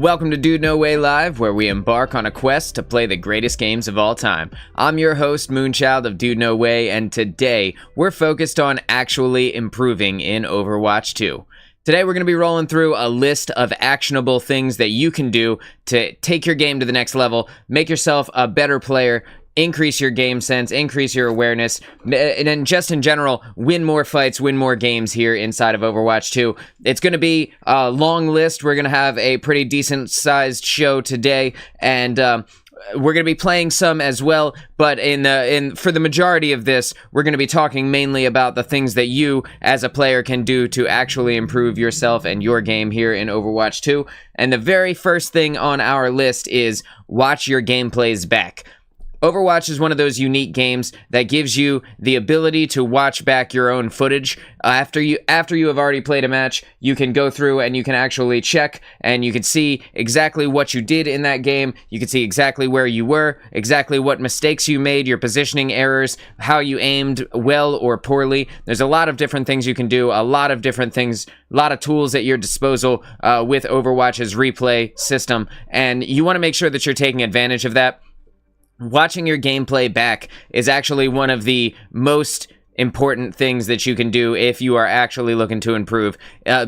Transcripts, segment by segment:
Welcome to DudeNoWay Live, where we embark on a quest to play the greatest games of all time. I'm your host, Moonchild of DudeNoWay, and today we're focused on actually improving in Overwatch 2. Today we're going to be rolling through a list of actionable things that you can do to take your game to the next level, make yourself a better player, increase your game sense, increase your awareness, and then just in general, win more fights, win more games here inside of Overwatch 2. It's going to be a long list. We're going to have a pretty decent sized show today, and we're going to be playing some as well, but for the majority of this, we're going to be talking mainly about the things that you as a player can do to actually improve yourself and your game here in Overwatch 2. And the very first thing on our list is watch your gameplays back. Overwatch is one of those unique games that gives you the ability to watch back your own footage. After you have already played a match, you can go through and you can actually check, and you can see exactly what you did in that game. You can see exactly where you were, exactly what mistakes you made, your positioning errors, how you aimed well or poorly. There's a lot of different things you can do, a lot of different things, a lot of tools at your disposal with Overwatch's replay system, and you want to make sure that you're taking advantage of that. Watching your gameplay back is actually one of the most important things that you can do if you are actually looking to improve,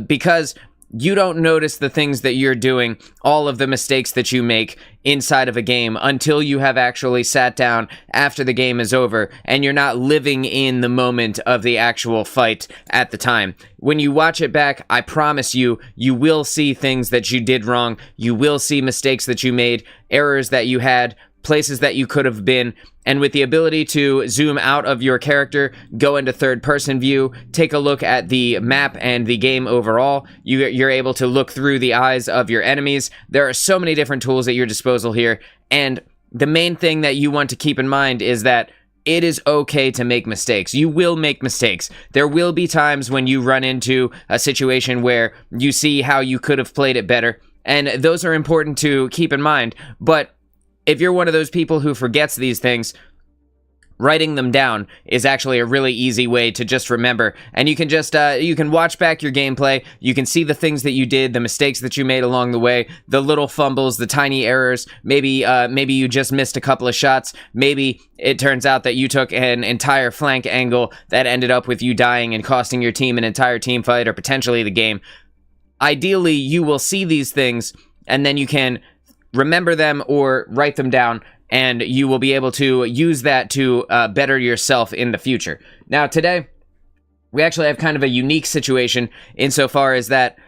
because you don't notice the things that you're doing, all of the mistakes that you make inside of a game, until you have actually sat down after the game is over and you're not living in the moment of the actual fight at the time. When you watch it back, I promise you, you will see things that you did wrong. You will see mistakes that you made, errors that you had, places that you could have been, and with the ability to zoom out of your character, go into third-person view, take a look at the map and the game overall, you're able to look through the eyes of your enemies. There are so many different tools at your disposal here, and the main thing that you want to keep in mind is that it is okay to make mistakes. You will make mistakes. There will be times when you run into a situation where you see how you could have played it better, and those are important to keep in mind, but if you're one of those people who forgets these things, writing them down is actually a really easy way to just remember. And you can just, you can watch back your gameplay, you can see the things that you did, the mistakes that you made along the way, the little fumbles, the tiny errors, maybe you just missed a couple of shots, maybe it turns out that you took an entire flank angle that ended up with you dying and costing your team an entire team fight or potentially the game. Ideally, you will see these things, and then you can remember them or write them down, and you will be able to use that to better yourself in the future. Now, today, we actually have kind of a unique situation insofar as that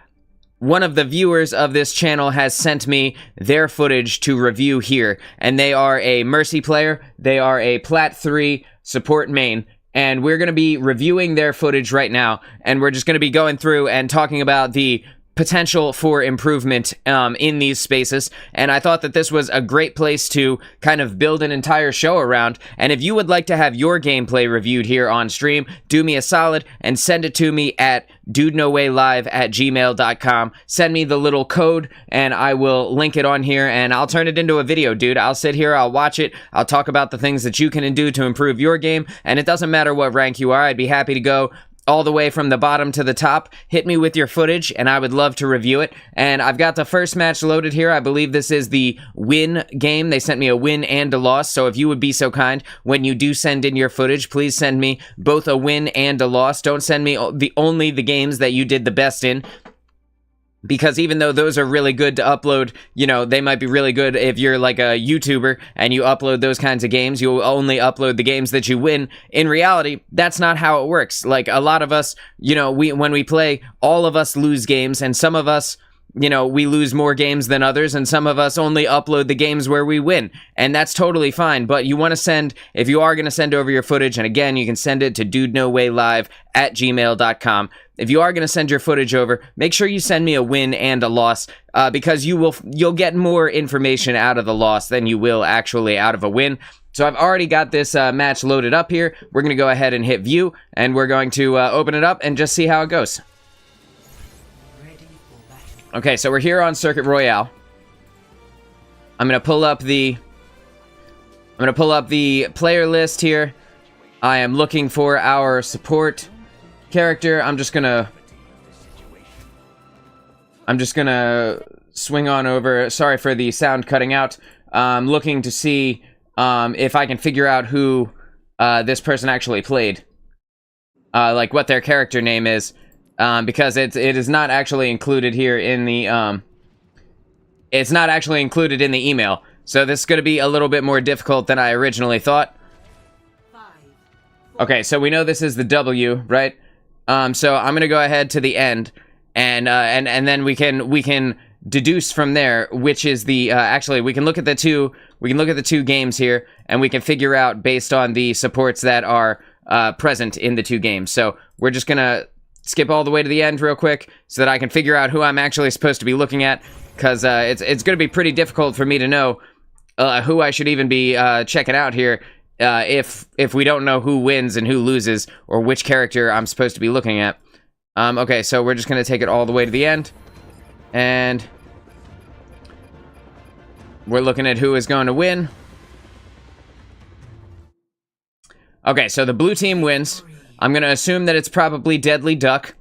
one of the viewers of this channel has sent me their footage to review here, and they are a Mercy player, they are a Plat 3 support main, and we're going to be reviewing their footage right now, and we're just going to be going through and talking about the potential for improvement in these spaces, and I thought that this was a great place to kind of build an entire show around. And if you would like to have your gameplay reviewed here on stream, do me a solid and send it to me at DudeNoWayLive@gmail.com. Send me the little code and I will link it on here, and I'll turn it into a video, dude. I'll sit here, I'll watch it, I'll talk about the things that you can do to improve your game, and it doesn't matter what rank you are. I'd be happy to go all the way from the bottom to the top. Hit me with your footage, and I would love to review it. And I've got the first match loaded here. I believe this is the win game. They sent me a win and a loss, so if you would be so kind, when you do send in your footage, please send me both a win and a loss. Don't send me only the games that you did the best in, because even though those are really good to upload, you know, they might be really good if you're like a YouTuber and you upload those kinds of games. You'll only upload the games that you win. In reality, that's not how it works. Like, a lot of us, you know, when we play, all of us lose games, and some of us, you know, we lose more games than others, and some of us only upload the games where we win, and that's totally fine. But you want to send, if you are going to send over your footage, and again, you can send it to DudeNoWayLive@gmail.com. If you are going to send your footage over, make sure you send me a win and a loss, because you'll get more information out of the loss than you will actually out of a win. So I've already got this match loaded up here. We're going to go ahead and hit view, and we're going to open it up and just see how it goes. Okay, so we're here on Circuit Royale. I'm gonna pull up the player list here. I am looking for our support character. I'm just gonna swing on over. Sorry for the sound cutting out. Looking to see if I can figure out who this person actually played. Like what their character name is. Because it is not actually included here in the... it's not actually included in the email. So this is going to be a little bit more difficult than I originally thought. Okay, so we know this is the W, right? So I'm going to go ahead to the end. And then we can deduce from there which is the actually we can look at the two games here, and we can figure out based on the supports that are present in the two games. So we're just gonna skip all the way to the end real quick so that I can figure out who I'm actually supposed to be looking at, because it's gonna be pretty difficult for me to know who I should even be checking out here if we don't know who wins and who loses, or which character I'm supposed to be looking at. Okay, so we're just gonna take it all the way to the end, and we're looking at who is going to win. Okay, so the blue team wins. I'm going to assume that it's probably Deadly Duck,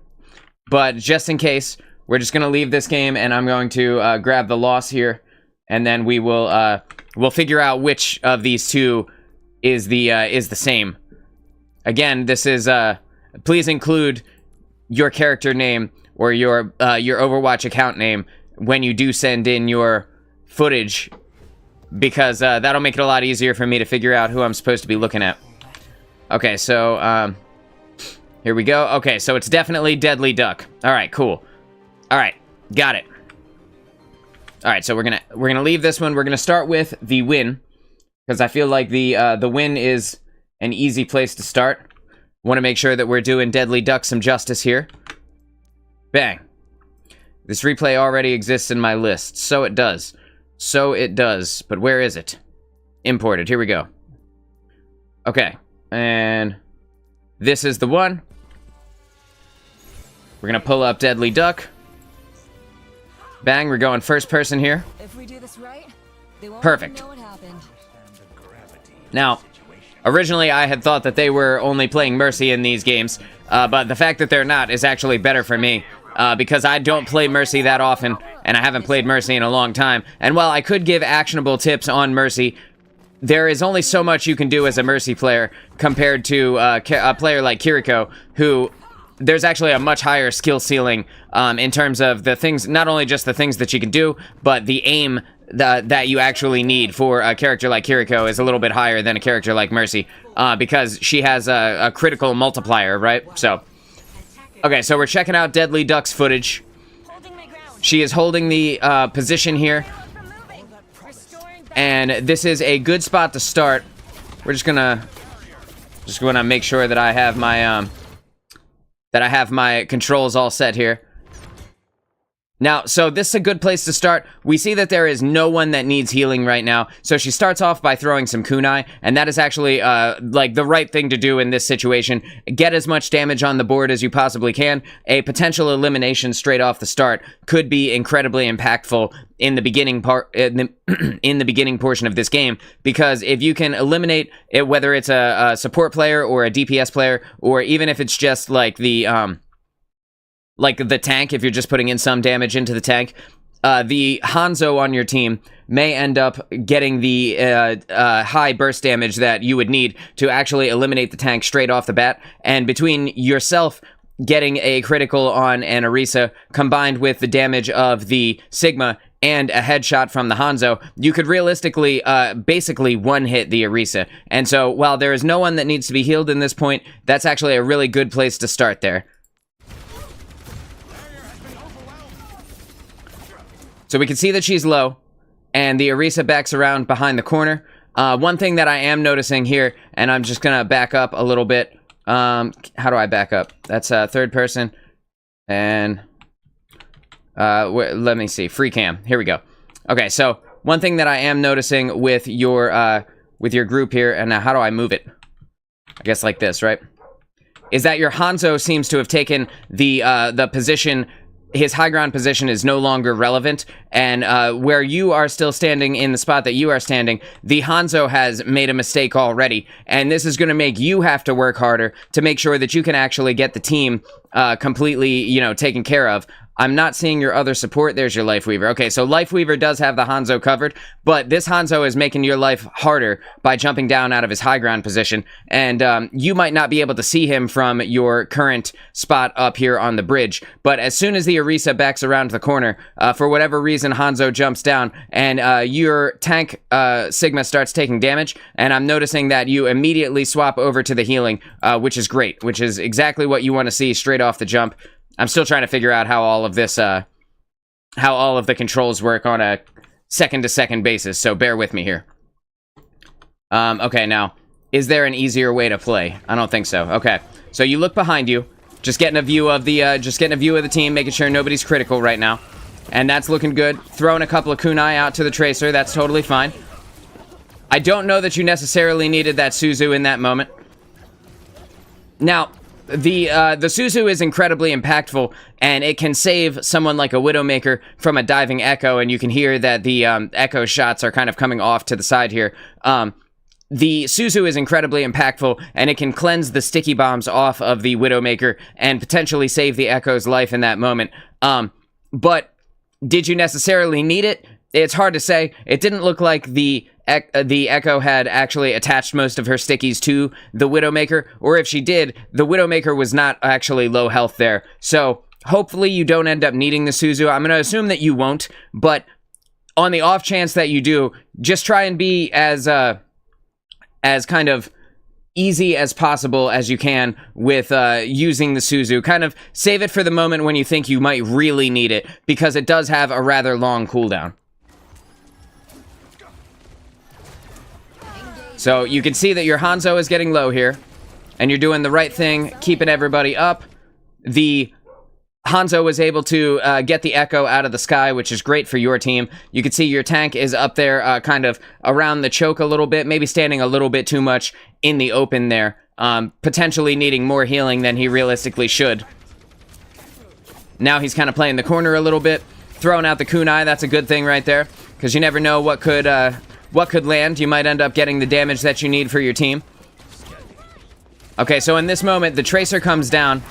but just in case, we're just going to leave this game, and I'm going to grab the loss here, and then we will we'll figure out which of these two is the same. Again, this is please include your character name or your Overwatch account name when you do send in your footage, because that'll make it a lot easier for me to figure out who I'm supposed to be looking at. Okay, so here we go. Okay, so it's definitely Deadly Duck. All right, cool. All right, got it. All right, so we're gonna leave this one. We're gonna start with the win, because I feel like the win is an easy place to start. Want to make sure that we're doing Deadly Duck some justice here. Bang. This replay already exists in my list. So it does. So it does. But where is it? Imported. Here we go. Okay. And this is the one. We're going to pull up Deadly Duck. Bang. We're going first person here. If we do this right, they won't Perfect. know what happened. Now, originally I had thought that they were only playing Mercy in these games. But the fact that they're not is actually better for me. Because I don't play Mercy that often, and I haven't played Mercy in a long time. And while I could give actionable tips on Mercy, there is only so much you can do as a Mercy player compared to a player like Kiriko, who there's actually a much higher skill ceiling in terms of the things, not only just the things that you can do, but the aim that you actually need for a character like Kiriko is a little bit higher than a character like Mercy, because she has a critical multiplier, right? So... okay, so we're checking out Deadly Duck's footage. She is holding the position here. And this is a good spot to start. We're just gonna make sure that I have my controls all set here. Now, so this is a good place to start. We see that there is no one that needs healing right now. So she starts off by throwing some kunai, and that is actually like the right thing to do in this situation. Get as much damage on the board as you possibly can. A potential elimination straight off the start could be incredibly impactful in the beginning part, in the beginning portion of this game, because if you can eliminate it, whether it's a support player or a DPS player, or even if it's just like the tank, if you're just putting in some damage into the tank, the Hanzo on your team may end up getting the high burst damage that you would need to actually eliminate the tank straight off the bat. And between yourself getting a critical on an Orisa, combined with the damage of the Sigma and a headshot from the Hanzo, you could realistically basically one-hit the Orisa. And so while there is no one that needs to be healed in this point, that's actually a really good place to start there. So we can see that she's low, and the Orisa backs around behind the corner. One thing that I am noticing here, and I'm just gonna back up a little bit. How do I back up? That's third person, and let me see, free cam. Here we go. Okay, so one thing that I am noticing with your group here, and now how do I move it? I guess like this, right? Is that your Hanzo seems to have taken the position. His high ground position is no longer relevant, and where you are still standing in the spot that you are standing, the Hanzo has made a mistake already, and this is going to make you have to work harder to make sure that you can actually get the team completely, taken care of. I'm not seeing your other support. There's your Life Weaver. Okay, so Life Weaver does have the Hanzo covered, but this Hanzo is making your life harder by jumping down out of his high ground position, and you might not be able to see him from your current spot up here on the bridge, but as soon as the Orisa backs around the corner, for whatever reason, Hanzo jumps down, and your tank, Sigma, starts taking damage, and I'm noticing that you immediately swap over to the healing, which is great, which is exactly what you want to see straight off the jump. I'm still trying to figure out how all of this, how all of the controls work on a second-to-second basis, so bear with me here. Okay, now, is there an easier way to play? I don't think so. Okay, so you look behind you, just getting a view of the team, making sure nobody's critical right now, and that's looking good. Throwing a couple of kunai out to the Tracer, that's totally fine. I don't know that you necessarily needed that Suzu in that moment. Now, the Suzu is incredibly impactful, and it can save someone like a Widowmaker from a diving Echo, and you can hear that the Echo shots are kind of coming off to the side here. The Suzu is incredibly impactful, and it can cleanse the sticky bombs off of the Widowmaker and potentially save the Echo's life in that moment. But did you necessarily need it? It's hard to say. It didn't look like the Echo had actually attached most of her stickies to the Widowmaker, or if she did, the Widowmaker was not actually low health there. So hopefully you don't end up needing the Suzu. I'm going to assume that you won't, but on the off chance that you do, just try and be as kind of easy as possible as you can with using the Suzu. Kind of save it for the moment when you think you might really need it, because it does have a rather long cooldown. So you can see that your Hanzo is getting low here, and you're doing the right thing, keeping everybody up. The Hanzo was able to get the Echo out of the sky, which is great for your team. You can see your tank is up there kind of around the choke a little bit, maybe standing a little bit too much in the open there, potentially needing more healing than he realistically should. Now he's kind of playing the corner a little bit, throwing out the kunai. That's a good thing right there, because you never know what could land. You might end up getting the damage that you need for your team. Okay, so in this moment, the Tracer comes down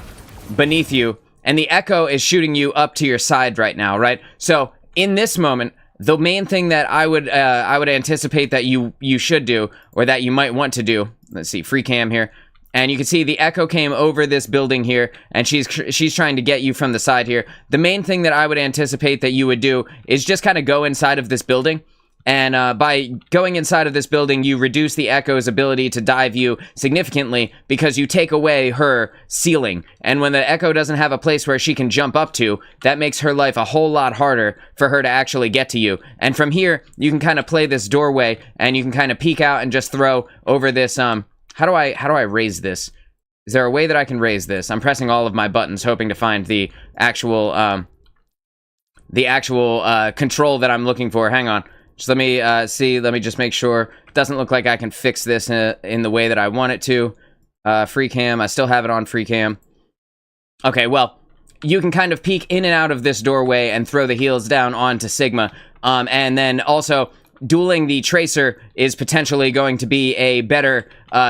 beneath you, and the Echo is shooting you up to your side right now, right? So in this moment, the main thing that I would anticipate that you should do, or that you might want to do, let's see, free cam here, and you can see the Echo came over this building here, and she's trying to get you from the side here. The main thing that I would anticipate that you would do is just kind of go inside of this building. And by going inside of this building, you reduce the Echo's ability to dive you significantly, because you take away her ceiling. And when the Echo doesn't have a place where she can jump up to, that makes her life a whole lot harder for her to actually get to you. And from here, you can kind of play this doorway, and you can kind of peek out and just throw over this, how do I raise this? Is there a way that I can raise this? I'm pressing all of my buttons, hoping to find the actual control that I'm looking for. Hang on. Just let me see. Let me just make sure. It doesn't look like I can fix this in the way that I want it to. Free cam. I still have it on free cam. Okay, well, you can kind of peek in and out of this doorway and throw the heals down onto Sigma. And then also, dueling the Tracer is potentially going to be a better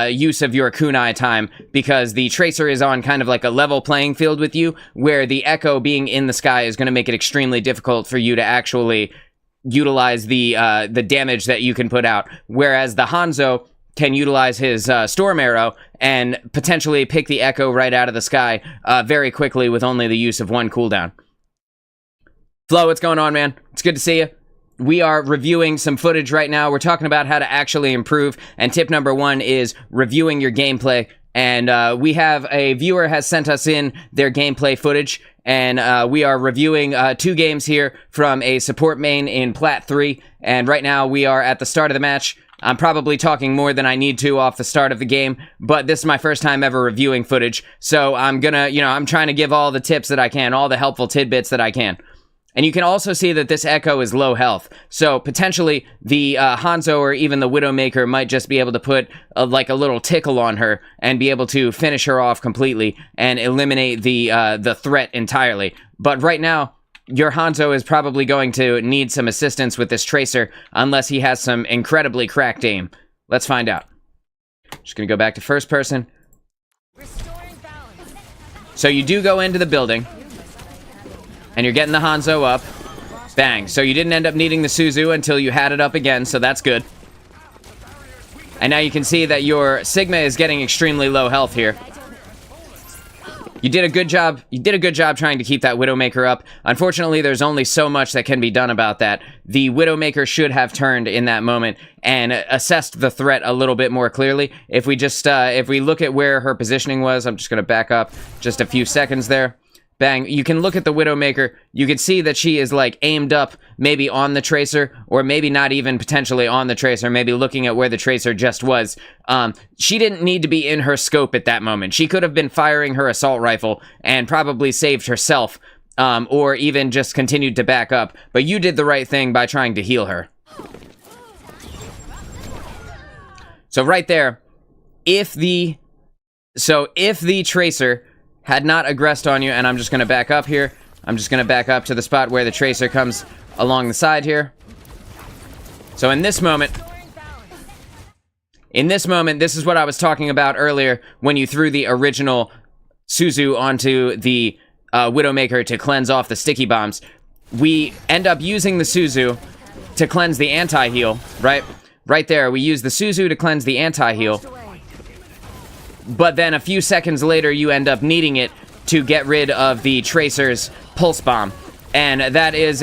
use of your kunai time, because the Tracer is on kind of like a level playing field with you, where the Echo being in the sky is going to make it extremely difficult for you to actually utilize the damage that you can put out, whereas the Hanzo can utilize his Storm Arrow and potentially pick the Echo right out of the sky very quickly with only the use of one cooldown. Flo, what's going on, man? It's good to see you. We are reviewing some footage right now. We're talking about how to actually improve, and tip number 1 is reviewing your gameplay. And we have a viewer has sent us in their gameplay footage, and we are reviewing 2 games here from a support main in Plat 3, and right now we are at the start of the match. I'm probably talking more than I need to off the start of the game, but this is my first time ever reviewing footage, so I'm gonna, I'm trying to give all the tips that I can, all the helpful tidbits that I can. And you can also see that this Echo is low health, so potentially the Hanzo or even the Widowmaker might just be able to put like a little tickle on her and be able to finish her off completely and eliminate the threat entirely. But right now, your Hanzo is probably going to need some assistance with this Tracer unless he has some incredibly cracked aim. Let's find out. Just gonna go back to first person. So you do go into the building. And you're getting the Hanzo up. Bang. So you didn't end up needing the Suzu until you had it up again, so that's good. And now you can see that your Sigma is getting extremely low health here. You did a good job. You did a good job trying to keep that Widowmaker up. Unfortunately, there's only so much that can be done about that. The Widowmaker should have turned in that moment and assessed the threat a little bit more clearly. If we just, if we look at where her positioning was, I'm just going to back up just a few seconds there. Bang. You can look at the Widowmaker. You can see that she is, like, aimed up maybe on the Tracer, or maybe not even potentially on the Tracer, maybe looking at where the Tracer just was. She didn't need to be in her scope at that moment. She could have been firing her assault rifle and probably saved herself, or even just continued to back up. But you did the right thing by trying to heal her. So right there, if the Tracer had not aggressed on you, and I'm just going to back up here. I'm just going to back up to the spot where the Tracer comes along the side here. So in this moment, this is what I was talking about earlier when you threw the original Suzu onto the Widowmaker to cleanse off the sticky bombs. We end up using the Suzu to cleanse the anti-heal, right? Right there, we use the Suzu to cleanse the anti-heal. But then a few seconds later, you end up needing it to get rid of the Tracer's pulse bomb. And that is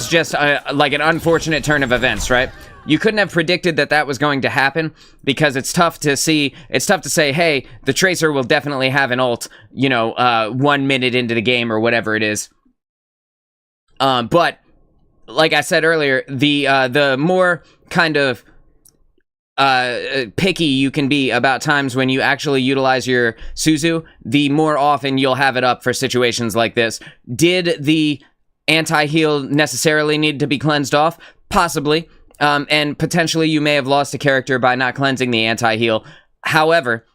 just like an unfortunate turn of events, right? You couldn't have predicted that that was going to happen, because it's tough to say, hey, the Tracer will definitely have an ult, 1 minute into the game or whatever it is. But like I said earlier, the more kind of picky you can be about times when you actually utilize your Suzu, the more often you'll have it up for situations like this. Did the anti-heal necessarily need to be cleansed off? Possibly. And potentially you may have lost a character by not cleansing the anti-heal. However,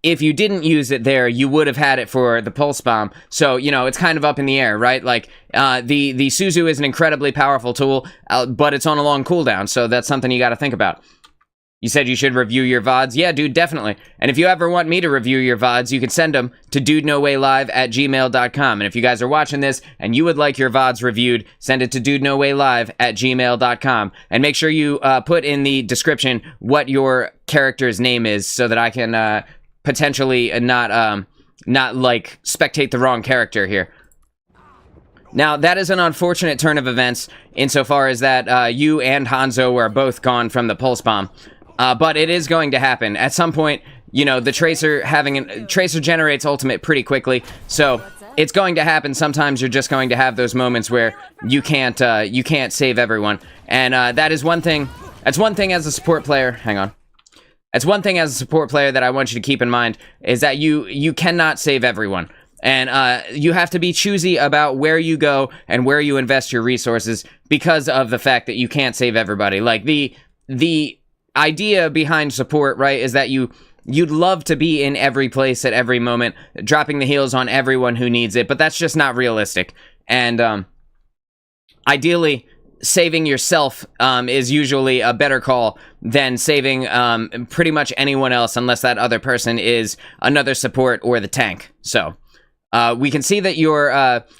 if you didn't use it there, you would have had it for the pulse bomb. So, it's kind of up in the air, right? Like, the Suzu is an incredibly powerful tool, but it's on a long cooldown, so that's something you gotta think about. You said you should review your VODs? Yeah, dude, definitely. And if you ever want me to review your VODs, you can send them to DudeNoWayLive@gmail.com. And if you guys are watching this and you would like your VODs reviewed, send it to DudeNoWayLive@gmail.com. And make sure you put in the description what your character's name is, so that I can potentially not like spectate the wrong character here. Now, that is an unfortunate turn of events insofar as that you and Hanzo are both gone from the pulse bomb. But it is going to happen. At some point, the Tracer Tracer generates ultimate pretty quickly, so it's going to happen. Sometimes you're just going to have those moments where you can't save everyone. And that is one thing. That's one thing as a support player. Hang on. That's one thing as a support player that I want you to keep in mind, is that you cannot save everyone. And you have to be choosy about where you go and where you invest your resources, because of the fact that you can't save everybody. Like, the idea behind support, right, is that you'd love to be in every place at every moment, dropping the heals on everyone who needs it, but that's just not realistic. And ideally, saving yourself is usually a better call than saving pretty much anyone else, unless that other person is another support or the tank. So we can see that your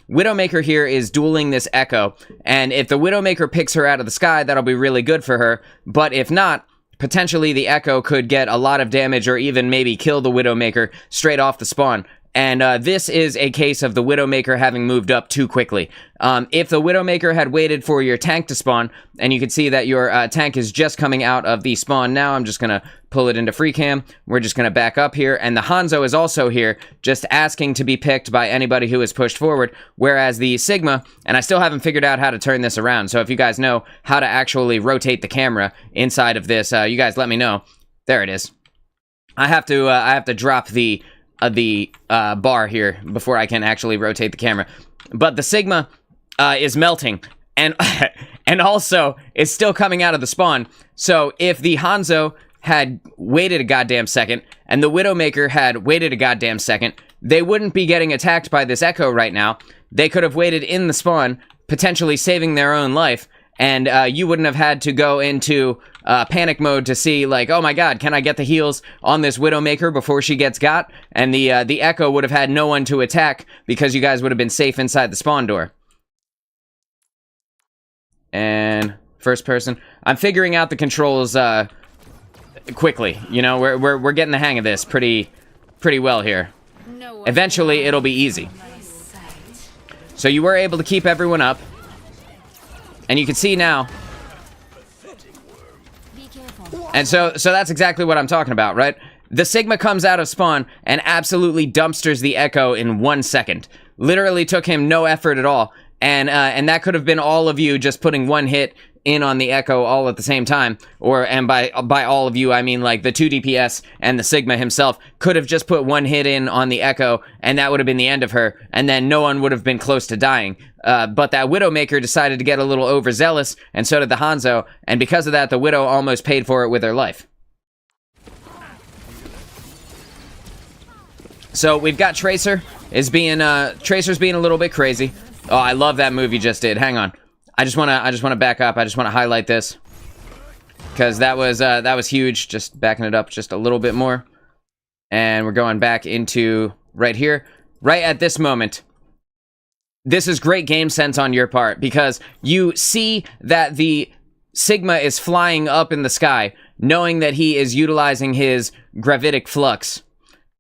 Widowmaker here is dueling this Echo, and if the Widowmaker picks her out of the sky, that'll be really good for her. But if not, potentially the Echo could get a lot of damage, or even maybe kill the Widowmaker straight off the spawn. And this is a case of the Widowmaker having moved up too quickly. If the Widowmaker had waited for your tank to spawn, and you can see that your tank is just coming out of the spawn now, I'm just going to pull it into free cam. We're just going to back up here, and the Hanzo is also here, just asking to be picked by anybody who is pushed forward, whereas the Sigma, and I still haven't figured out how to turn this around, so if you guys know how to actually rotate the camera inside of this, you guys let me know. There it is. I have to drop the bar here before I can actually rotate the camera. But the Sigma is melting, and and also is still coming out of the spawn. So if the Hanzo had waited a goddamn second, and the Widowmaker had waited a goddamn second, they wouldn't be getting attacked by this Echo right now. They could have waited in the spawn, potentially saving their own life, and you wouldn't have had to go into panic mode to see, like, oh my god, can I get the heals on this Widowmaker before she gets got? And the Echo would have had no one to attack because you guys would have been safe inside the spawn door. And first person. I'm figuring out the controls quickly. You know, we're getting the hang of this pretty well here. Eventually, it'll be easy. So you were able to keep everyone up. And you can see now. And so that's exactly what I'm talking about, right? The Sigma comes out of spawn and absolutely dumpsters the Echo in 1 second. Literally took him no effort at all. And that could have been all of you just putting one hit in on the Echo all at the same time. And by all of you, I mean like the 2 DPS and the Sigma himself could have just put one hit in on the Echo, and that would have been the end of her, and then no one would have been close to dying. But that Widowmaker decided to get a little overzealous, and so did the Hanzo, and because of that, the Widow almost paid for it with her life. So we've got Tracer Tracer's being a little bit crazy. Oh, I love that move you just did. Hang on. I just want to back up. I just want to highlight this because that was huge. Just backing it up just a little bit more, and we're going back into right here, right at this moment. This is great game sense on your part because you see that the Sigma is flying up in the sky, knowing that he is utilizing his gravitic flux,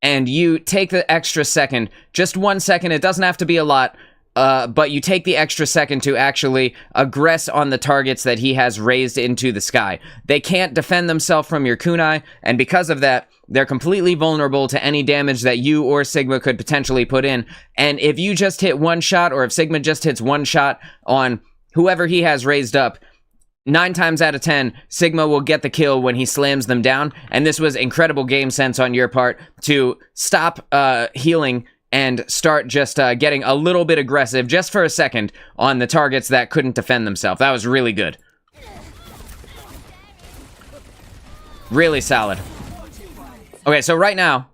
and you take the extra second, just 1 second. It doesn't have to be a lot. But you take the extra second to actually aggress on the targets that he has raised into the sky. They can't defend themselves from your kunai, and because of that, they're completely vulnerable to any damage that you or Sigma could potentially put in. And if you just hit one shot, or if Sigma just hits one shot on whoever he has raised up, 9 times out of 10, Sigma will get the kill when he slams them down. And this was incredible game sense on your part to stop healing and start just getting a little bit aggressive just for a second on the targets that couldn't defend themselves. That was really good. Really solid. Okay, so right now,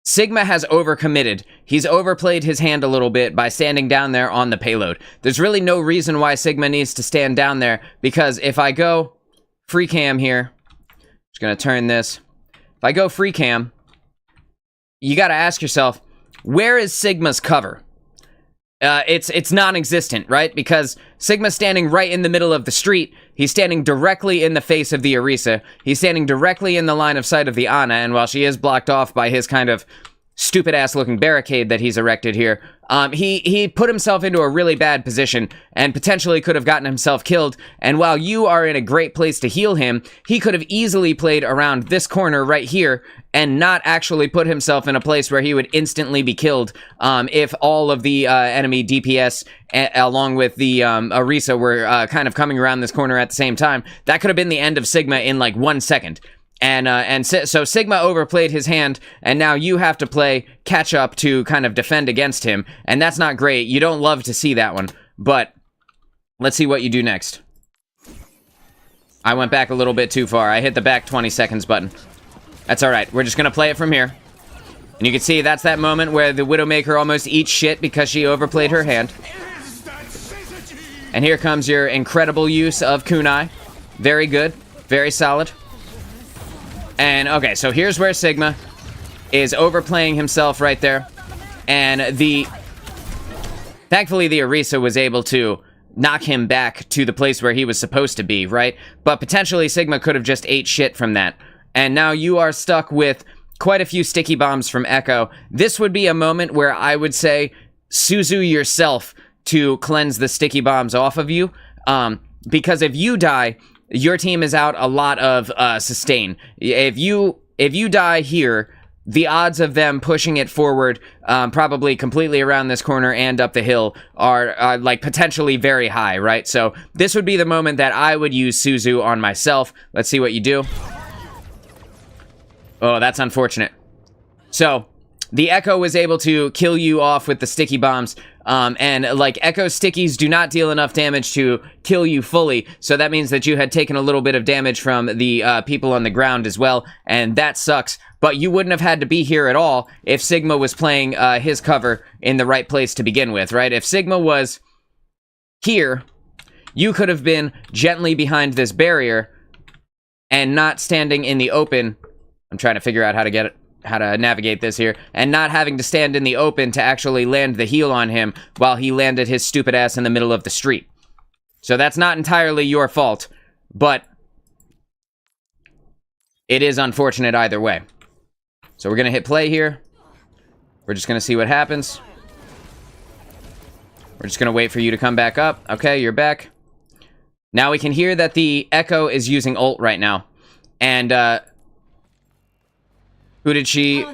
Sigma has overcommitted. He's overplayed his hand a little bit by standing down there on the payload. There's really no reason why Sigma needs to stand down there, because if I go free cam here, just gonna turn this. If I go free cam, you gotta ask yourself, where is Sigma's cover? It's non-existent, right? Because Sigma's standing right in the middle of the street. He's standing directly in the face of the Orisa. He's standing directly in the line of sight of the Ana, and while she is blocked off by his kind of stupid-ass looking barricade that he's erected here, he put himself into a really bad position and potentially could have gotten himself killed. And while you are in a great place to heal him, he could have easily played around this corner right here and not actually put himself in a place where he would instantly be killed if all of the enemy DPS along with the Orisa were kind of coming around this corner at the same time. That could have been the end of Sigma in like 1 second. So Sigma overplayed his hand, and now you have to play catch up to kind of defend against him, and that's not great. You don't love to see that one, but let's see what you do next. I went back a little bit too far. I hit the back 20 seconds button. That's alright. We're just gonna play it from here. And you can see that's that moment where the Widowmaker almost eats shit because she overplayed her hand. And here comes your incredible use of kunai. Very good. Very solid. And, okay, so here's where Sigma is overplaying himself right there. And thankfully, the Orisa was able to knock him back to the place where he was supposed to be, right? But potentially, Sigma could have just ate shit from that. And now you are stuck with quite a few sticky bombs from Echo. This would be a moment where I would say, Suzu yourself to cleanse the sticky bombs off of you. Because if you die, your team is out a lot of sustain. If you die here, the odds of them pushing it forward, probably completely around this corner and up the hill, are like potentially very high, right? So this would be the moment that I would use Suzu on myself. Let's see what you do. Oh, that's unfortunate. So the Echo was able to kill you off with the sticky bombs. And like Echo stickies do not deal enough damage to kill you fully, so that means that you had taken a little bit of damage from the people on the ground as well, and that sucks. But you wouldn't have had to be here at all if Sigma was playing his cover in the right place to begin with, right? If Sigma was here, you could have been gently behind this barrier and not standing in the open. I'm trying to figure out how to navigate this here, and not having to stand in the open to actually land the heal on him while he landed his stupid ass in the middle of the street. So that's not entirely your fault, but it is unfortunate either way. So we're gonna hit play here. We're just gonna see what happens. We're just gonna wait for you to come back up. Okay, you're back. Now we can hear that the Echo is using ult right now. And, who did she?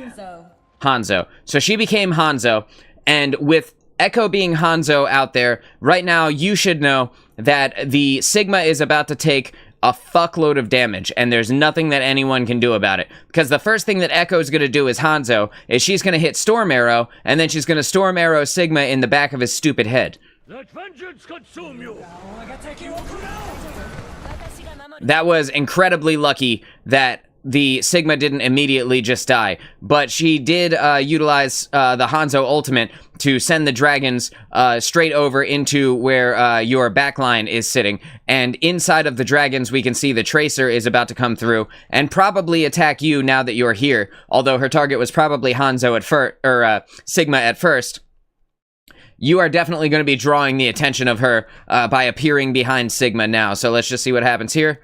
Hanzo. So she became Hanzo. And with Echo being Hanzo out there, right now you should know that the Sigma is about to take a fuckload of damage, and there's nothing that anyone can do about it. Because the first thing that Echo's gonna do as Hanzo is she's gonna hit Storm Arrow, and then she's gonna Storm Arrow Sigma in the back of his stupid head. Let vengeance consume you. That was incredibly lucky that the Sigma didn't immediately just die, but she did utilize the Hanzo ultimate to send the dragons straight over into where your backline is sitting, and inside of the dragons we can see the Tracer is about to come through and probably attack you now that you're here, although her target was probably Hanzo at first, or Sigma at first. You are definitely going to be drawing the attention of her by appearing behind Sigma now, so let's just see what happens here.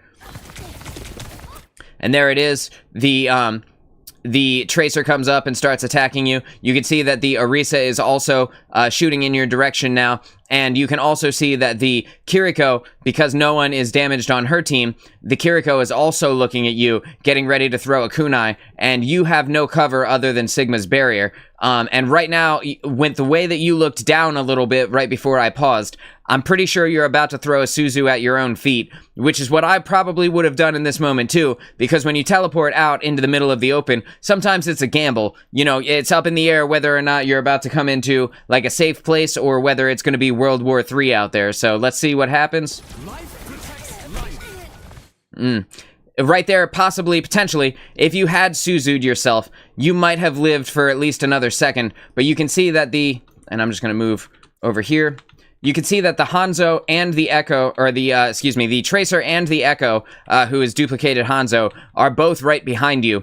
And there it is. The Tracer comes up and starts attacking you. You can see that the Orisa is also shooting in your direction now. And you can also see that the Kiriko, because no one is damaged on her team, the Kiriko is also looking at you, getting ready to throw a kunai, and you have no cover other than Sigma's barrier. And right now, with the way that you looked down a little bit right before I paused, I'm pretty sure you're about to throw a Suzu at your own feet, which is what I probably would have done in this moment too, because when you teleport out into the middle of the open, sometimes it's a gamble. You know, it's up in the air whether or not you're about to come into, like, a safe place, or whether it's going to be World War III out there. So let's see what happens. Right there, possibly, potentially, if you had Suzu'd yourself, you might have lived for at least another second, but you can see that and I'm just going to move over here. You can see that the Hanzo and the Echo, or the Tracer and the Echo, who is duplicated Hanzo, are both right behind you.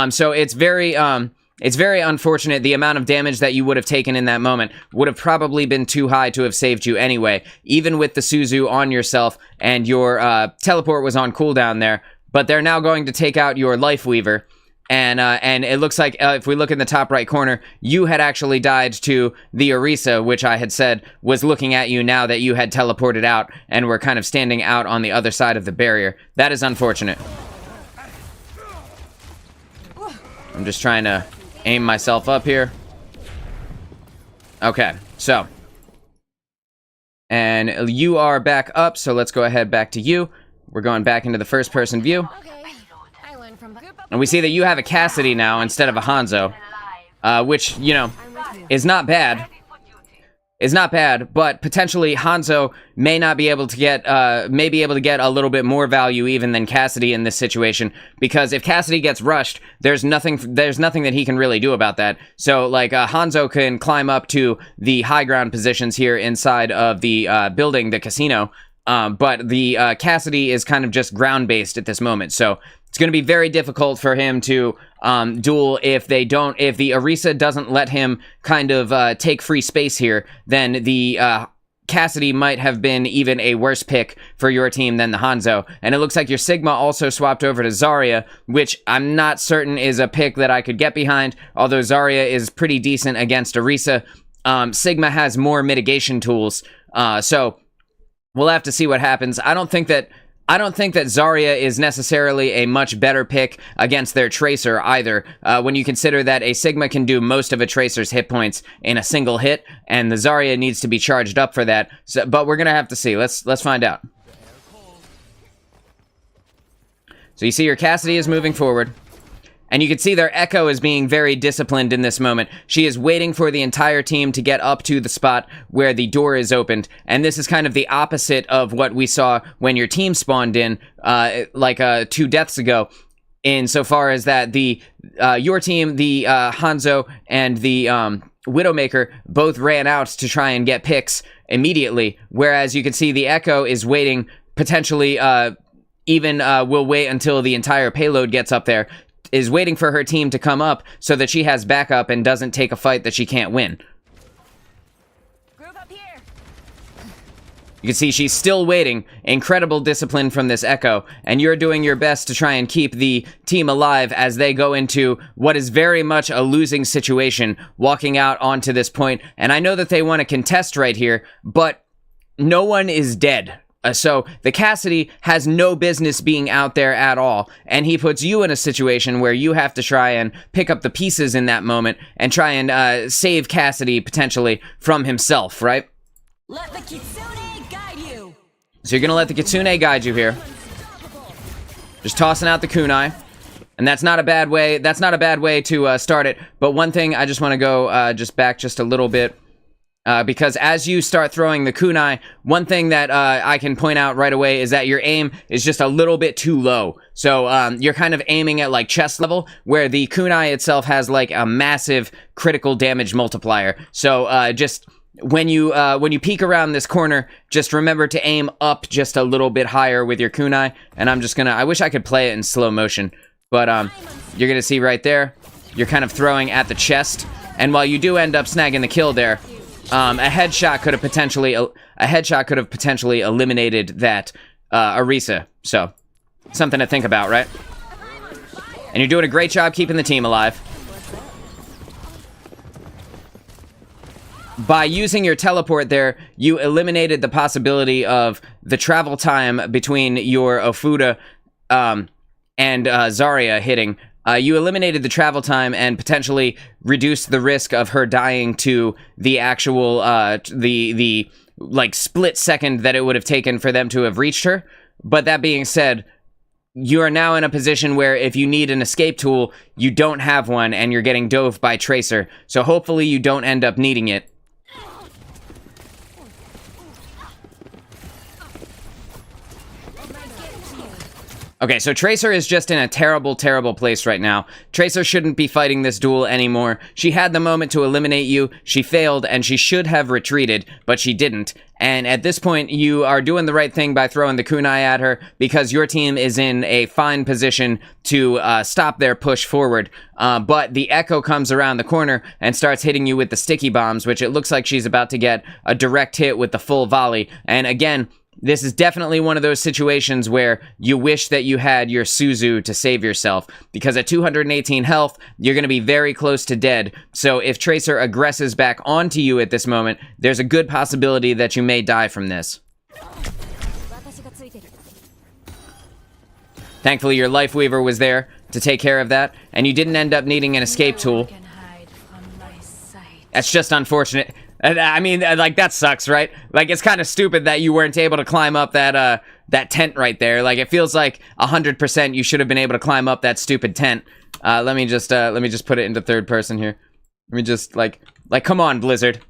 So it's very unfortunate. The amount of damage that you would have taken in that moment would have probably been too high to have saved you anyway, even with the Suzu on yourself and your teleport was on cooldown there. But they're now going to take out your Life Weaver. And it looks like, if we look in the top right corner, you had actually died to the Orisa, which I had said was looking at you now that you had teleported out and were kind of standing out on the other side of the barrier. That is unfortunate. I'm just trying to aim myself up here. Okay, so. And you are back up, so let's go ahead back to you. We're going back into the first-person view. And we see that you have a Cassidy now instead of a Hanzo, which, you know, is not bad. Is not bad, but potentially Hanzo may be able to get a little bit more value even than Cassidy in this situation, because if Cassidy gets rushed, there's nothing that he can really do about that. So, like, Hanzo can climb up to the high ground positions here inside of the building, the casino, but the Cassidy is kind of just ground-based at this moment, so it's going to be very difficult for him to duel if the Orisa doesn't let him kind of take free space here. Then the Cassidy might have been even a worse pick for your team than the Hanzo. And it looks like your Sigma also swapped over to Zarya, which I'm not certain is a pick that I could get behind, although Zarya is pretty decent against Orisa. Sigma has more mitigation tools, so we'll have to see what happens. I don't think that Zarya is necessarily a much better pick against their Tracer either, when you consider that a Sigma can do most of a Tracer's hit points in a single hit, and the Zarya needs to be charged up for that. So, but we're gonna have to see. Let's find out. So you see your Cassidy is moving forward. And you can see their Echo is being very disciplined in this moment. She is waiting for the entire team to get up to the spot where the door is opened. And this is kind of the opposite of what we saw when your team spawned in, 2 deaths ago. Insofar as that your team, the Hanzo and the Widowmaker, both ran out to try and get picks immediately. Whereas you can see the Echo is waiting potentially even will wait until the entire payload gets up there, is waiting for her team to come up so that she has backup and doesn't take a fight that she can't win. Group up here. You can see she's still waiting. Incredible discipline from this Echo, and you're doing your best to try and keep the team alive as they go into what is very much a losing situation, walking out onto this point. And I know that they want to contest right here, but no one is dead. So the Cassidy has no business being out there at all, and he puts you in a situation where you have to try and pick up the pieces in that moment and try and save Cassidy potentially from himself, right? Let the Kitsune guide you. So you're gonna let the Kitsune guide you here, just tossing out the kunai, and that's not a bad way. That's not a bad way to start it. But one thing I just want to go just back just a little bit. Because as you start throwing the kunai, one thing that I can point out right away is that your aim is just a little bit too low. So you're kind of aiming at like chest level, where the kunai itself has like a massive critical damage multiplier. So just when you peek around this corner, just remember to aim up just a little bit higher with your kunai. And I'm just gonna, I wish I could play it in slow motion, but you're gonna see right there, you're kind of throwing at the chest, and while you do end up snagging the kill there, a headshot could have potentially eliminated that Arisa. So something to think about, right? And you're doing a great job keeping the team alive. By using your teleport there, you eliminated the possibility of the travel time between your Ofuda and Zarya hitting. You eliminated the travel time and potentially reduced the risk of her dying to the actual, the like split second that it would have taken for them to have reached her. But that being said, you are now in a position where if you need an escape tool, you don't have one and you're getting dove by Tracer. So hopefully you don't end up needing it. Okay, so Tracer is just in a terrible, terrible place right now. Tracer shouldn't be fighting this duel anymore. She had the moment to eliminate you, she failed, and she should have retreated, but she didn't. And at this point, you are doing the right thing by throwing the kunai at her, because your team is in a fine position to stop their push forward. But the Echo comes around the corner and starts hitting you with the sticky bombs, which it looks like she's about to get a direct hit with the full volley. And again, this is definitely one of those situations where you wish that you had your Suzu to save yourself, because at 218 health, you're going to be very close to dead. So if Tracer aggresses back onto you at this moment, there's a good possibility that you may die from this. Thankfully, your Life Weaver was there to take care of that, and you didn't end up needing an escape tool. That's just unfortunate. I mean, like, that sucks, right? Like, it's kind of stupid that you weren't able to climb up that that tent right there. Like, it feels like 100% you should have been able to climb up that stupid tent. Let me just put it into third person here. Let me just, like, come on, Blizzard.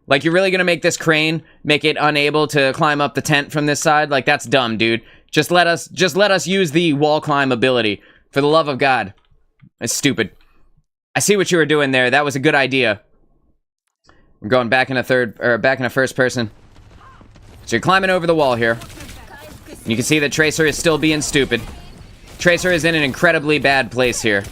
Like, you're really gonna make this crane make it unable to climb up the tent from this side? Like, that's dumb, dude. Just let us use the wall climb ability. For the love of God. It's stupid. I see what you were doing there. That was a good idea. We're going back in a first person. So you're climbing over the wall here. And you can see that Tracer is still being stupid. Tracer is in an incredibly bad place here.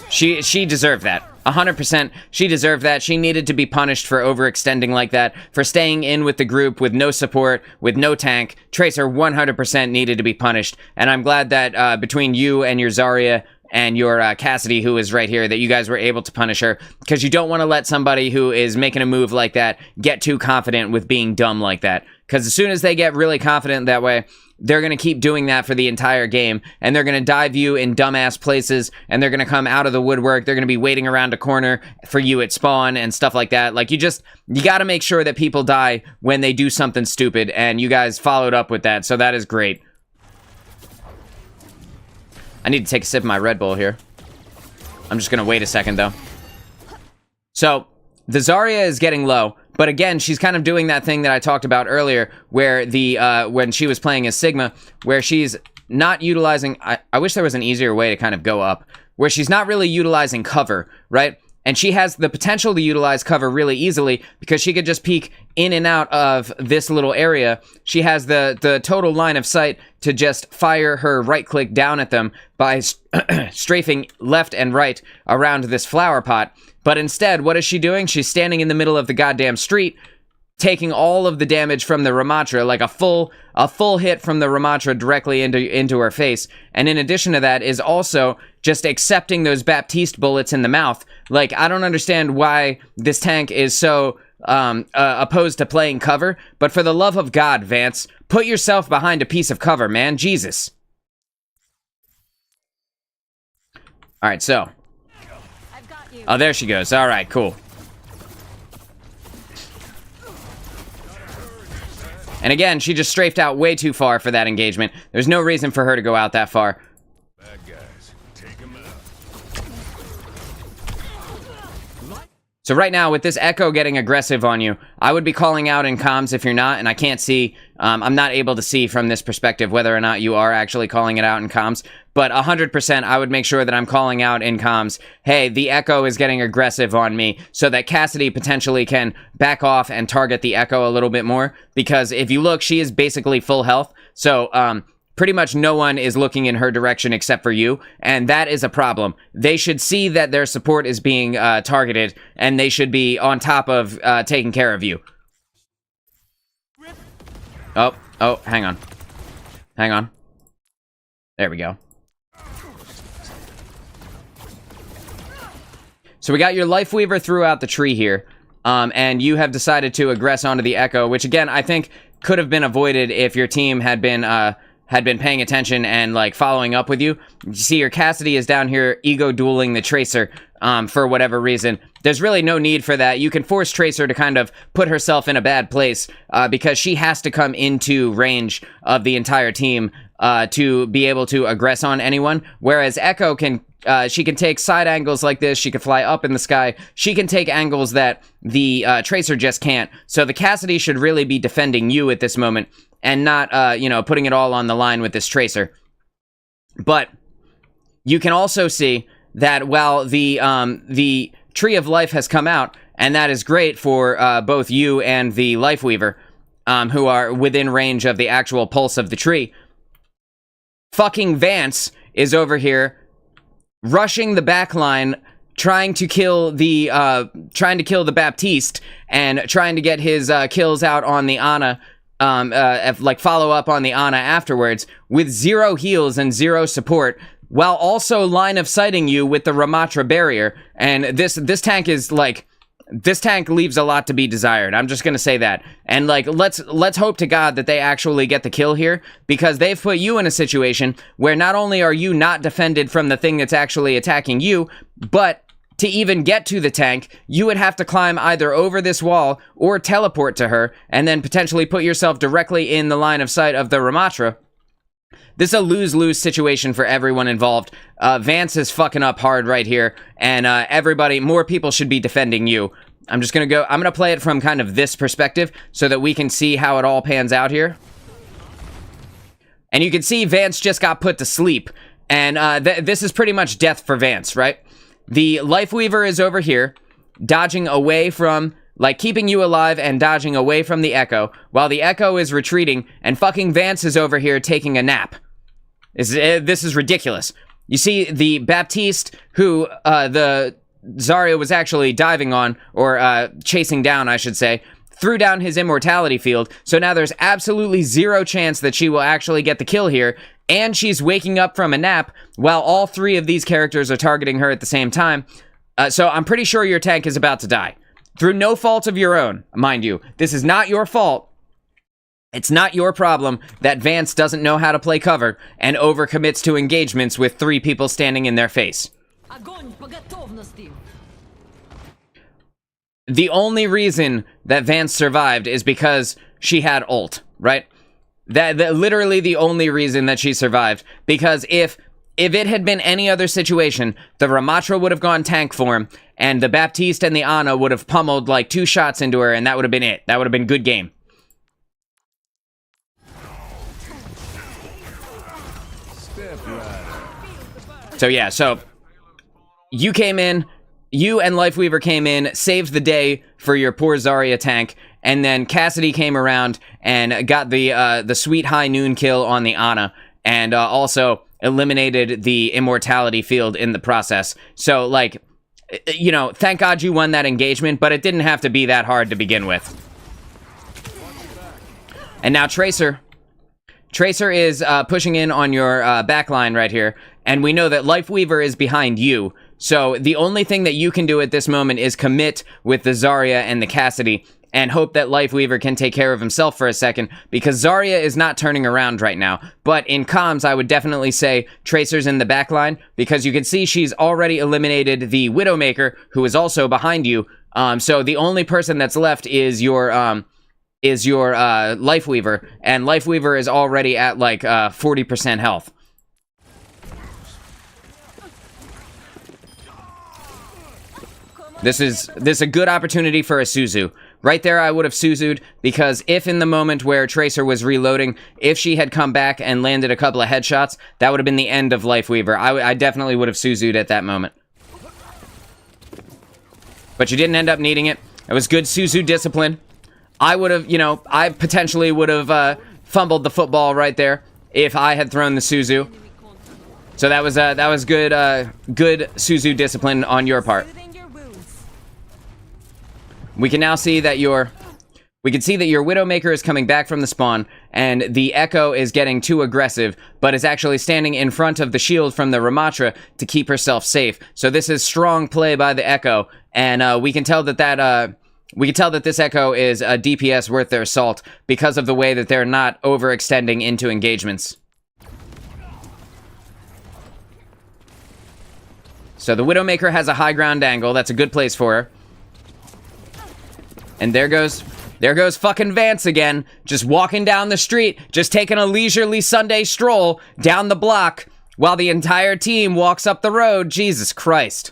She deserved that. 100%, she deserved that. She needed to be punished for overextending like that, for staying in with the group with no support, with no tank. Tracer 100% needed to be punished. And I'm glad that between you and your Zarya and your Cassidy, who is right here, that you guys were able to punish her, because you don't want to let somebody who is making a move like that get too confident with being dumb like that, because as soon as they get really confident that way, they're going to keep doing that for the entire game, and they're going to dive you in dumbass places, and they're going to come out of the woodwork, they're going to be waiting around a corner for you at spawn and stuff like that. Like, you got to make sure that people die when they do something stupid, and you guys followed up with that, so that is great. I need to take a sip of my Red Bull here. I'm just gonna wait a second, though. So, the Zarya is getting low, but again, she's kind of doing that thing that I talked about earlier, where when she was playing as Sigma, where she's not utilizing... I wish there was an easier way to kind of go up, where she's not really utilizing cover, right? and she has the potential to utilize cover really easily because she could just peek in and out of this little area. She has the total line of sight to just fire her right click down at them by strafing left and right around this flower pot. But instead, what is she doing? She's standing in the middle of the goddamn street, taking all of the damage from the Ramatra, like a full hit from the Ramatra directly into her face. And in addition to that is also just accepting those Baptiste bullets in the mouth. Like, I don't understand why this tank is so opposed to playing cover, but for the love of God, Vance, put yourself behind a piece of cover, man. Jesus. All right, so. I've got you. Oh, there she goes. All right, cool. And again, she just strafed out way too far for that engagement. There's no reason for her to go out that far. Bad guys, take 'em out. So right now, with this Echo getting aggressive on you, I would be calling out in comms if you're not, and I can't see, I'm not able to see from this perspective whether or not you are actually calling it out in comms, but 100% I would make sure that I'm calling out in comms, hey, the Echo is getting aggressive on me, so that Cassidy potentially can back off and target the Echo a little bit more, because if you look, she is basically full health, so, pretty much no one is looking in her direction except for you, and that is a problem. They should see that their support is being targeted, and they should be on top of taking care of you. Oh, hang on. Hang on. There we go. So we got your Life Weaver throughout the tree here, and you have decided to aggress onto the Echo, which again, I think could have been avoided if your team had been paying attention and, like, following up with you. You see your Cassidy is down here ego dueling the Tracer for whatever reason. There's really no need for that. You can force Tracer to kind of put herself in a bad place because she has to come into range of the entire team to be able to aggress on anyone, whereas Echo can... she can take side angles like this. She can fly up in the sky. She can take angles that the Tracer just can't. So the Cassidy should really be defending you at this moment and not, putting it all on the line with this Tracer. But you can also see that while the Tree of Life has come out, and that is great for both you and the Life Weaver, who are within range of the actual pulse of the tree, fucking Vance is over here rushing the back line, trying to kill the Baptiste, and trying to get his kills out on the Ana, follow up on the Ana afterwards, with 0 heals and 0 support, while also line of sighting you with the Ramatra barrier. And this tank is, like, this tank leaves a lot to be desired. I'm just gonna say that. And, like, let's hope to God that they actually get the kill here, because they've put you in a situation where not only are you not defended from the thing that's actually attacking you, but to even get to the tank, you would have to climb either over this wall or teleport to her, and then potentially put yourself directly in the line of sight of the Ramatra. This is a lose-lose situation for everyone involved. Vance is fucking up hard right here, and more people should be defending you. I'm gonna play it from kind of this perspective so that we can see how it all pans out here. And you can see Vance just got put to sleep, and this is pretty much death for Vance, right? The Life Weaver is over here, dodging away from... like, keeping you alive and dodging away from the Echo, while the Echo is retreating, and fucking Vance is over here taking a nap. This is ridiculous. You see the Baptiste, who the Zarya was actually diving on, or chasing down, I should say, threw down his immortality field, so now there's absolutely 0 chance that she will actually get the kill here, and she's waking up from a nap, while all 3 of these characters are targeting her at the same time. So I'm pretty sure your tank is about to die. Through no fault of your own, mind you. This is not your fault. It's not your problem that Vance doesn't know how to play cover and overcommits to engagements with 3 people standing in their face. The only reason that Vance survived is because she had ult, right? That literally the only reason that she survived. Because if it had been any other situation, the Ramatra would have gone tank form, and the Baptiste and the Ana would have pummeled like 2 shots into her, and that would have been it. That would have been good game. So yeah, so you came in, you and Lifeweaver came in, saved the day for your poor Zarya tank, and then Cassidy came around and got the sweet high noon kill on the Ana, and also eliminated the immortality field in the process. So, like, you know, thank God you won that engagement, but it didn't have to be that hard to begin with. And now Tracer. Tracer is pushing in on your backline right here, and we know that Lifeweaver is behind you. So the only thing that you can do at this moment is commit with the Zarya and the Cassidy, and hope that Lifeweaver can take care of himself for a second, because Zarya is not turning around right now. But in comms, I would definitely say Tracer's in the backline, because you can see she's already eliminated the Widowmaker, who is also behind you. So the only person that's left is your Lifeweaver, and Lifeweaver is already at like 40% health. This is a good opportunity for a Suzu. Right there, I would have Suzu'd, because if in the moment where Tracer was reloading, if she had come back and landed a couple of headshots, that would have been the end of Lifeweaver. I definitely would have Suzu'd at that moment. But you didn't end up needing it. It was good Suzu discipline. I would have, you know, I potentially would have fumbled the football right there if I had thrown the Suzu. So that was good good Suzu discipline on your part. We can now see that your Widowmaker is coming back from the spawn, and the Echo is getting too aggressive, but is actually standing in front of the shield from the Ramatra to keep herself safe. So this is strong play by the Echo, and we can tell that this Echo is a DPS worth their salt because of the way that they're not overextending into engagements. So the Widowmaker has a high ground angle. That's a good place for her. And there goes fucking Vance again, just walking down the street, just taking a leisurely Sunday stroll down the block while the entire team walks up the road. Jesus Christ.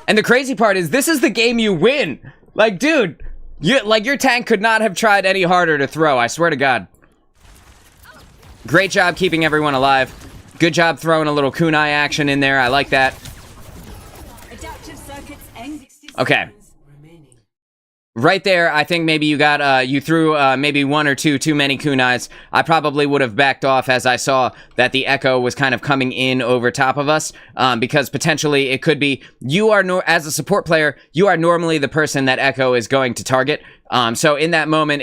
And the crazy part is, this is the game you win. Like, dude, your tank could not have tried any harder to throw, I swear to God. Great job keeping everyone alive. Good job throwing a little kunai action in there. I like that. Okay. Right there, I think maybe you got, you threw maybe one or two too many kunais. I probably would have backed off as I saw that the Echo was kind of coming in over top of us, because potentially it could be, as a support player, you are normally the person that Echo is going to target. So in that moment,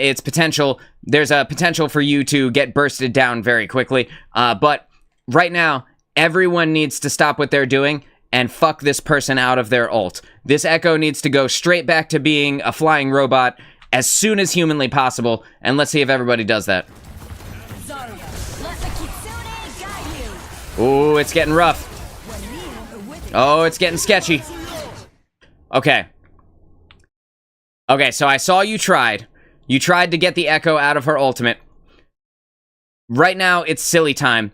there's a potential for you to get bursted down very quickly. But right now, everyone needs to stop what they're doing and fuck this person out of their ult. This Echo needs to go straight back to being a flying robot as soon as humanly possible, and let's see if everybody does that. Ooh, it's getting rough. Oh, it's getting sketchy. Okay. Okay, so I saw you tried. You tried to get the Echo out of her ultimate. Right now, it's silly time.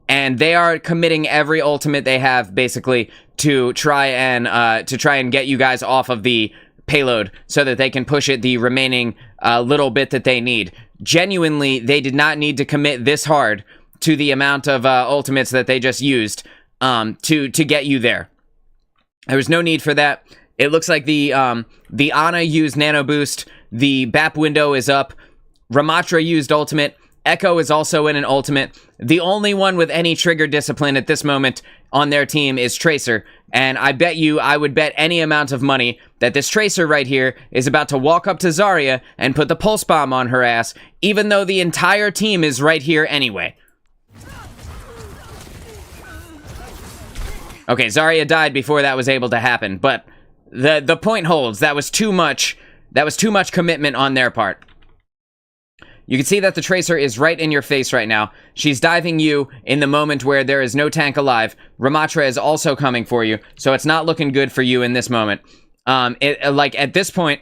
And they are committing every ultimate they have, basically, to try and get you guys off of the payload so that they can push it the remaining little bit that they need. Genuinely, they did not need to commit this hard to the amount of ultimates that they just used to get you there. There was no need for that. It looks like the Ana used Nano Boost. The BAP window is up. Ramatra used ultimate. Echo is also in an ultimate. The only one with any trigger discipline at this moment on their team is Tracer. And I would bet any amount of money that this Tracer right here is about to walk up to Zarya and put the pulse bomb on her ass, even though the entire team is right here anyway. Okay, Zarya died before that was able to happen, but the point holds. That was too much commitment on their part. You can see that the Tracer is right in your face right now. She's diving you in the moment where there is no tank alive. Ramatra is also coming for you, so it's not looking good for you in this moment. Like, at this point,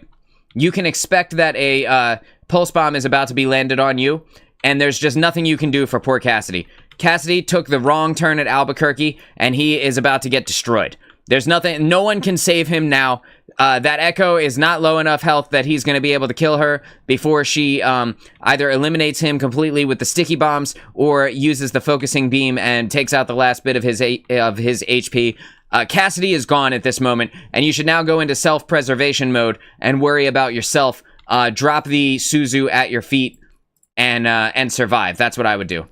you can expect that a pulse bomb is about to be landed on you, and there's just nothing you can do for poor Cassidy. Cassidy took the wrong turn at Albuquerque, and he is about to get destroyed. There's nothing, no one can save him now. That Echo is not low enough health that he's going to be able to kill her before she either eliminates him completely with the sticky bombs or uses the focusing beam and takes out the last bit of his HP. Cassidy is gone at this moment, and you should now go into self-preservation mode and worry about yourself. Drop the Suzu at your feet and survive. That's what I would do.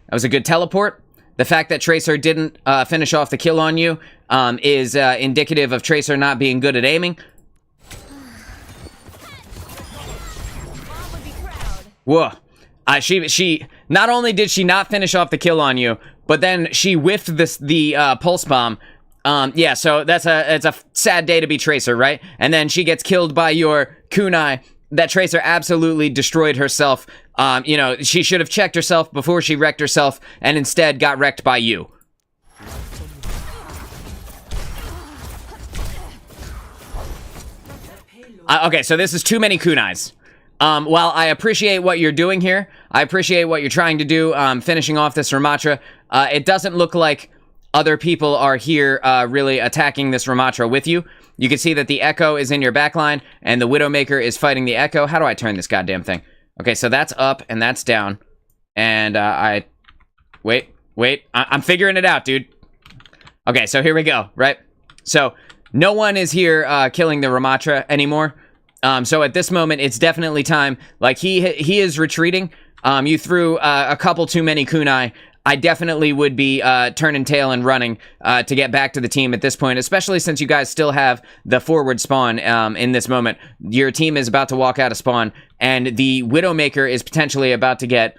That was a good teleport. The fact that Tracer didn't finish off the kill on you is indicative of Tracer not being good at aiming. Whoa. She not only did she not finish off the kill on you, but then she whiffed the pulse bomb. Yeah, so it's a sad day to be Tracer, right? And then she gets killed by your kunai. That Tracer absolutely destroyed herself. You know, she should have checked herself before she wrecked herself, and instead got wrecked by you. Okay, so this is too many kunais. While I appreciate what you're doing here, I appreciate what you're trying to do, finishing off this Ramatra, it doesn't look like other people are here really attacking this Ramatra with you. You can see that the Echo is in your backline, and the Widowmaker is fighting the Echo. How do I turn this goddamn thing? Okay, so that's up, and that's down. And Wait. I'm figuring it out, dude. Okay, so here we go, right? So, no one is here killing the Ramatra anymore. So at this moment, it's definitely time. Like, he is retreating. You threw a couple too many kunai. I definitely would be turning tail and running to get back to the team at this point, especially since you guys still have the forward spawn in this moment. Your team is about to walk out of spawn, and the Widowmaker is potentially about to get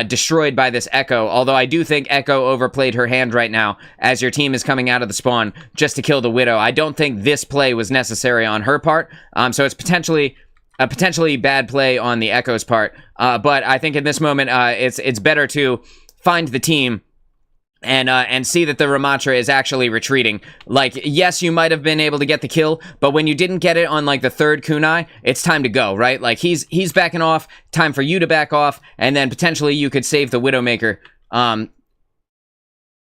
destroyed by this Echo, although I do think Echo overplayed her hand right now as your team is coming out of the spawn just to kill the Widow. I don't think this play was necessary on her part, so it's potentially a bad play on the Echo's part, but I think in this moment it's better to find the team and see that the Ramatra is actually retreating. Like, yes, you might have been able to get the kill, but when you didn't get it on, like, the third kunai, it's time to go, right? Like, he's backing off, time for you to back off, and then potentially you could save the Widowmaker.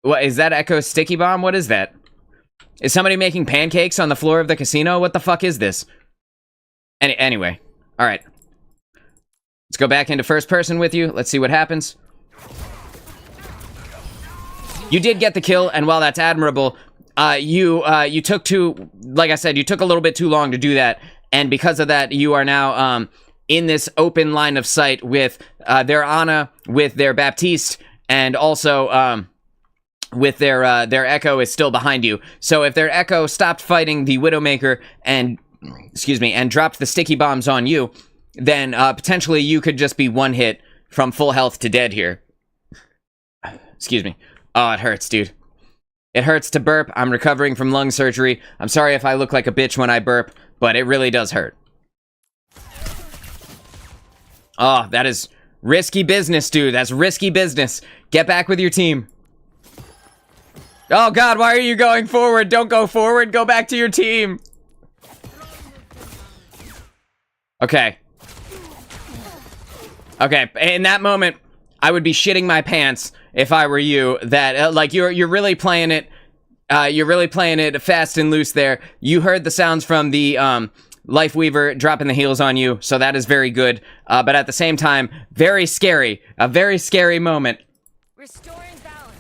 What, is that Echo's sticky bomb? What is that? Is somebody making pancakes on the floor of the casino? What the fuck is this? Anyway, alright. Let's go back into first person with you. Let's see what happens. You did get the kill, and while that's admirable, you took like I said, you took a little bit too long to do that, and because of that, you are now in this open line of sight with their Ana, with their Baptiste, and also with their Echo is still behind you. So if their Echo stopped fighting the Widowmaker and dropped the sticky bombs on you, then potentially you could just be one hit from full health to dead here. Excuse me. Oh, it hurts, dude. It hurts to burp. I'm recovering from lung surgery. I'm sorry if I look like a bitch when I burp, but it really does hurt. Oh, that is risky business, dude. That's risky business. Get back with your team. Oh, God, why are you going forward? Don't go forward. Go back to your team. Okay. Okay, in that moment, I would be shitting my pants if I were you. That like you're really playing it. You're really playing it fast and loose there. You heard the sounds from the Lifeweaver dropping the heals on you, so that is very good. But at the same time, very scary. A very scary moment. Restoring balance.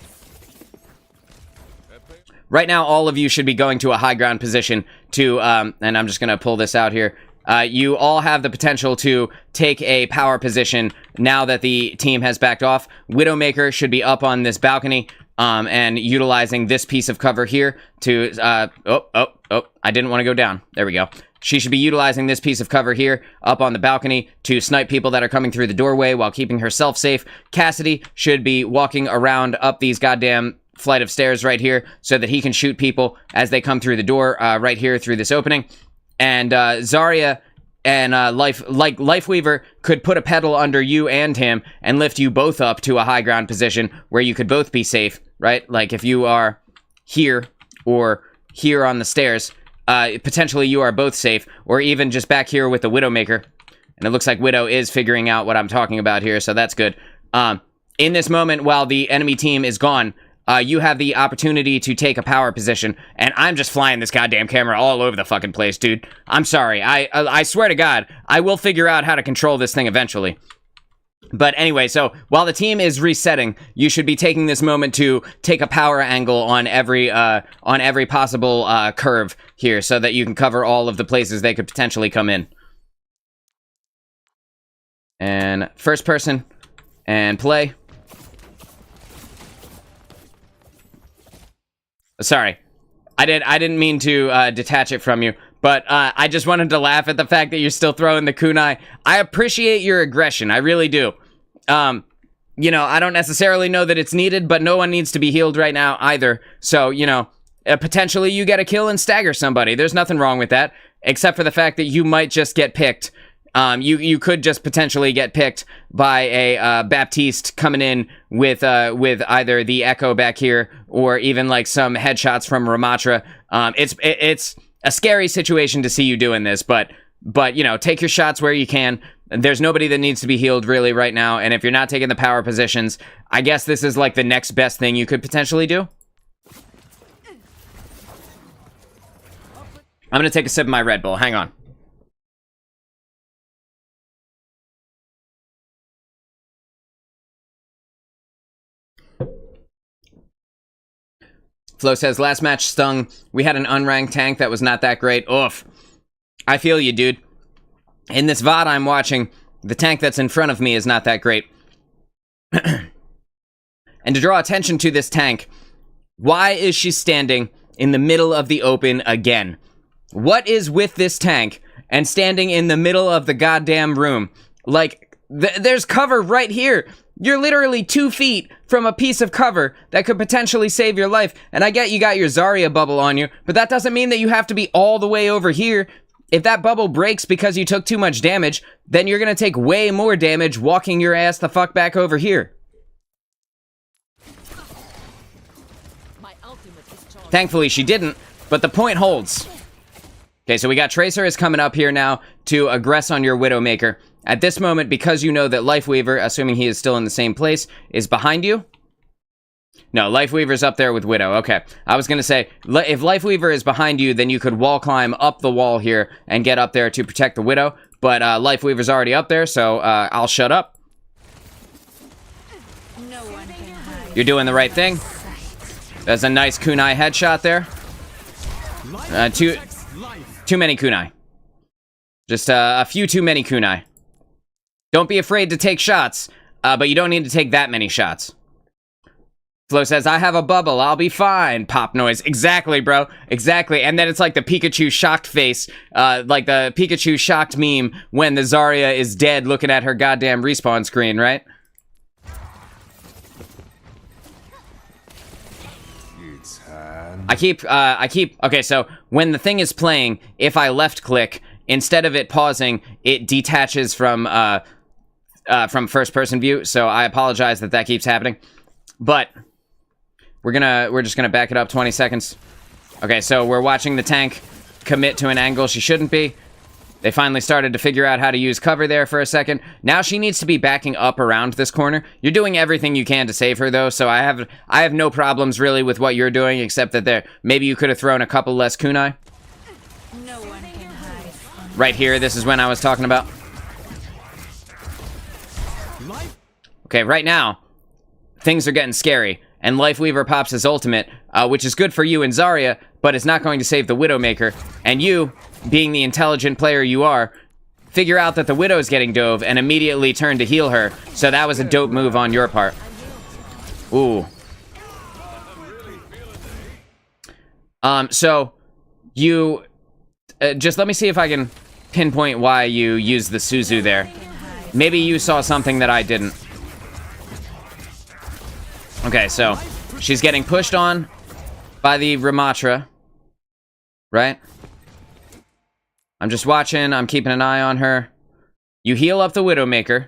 Right now, all of you should be going to a high ground position to, and I'm just gonna pull this out here. You all have the potential to take a power position now that the team has backed off. Widowmaker should be up on this balcony, and utilizing this piece of cover here to, I didn't want to go down. There we go. She should be utilizing this piece of cover here up on the balcony to snipe people that are coming through the doorway while keeping herself safe. Cassidy should be walking around up these goddamn flight of stairs right here so that he can shoot people as they come through the door right here through this opening. And Zarya and Lifeweaver could put a pedal under you and him and lift you both up to a high ground position where you could both be safe, right? Like if you are here or here on the stairs, potentially you are both safe, or even just back here with the Widowmaker. And it looks like Widow is figuring out what I'm talking about here, so that's good. In this moment, while the enemy team is gone, you have the opportunity to take a power position. And I'm just flying this goddamn camera all over the fucking place, dude. I'm sorry. I swear to God, I will figure out how to control this thing eventually. But anyway, so while the team is resetting, you should be taking this moment to take a power angle on every possible curve here, so that you can cover all of the places they could potentially come in. And first person, and play. Sorry, I didn't mean to detach it from you. But I just wanted to laugh at the fact that you're still throwing the kunai. I appreciate your aggression. I really do. You know, I don't necessarily know that it's needed, but no one needs to be healed right now either. So, you know, potentially you get a kill and stagger somebody. There's nothing wrong with that, except for the fact that you might just get picked. You could just potentially get picked by a Baptiste coming in with either the Echo back here or even like some headshots from Ramatra. It's a scary situation to see you doing this, but you know, take your shots where you can. There's nobody that needs to be healed really right now, and if you're not taking the power positions, I guess this is like the next best thing you could potentially do. I'm gonna take a sip of my Red Bull. Hang on. Flo says, last match stung. We had an unranked tank that was not that great. Oof. I feel you, dude. In this VOD I'm watching, the tank that's in front of me is not that great. And to draw attention to this tank, why is she standing in the middle of the open again? What is with this tank and standing in the middle of the goddamn room? Like, there's cover right here. You're literally 2 feet from a piece of cover that could potentially save your life. And I get you got your Zarya bubble on you, but that doesn't mean that you have to be all the way over here. If that bubble breaks because you took too much damage, then you're gonna take way more damage walking your ass the fuck back over here. Thankfully she didn't, but the point holds. Okay, so we got Tracer is coming up here now to aggress on your Widowmaker. At this moment, because you know that Lifeweaver, assuming he is still in the same place, is behind you. No, Lifeweaver's up there with Widow. Okay, I was gonna say, if Lifeweaver is behind you, then you could wall climb up the wall here and get up there to protect the Widow. But Lifeweaver's already up there, so I'll shut up. No one can hide. You're doing the right thing. That's a nice kunai headshot there. Too many kunai. Just a few too many kunai. Don't be afraid to take shots, but you don't need to take that many shots. Flo says, I have a bubble, I'll be fine. Pop noise. Exactly, bro. Exactly. And then it's like the Pikachu shocked face, like the Pikachu shocked meme when the Zarya is dead looking at her goddamn respawn screen, right? I keep, okay, so when the thing is playing, if I left click, instead of it pausing, it detaches from first person view, so I apologize that keeps happening. But we're just gonna back it up 20 seconds. Okay, so we're watching the tank commit to an angle she shouldn't be. They finally started to figure out how to use cover there for a second. Now she needs to be backing up around this corner. You're doing everything you can to save her though, so I have no problems really with what you're doing, except that maybe you could have thrown a couple less kunai. No one can hide. Right here, this is when I was talking about. Okay, right now, things are getting scary, and Lifeweaver pops his ultimate, which is good for you and Zarya, but it's not going to save the Widowmaker. And you, being the intelligent player you are, figure out that the Widow's getting dove and immediately turn to heal her. So that was a dope move on your part. Ooh. So you just let me see if I can pinpoint why you used the Suzu there. Maybe you saw something that I didn't. Okay, so she's getting pushed on by the Ramatra, right? I'm just watching, I'm keeping an eye on her. You heal up the Widowmaker.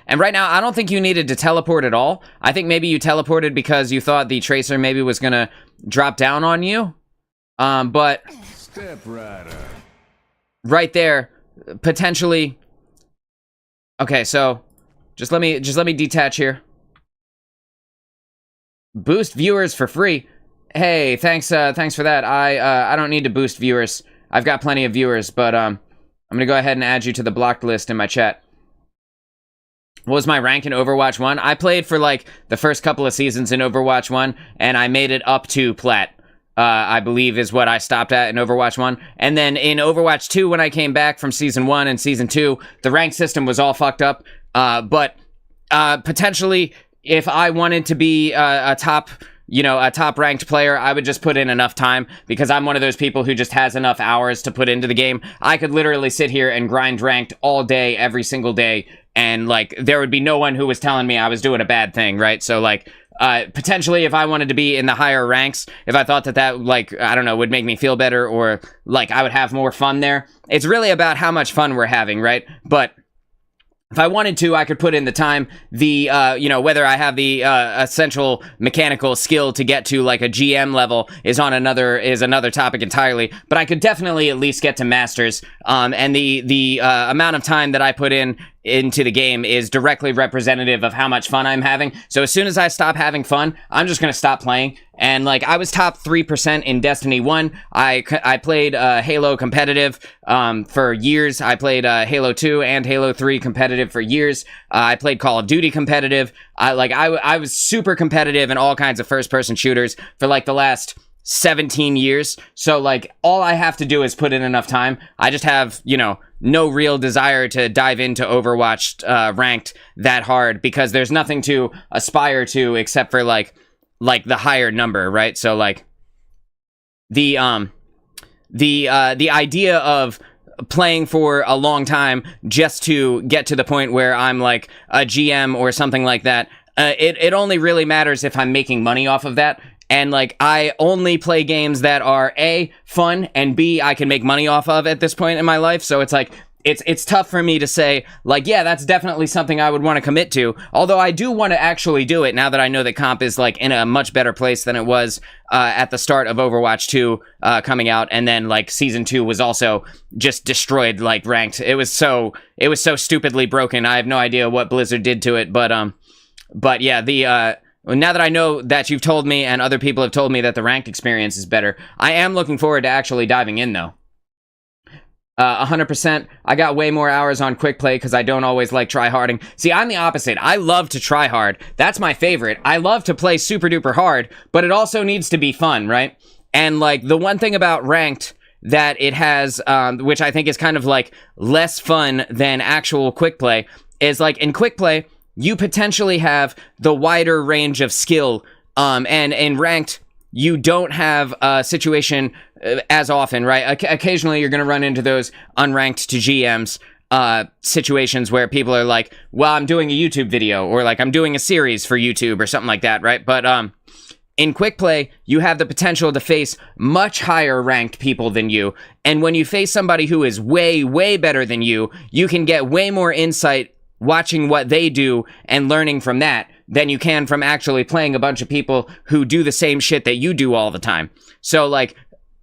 And right now, I don't think you needed to teleport at all. I think maybe you teleported because you thought the Tracer maybe was gonna drop down on you. But Step right up. right there, potentially. Okay, so just let me detach here. Boost viewers for free. Hey, thanks for that. I don't need to boost viewers. I've got plenty of viewers, but I'm gonna go ahead and add you to the blocked list in my chat. What was my rank in Overwatch 1? I played for like the first couple of seasons in Overwatch 1, and I made it up to plat. I believe is what I stopped at in Overwatch 1. And then in Overwatch 2, when I came back from Season 1 and Season 2, the rank system was all fucked up. But potentially, if I wanted to be a top ranked player, I would just put in enough time, because I'm one of those people who just has enough hours to put into the game. I could literally sit here and grind ranked all day, every single day, and like there would be no one who was telling me I was doing a bad thing, right? So like potentially, if I wanted to be in the higher ranks, if I thought that like, I don't know, would make me feel better, or like I would have more fun there, it's really about how much fun we're having, right? But if I wanted to, I could put in the time. Whether I have the essential mechanical skill to get to like a GM level is another topic entirely. But I could definitely at least get to masters. And the amount of time that I put into the game is directly representative of how much fun I'm having. So as soon as I stop having fun, I'm just gonna stop playing. And like, I was top 3% in Destiny 1. I played Halo competitive for years. I played Halo 2 and Halo 3 competitive for years. I played Call of Duty competitive. I was super competitive in all kinds of first-person shooters for like the last 17 years. So like, all I have to do is put in enough time. I just have, no real desire to dive into Overwatch ranked that hard, because there's nothing to aspire to except for like the higher number, right? So like the idea of playing for a long time just to get to the point where I'm like a GM or something like that, it only really matters if I'm making money off of that. And like, I only play games that are A, fun, and B, I can make money off of at this point in my life. So it's like, it's tough for me to say, like, yeah, that's definitely something I would want to commit to. Although I do want to actually do it now that I know that comp is like in a much better place than it was at the start of Overwatch 2 coming out. And then like Season 2 was also just destroyed, like ranked. It was so stupidly broken. I have no idea what Blizzard did to it. But yeah, now that I know that you've told me and other people have told me that the ranked experience is better, I am looking forward to actually diving in, though. 100%. I got way more hours on quick play because I don't always like try-harding. See, I'm the opposite. I love to try hard. That's my favorite. I love to play super duper hard, but it also needs to be fun, right? And like, the one thing about ranked that it has, which I think is kind of like less fun than actual quick play, is like in quick play, you potentially have the wider range of skill, and in ranked, you don't have a situation as often, right? Occasionally, you're going to run into those unranked to GMs situations where people are like, well, I'm doing a YouTube video, or like I'm doing a series for YouTube or something like that, right? But in quick play, you have the potential to face much higher ranked people than you. And when you face somebody who is way, way better than you can get way more insight watching what they do and learning from that than you can from actually playing a bunch of people who do the same shit that you do all the time. So like,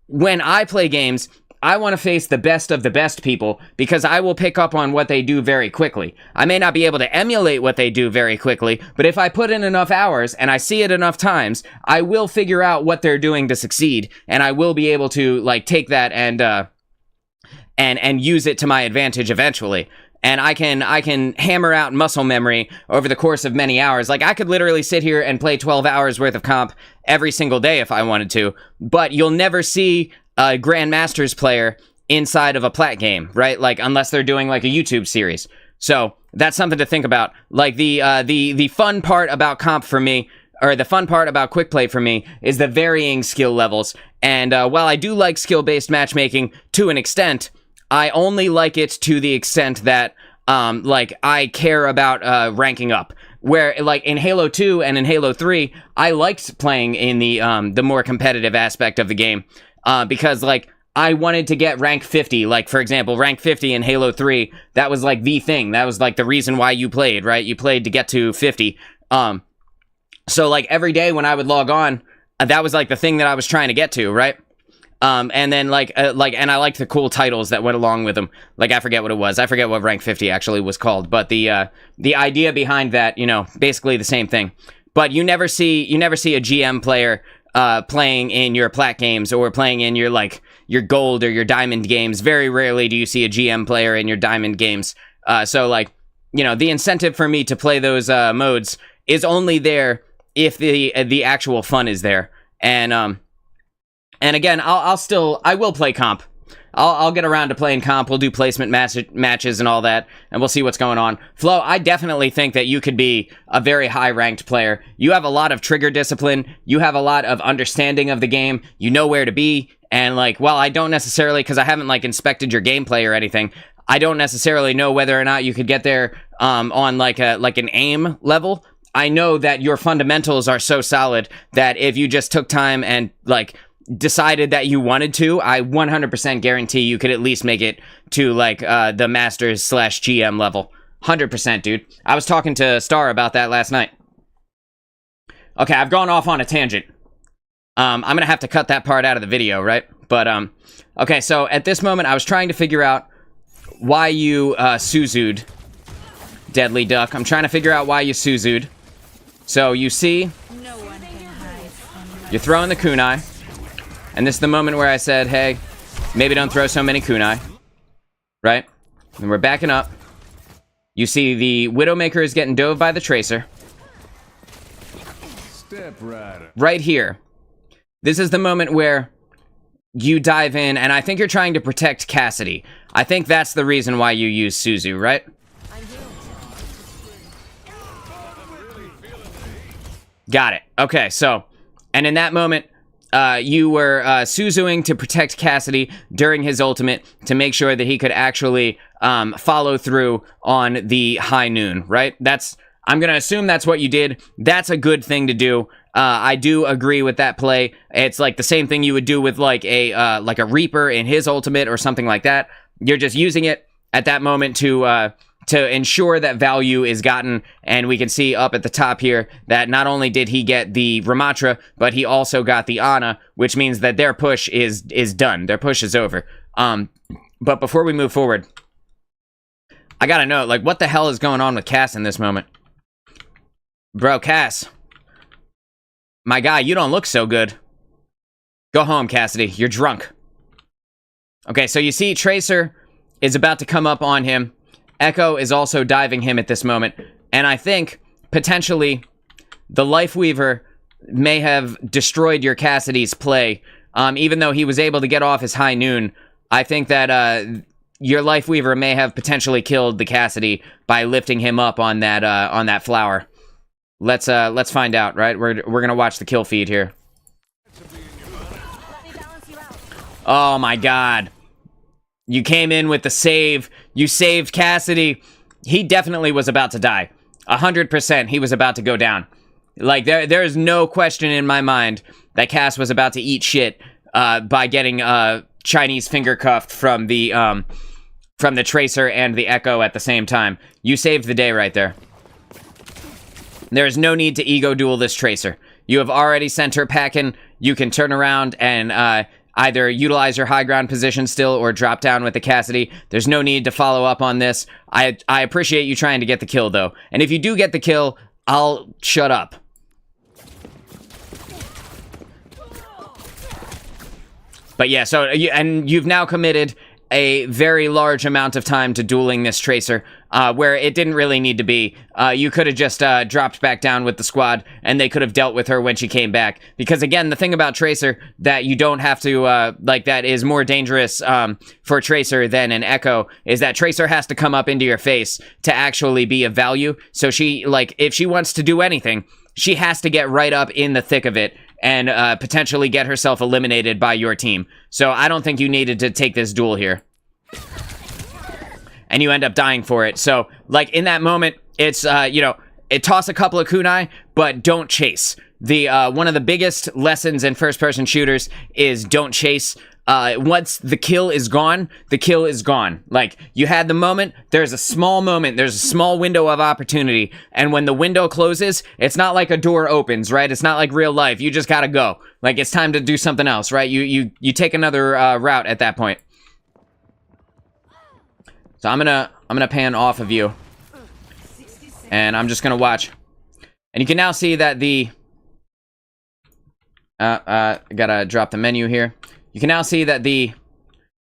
when I play games, I want to face the best of the best people, because I will pick up on what they do very quickly. I may not be able to emulate what they do very quickly, but if I put in enough hours and I see it enough times, I will figure out what they're doing to succeed, and I will be able to like take that and use it to my advantage eventually. And I can hammer out muscle memory over the course of many hours. Like, I could literally sit here and play 12 hours worth of comp every single day if I wanted to, but you'll never see a Grandmasters player inside of a plat game, right? Like, unless they're doing like a YouTube series. So that's something to think about. Like, the fun part about comp for me, or the fun part about quick play for me, is the varying skill levels. And while I do like skill-based matchmaking to an extent, I only like it to the extent that, like, I care about ranking up. Where, like, in Halo 2 and in Halo 3, I liked playing in the more competitive aspect of the game, because, like, I wanted to get rank 50. Like, for example, rank 50 in Halo 3, that was, like, the thing. That was, like, the reason why you played, right? You played to get to 50. So, like, every day when I would log on, that was, like, the thing that I was trying to get to, right? And then and I liked the cool titles that went along with them. Like, I forget what it was. I forget what rank 50 actually was called, but the idea behind that, you know, basically the same thing. but you never see a GM player playing in your plat games or playing in your like your gold or your diamond games. Very rarely do you see a GM player in your diamond games. So like, you know, the incentive for me to play those modes is only there if the actual fun is there. And again, I will play comp. I'll get around to playing comp. We'll do placement matches and all that, and we'll see what's going on. Flo, I definitely think that you could be a very high-ranked player. You have a lot of trigger discipline. You have a lot of understanding of the game. You know where to be, and like, well, I don't necessarily, because I haven't like inspected your gameplay or anything. I don't necessarily know whether or not you could get there on like an aim level. I know that your fundamentals are so solid that if you just took time and like decided that you wanted to, I 100% guarantee you could at least make it to like the Masters / GM level. 100%, dude. I was talking to Star about that last night. Okay, I've gone off on a tangent. I'm gonna have to cut that part out of the video, right? But okay, so at this moment I was trying to figure out why you Suzu'd Deadly Duck. I'm trying to figure out why you Suzu'd. So you see, No one can hide from my you're throwing the kunai. And this is the moment where I said, hey, maybe don't throw so many kunai. Right? And we're backing up. You see the Widowmaker is getting dove by the Tracer. Step rider. Right here. This is the moment where you dive in, and I think you're trying to protect Cassidy. I think that's the reason why you use Suzu, right? Got it. Okay, so, and in that moment, you were Suzuing to protect Cassidy during his ultimate to make sure that he could actually follow through on the high noon, right? I'm gonna assume that's what you did. That's a good thing to do. I do agree with that play. It's like the same thing you would do with like a Reaper in his ultimate or something like that. You're just using it at that moment to ensure that value is gotten, and we can see up at the top here that not only did he get the Ramatra, but he also got the Ana, which means that their push is done. Their push is over. But before we move forward, I gotta know, like, what the hell is going on with Cass in this moment? Bro, Cass. My guy, you don't look so good. Go home, Cassidy. You're drunk. Okay, so you see Tracer is about to come up on him. Echo is also diving him at this moment. And I think, potentially, the Lifeweaver may have destroyed your Cassidy's play. Even though he was able to get off his high noon, I think that your Lifeweaver may have potentially killed the Cassidy by lifting him up on that flower. Let's find out, right? We're gonna watch the kill feed here. Oh my god. You came in with the save. You saved Cassidy. He definitely was about to die. 100% he was about to go down. Like, there is no question in my mind that Cass was about to eat shit by getting Chinese finger cuffed from the Tracer and the Echo at the same time. You saved the day right there. There is no need to ego duel this Tracer. You have already sent her packing. You can turn around and either utilize your high ground position still or drop down with the Cassidy. There's no need to follow up on this. I appreciate you trying to get the kill, though. And if you do get the kill, I'll shut up. But yeah, so, and you've now committed a very large amount of time to dueling this Tracer, where it didn't really need to be. You could have just dropped back down with the squad, and they could have dealt with her when she came back. Because again, the thing about Tracer that you don't have to, that is more dangerous for Tracer than an Echo, is that Tracer has to come up into your face to actually be of value. So she, like, if she wants to do anything, she has to get right up in the thick of it and potentially get herself eliminated by your team. So I don't think you needed to take this duel here. And you end up dying for it. So, like, in that moment, it's, toss a couple of kunai, but don't chase. One of the biggest lessons in first-person shooters is don't chase. Once the kill is gone, the kill is gone. Like, you had the moment, there's a small window of opportunity, and when the window closes, it's not like a door opens, right? It's not like real life. You just gotta go. Like, it's time to do something else, right? You take another route at that point. So I'm gonna pan off of you, and I'm just gonna watch. And you can now see that the... gotta drop the menu here. You can now see that the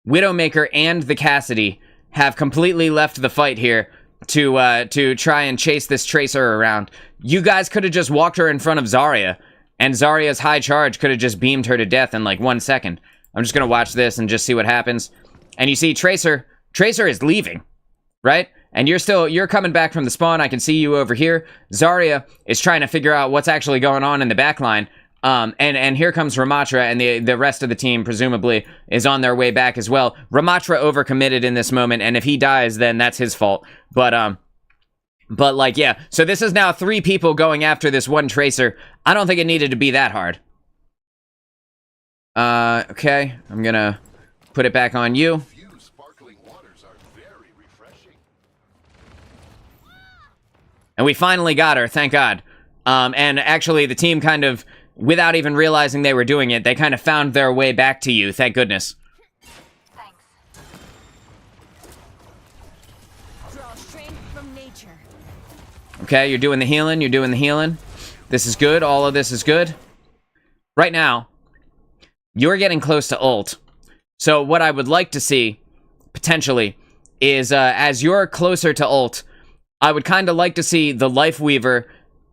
Widowmaker and the Cassidy have completely left the fight here to try and chase this Tracer around. You guys could have just walked her in front of Zarya, and Zarya's high charge could have just beamed her to death in like 1 second. I'm just gonna watch this and just see what happens. And you see Tracer is leaving, right? And you're coming back from the spawn. I can see you over here. Zarya is trying to figure out what's actually going on in the back line. And here comes Ramatra, and the rest of the team, presumably, is on their way back as well. Ramatra overcommitted in this moment, and if he dies, then that's his fault. But like, yeah. So this is now 3 people going after this one Tracer. I don't think it needed to be that hard. Okay. I'm gonna put it back on you. And we finally got her, thank God. And actually, the team kind of, without even realizing they were doing it, they kind of found their way back to you, thank goodness. Thanks. Draw strength from nature. Okay, you're doing the healing, This is good, all of this is good. Right now, you're getting close to ult. So what I would like to see, potentially, is as you're closer to ult, I would kind of like to see the Lifeweaver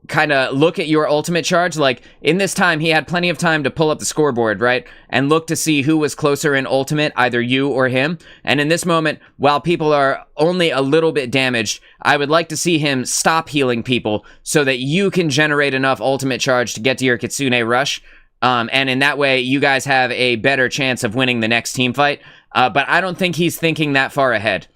kind of look at your ultimate charge. Like, in this time, he had plenty of time to pull up the scoreboard, right? And look to see who was closer in ultimate, either you or him. And in this moment, while people are only a little bit damaged, I would like to see him stop healing people so that you can generate enough ultimate charge to get to your Kitsune rush. And in that way, you guys have a better chance of winning the next team fight. But I don't think he's thinking that far ahead.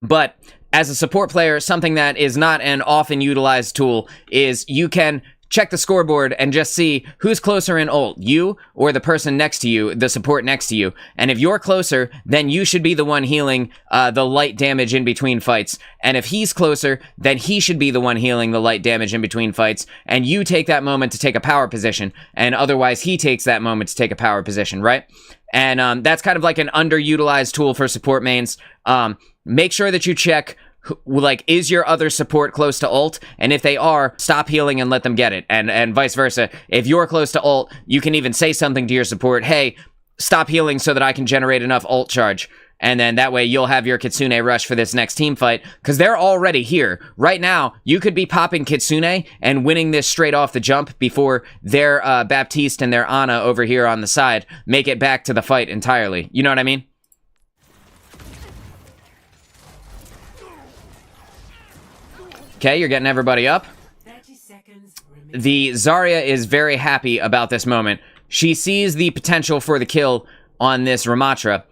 But as a support player, something that is not an often utilized tool is you can check the scoreboard and just see who's closer in ult, you or the person next to you, the support next to you. And if you're closer, then you should be the one healing the light damage in between fights. And if he's closer, then he should be the one healing the light damage in between fights. And you take that moment to take a power position. And otherwise, he takes that moment to take a power position, right? And that's kind of like an underutilized tool for support mains. Make sure that you check, like, is your other support close to ult? And if they are, stop healing and let them get it. And vice versa. If you're close to ult, you can even say something to your support. Hey, stop healing so that I can generate enough ult charge. And then that way you'll have your Kitsune rush for this next team fight. Because they're already here. Right now, you could be popping Kitsune and winning this straight off the jump before their Baptiste and their Ana over here on the side make it back to the fight entirely. You know what I mean? Okay, you're getting everybody up. 30 seconds remaining. The Zarya is very happy about this moment. She sees the potential for the kill on this Ramatra.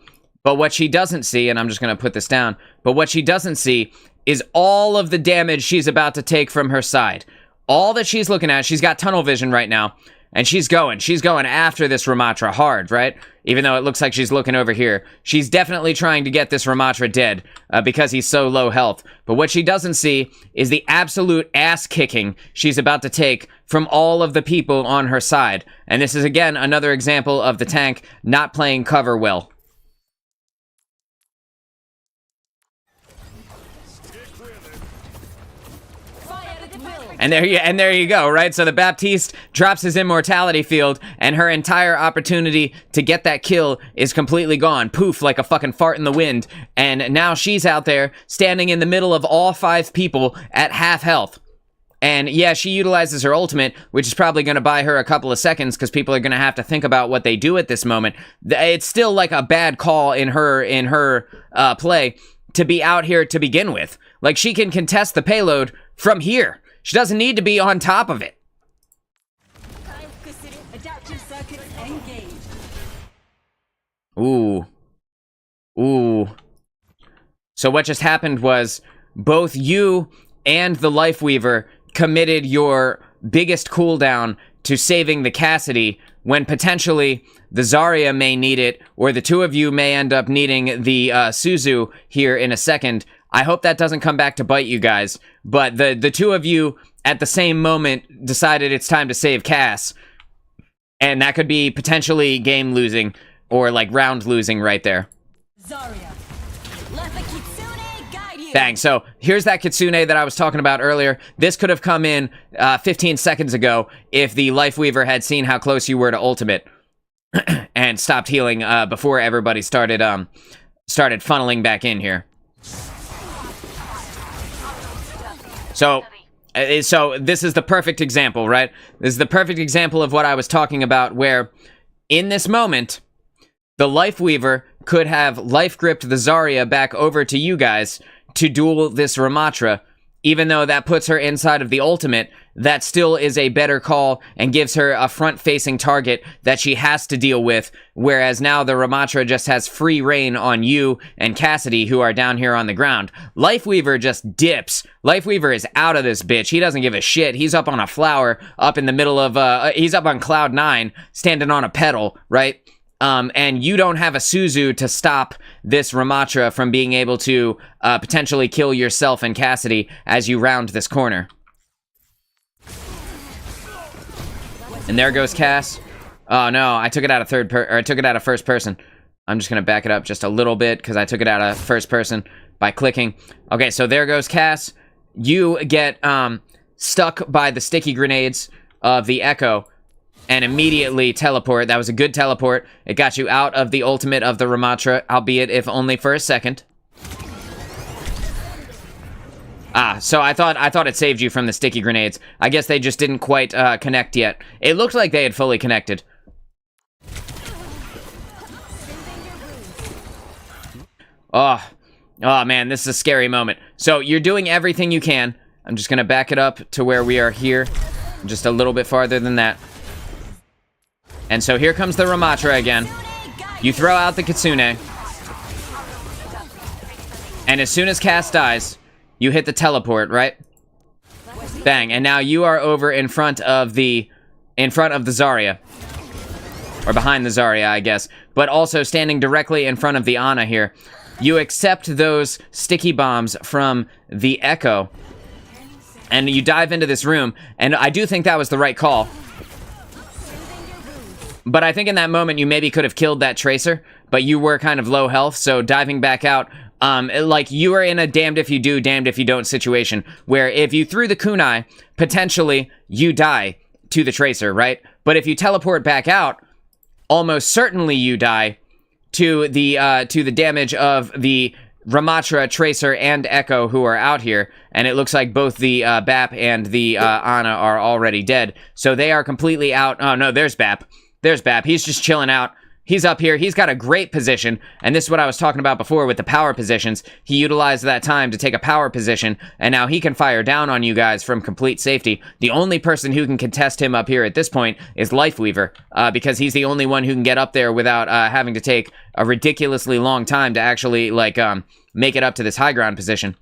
But what she doesn't see, and I'm just going to put this down, but what she doesn't see is all of the damage she's about to take from her side. All that she's looking at, she's got tunnel vision right now, and she's going after this Ramatra hard, right? Even though it looks like she's looking over here. She's definitely trying to get this Ramatra dead because he's so low health. But what she doesn't see is the absolute ass-kicking she's about to take from all of the people on her side. And this is, again, another example of the tank not playing cover well. And there you go, right? So the Baptiste drops his immortality field, and her entire opportunity to get that kill is completely gone. Poof, like a fucking fart in the wind. And now she's out there, standing in the middle of all 5 people at half health. And yeah, she utilizes her ultimate, which is probably going to buy her a couple of seconds, because people are going to have to think about what they do at this moment. It's still like a bad call in her play to be out here to begin with. Like, she can contest the payload from here. She doesn't need to be on top of it. Adaptive circuits engaged. Ooh. So what just happened was both you and the Lifeweaver committed your biggest cooldown to saving the Cassidy when potentially the Zarya may need it, or the two of you may end up needing the Suzu here in a second. I hope that doesn't come back to bite you guys, but the two of you at the same moment decided it's time to save Cass, and that could be potentially game losing or like round losing right there. Zarya, let the Kitsune guide Bang. So here's that Kitsune that I was talking about earlier. This could have come in 15 seconds ago if the Lifeweaver had seen how close you were to ultimate and stopped healing before everybody started funneling back in here. So this is the perfect example, right? This is the perfect example of what I was talking about, where in this moment, the Lifeweaver could have life-gripped the Zarya back over to you guys to duel this Ramatra. Even though that puts her inside of the ultimate, that still is a better call and gives her a front-facing target that she has to deal with, whereas now the Ramatra just has free reign on you and Cassidy, who are down here on the ground. Lifeweaver just dips. Lifeweaver is out of this bitch. He doesn't give a shit. He's up on a flower, up in the middle of, he's up on cloud 9, standing on a pedal, right? And you don't have a Suzu to stop this Ramatra from being able to potentially kill yourself and Cassidy as you round this corner. And there goes Cass. Oh no, I took it out of first person. I'm just gonna back it up just a little bit because I took it out of first person by clicking. Okay, so there goes Cass. You get stuck by the sticky grenades of the Echo and immediately teleport. That was a good teleport. It got you out of the ultimate of the Ramatra, albeit if only for a second. So I thought it saved you from the sticky grenades. I guess they just didn't quite connect yet. It looked like they had fully connected. Oh man, this is a scary moment. So you're doing everything you can. I'm just gonna back it up to where we are here. Just a little bit farther than that. And so here comes the Ramatra again. You throw out the Kitsune. And as soon as Cass dies, you hit the teleport, right? Bang. And now you are over in front of the Zarya. Or behind the Zarya, I guess. But also standing directly in front of the Ana here. You accept those sticky bombs from the Echo. And you dive into this room. And I do think that was the right call. But I think in that moment, you maybe could have killed that Tracer, but you were kind of low health, so diving back out, like, you are in a damned if you do, damned if you don't situation, where if you threw the kunai, potentially, you die to the Tracer, right? But if you teleport back out, almost certainly you die to the damage of the Ramatra, Tracer, and Echo who are out here, and it looks like both the Bap and the Ana are already dead, so they are completely out. Oh no, there's Bap. There's Bap. He's just chilling out. He's up here. He's got a great position. And this is what I was talking about before with the power positions. He utilized that time to take a power position. And now he can fire down on you guys from complete safety. The only person who can contest him up here at this point is Lifeweaver. Because he's the only one who can get up there without having to take a ridiculously long time to actually, like, make it up to this high ground position.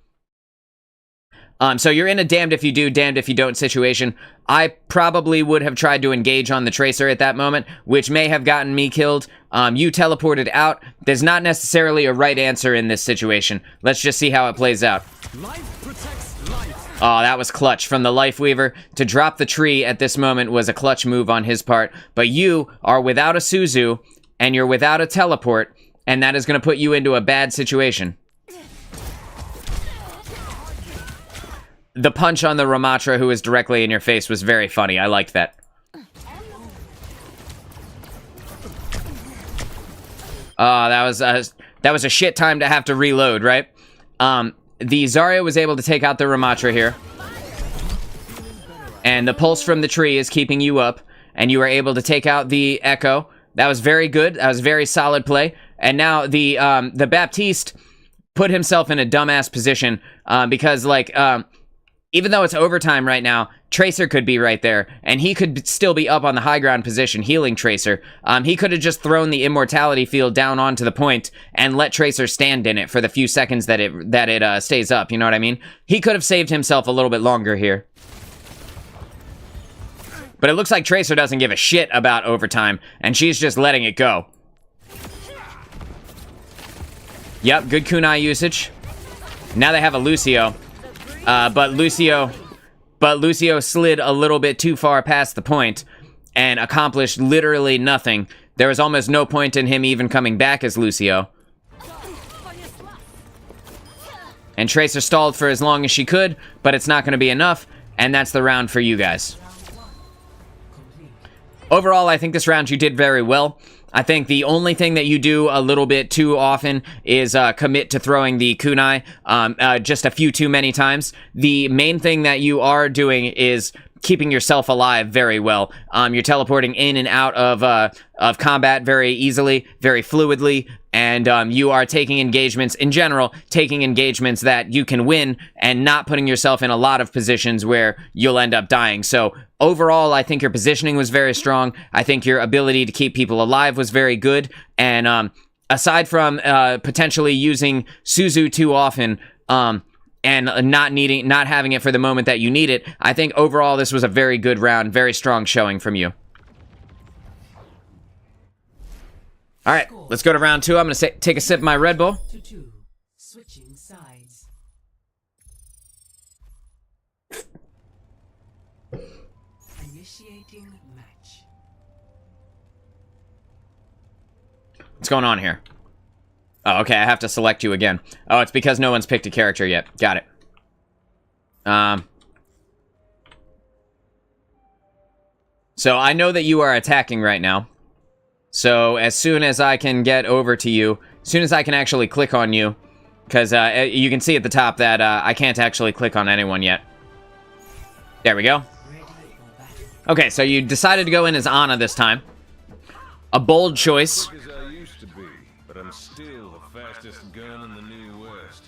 So you're in a damned if you do, damned if you don't situation. I probably would have tried to engage on the Tracer at that moment, which may have gotten me killed. You teleported out. There's not necessarily a right answer in this situation. Let's just see how it plays out. Life protects life. Oh, that was clutch from the Lifeweaver. To drop the tree at this moment was a clutch move on his part. But you are without a Suzu, and you're without a teleport, and that is going to put you into a bad situation. The punch on the Ramatra, who is directly in your face, was very funny. I liked that. That was a shit time to have to reload, right? The Zarya was able to take out the Ramatra here. And the pulse from the tree is keeping you up. And you were able to take out the Echo. That was very good. That was very solid play. And now the Baptiste put himself in a dumbass position. Because, like... even though it's overtime right now, Tracer could be right there, and he could still be up on the high ground position healing Tracer. He could have just thrown the immortality field down onto the point and let Tracer stand in it for the few seconds that it stays up, you know what I mean? He could have saved himself a little bit longer here. But it looks like Tracer doesn't give a shit about overtime, and she's just letting it go. Yep, good kunai usage. Now they have a Lucio. But Lucio slid a little bit too far past the point and accomplished literally nothing. There was almost no point in him even coming back as Lucio. And Tracer stalled for as long as she could, but it's not going to be enough, and that's the round for you guys. Overall, I think this round you did very well. I think the only thing that you do a little bit too often is commit to throwing the kunai just a few too many times. The main thing that you are doing is keeping yourself alive very well. You're teleporting in and out of combat very easily, very fluidly, and you are taking engagements, in general, taking engagements that you can win and not putting yourself in a lot of positions where you'll end up dying. So overall, I think your positioning was very strong. I think your ability to keep people alive was very good. And aside from potentially using Suzu too often, and not having it for the moment that you need it, I think overall this was a very good round, very strong showing from you. All right, let's go to round 2. I'm going to take a sip of my Red Bull. To 2. Switching sides. Initiating match. What's going on here? Oh, okay, I have to select you again. Oh, it's because no one's picked a character yet. Got it. So I know that you are attacking right now. So as soon as I can get over to you, as soon as I can actually click on you, because you can see at the top that I can't actually click on anyone yet. There we go. Okay, so you decided to go in as Ana this time. A bold choice. As I used to be, but I'm still the fastest gun in the New West.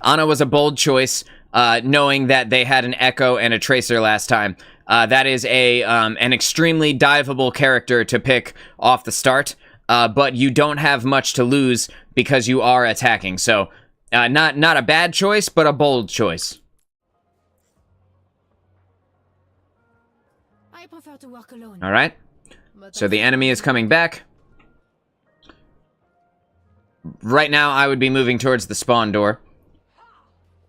Ana was a bold choice, knowing that they had an Echo and a Tracer last time. That is an extremely diveable character to pick off the start, but you don't have much to lose because you are attacking. So, not a bad choice, but a bold choice. I prefer to work alone. All right. So the enemy is coming back. Right now, I would be moving towards the spawn door.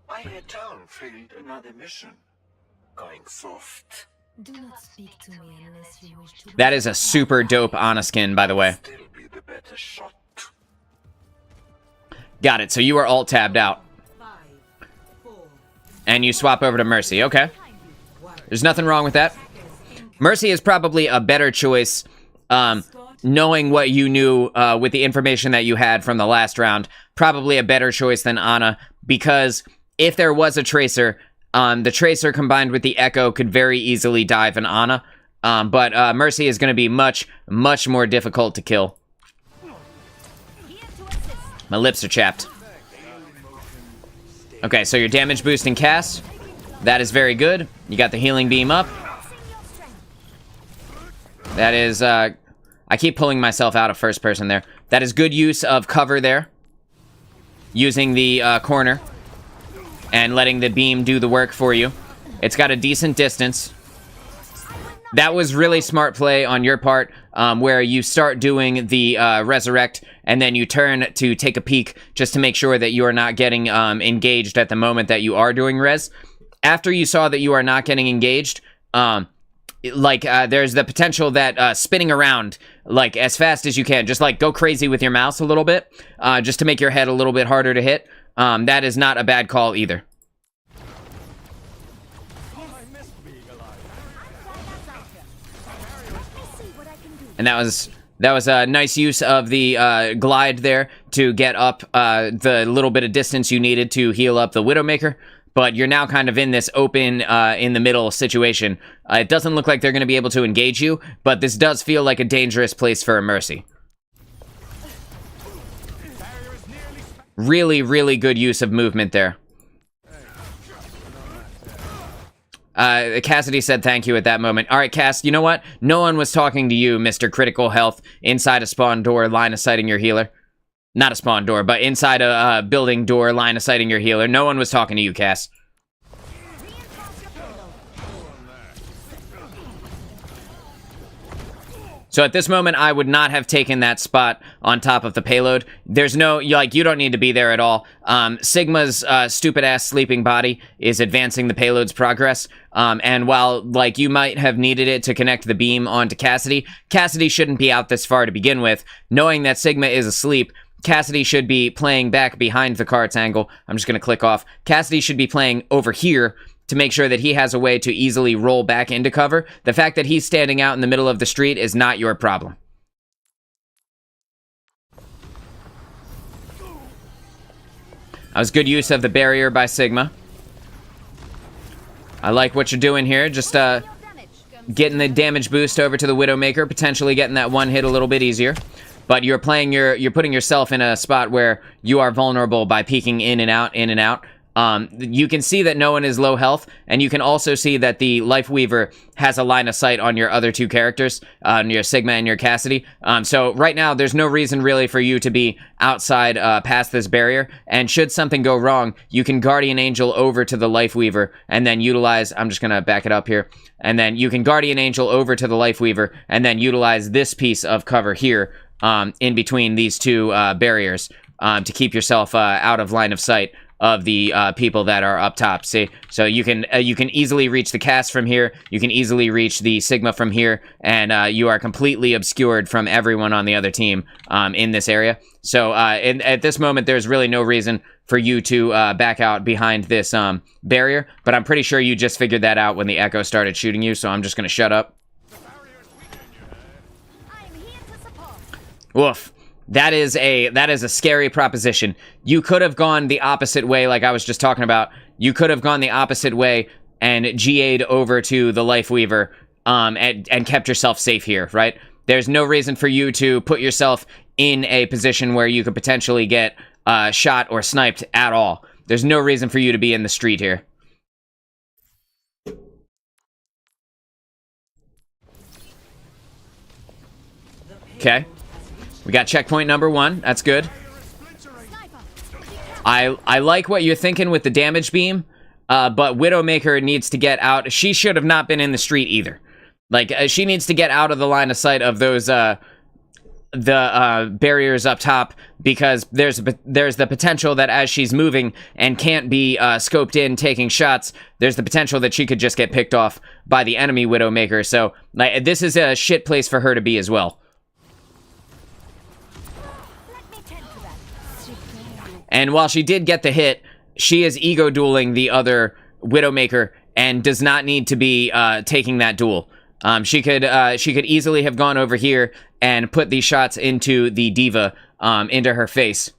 I had town failed another mission. Going soft. Do not speak to me unless you wish to. That is a super dope Ana skin, by the way. Still be the better shot. Got it. So you are alt tabbed out. 5, 4, And you swap over to Mercy. Okay. There's nothing wrong with that. Mercy is probably a better choice, knowing what you knew with the information that you had from the last round. Probably a better choice than Ana, because if there was a Tracer, the Tracer combined with the Echo could very easily dive an Ana. But Mercy is going to be much, much more difficult to kill. My lips are chapped. Okay, so your damage boosting cast. That is very good. You got the healing beam up. That is, I keep pulling myself out of first person there. That is good use of cover there. Using the corner. And letting the beam do the work for you. It's got a decent distance. That was really smart play on your part, where you start doing the resurrect, and then you turn to take a peek just to make sure that you are not getting engaged at the moment that you are doing res. After you saw that you are not getting engaged, there's the potential that spinning around, like, as fast as you can, just, like, go crazy with your mouse a little bit, just to make your head a little bit harder to hit. That is not a bad call either. And that was a nice use of the glide there to get up the little bit of distance you needed to heal up the Widowmaker. But you're now kind of in this open, in the middle situation. It doesn't look like they're going to be able to engage you, but this does feel like a dangerous place for a Mercy. Really, really good use of movement there. Cassidy said thank you at that moment. All right, Cass, you know what? No one was talking to you, Mr. Critical Health, inside a spawn door, line of sighting your healer. Not a spawn door, but inside a building door, line of sighting your healer. No one was talking to you, Cass. So at this moment, I would not have taken that spot on top of the payload. There's no, like, you don't need to be there at all. Sigma's stupid-ass sleeping body is advancing the payload's progress. And while, like, you might have needed it to connect the beam onto Cassidy, Cassidy shouldn't be out this far to begin with. Knowing that Sigma is asleep, Cassidy should be playing back behind the cart's angle. I'm just going to click off. Cassidy should be playing over here to make sure that he has a way to easily roll back into cover. The fact that he's standing out in the middle of the street is not your problem. That was good use of the barrier by Sigma. I like what you're doing here. Just getting the damage boost over to the Widowmaker, potentially getting that one hit a little bit easier. But you're putting yourself in a spot where you are vulnerable by peeking in and out, in and out. You can see that no one is low health, and you can also see that the Life Weaver has a line of sight on your other two characters, your Sigma and your Cassidy. So right now, there's no reason really for you to be outside past this barrier, and should something go wrong, you can Guardian Angel over to the Life Weaver, and then utilize, I'm just gonna back it up here, and then you can Guardian Angel over to the Life Weaver, and then utilize this piece of cover here, in between these two barriers, to keep yourself out of line of sight of the people that are up top. See, so you can easily reach the cast from here. You can easily reach the Sigma from here, and you are completely obscured from everyone on the other team in this area. So at this moment, there's really no reason for you to back out behind this barrier. But I'm pretty sure you just figured that out when the Echo started shooting you. So I'm just gonna shut up. Woof. That is a scary proposition. You could have gone the opposite way, like I was just talking about. You could have gone the opposite way and GA'd over to the Life Weaver, and kept yourself safe here, right? There's no reason for you to put yourself in a position where you could potentially get shot or sniped at all. There's no reason for you to be in the street here. Okay. We got checkpoint number 1. That's good. I like what you're thinking with the damage beam, but Widowmaker needs to get out. She should have not been in the street either. Like, she needs to get out of the line of sight of those the barriers up top, because there's the potential that as she's moving and can't be scoped in taking shots, there's the potential that she could just get picked off by the enemy Widowmaker. So like, this is a shit place for her to be as well. And while she did get the hit, she is ego dueling the other Widowmaker and does not need to be taking that duel. She could easily have gone over here and put these shots into the Diva, into her face.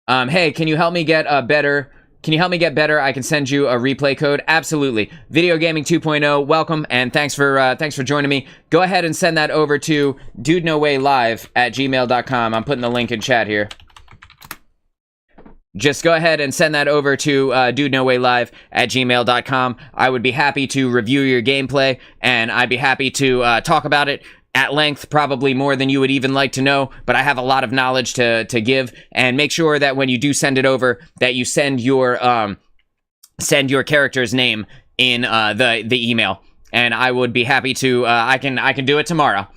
Hey, can you help me get better? Can you help me get better? I can send you a replay code. Absolutely. Video Gaming 2.0, welcome, and thanks for joining me. Go ahead and send that over to DudeNoWayLive@gmail.com. I'm putting the link in chat here. Just go ahead and send that over to DudeNoWayLive@gmail.com. I would be happy to review your gameplay, and I'd be happy to talk about it at length, probably more than you would even like to know, but I have a lot of knowledge to give, and make sure that when you do send it over, that you send your character's name in the email, and I would be happy to, I can do it tomorrow.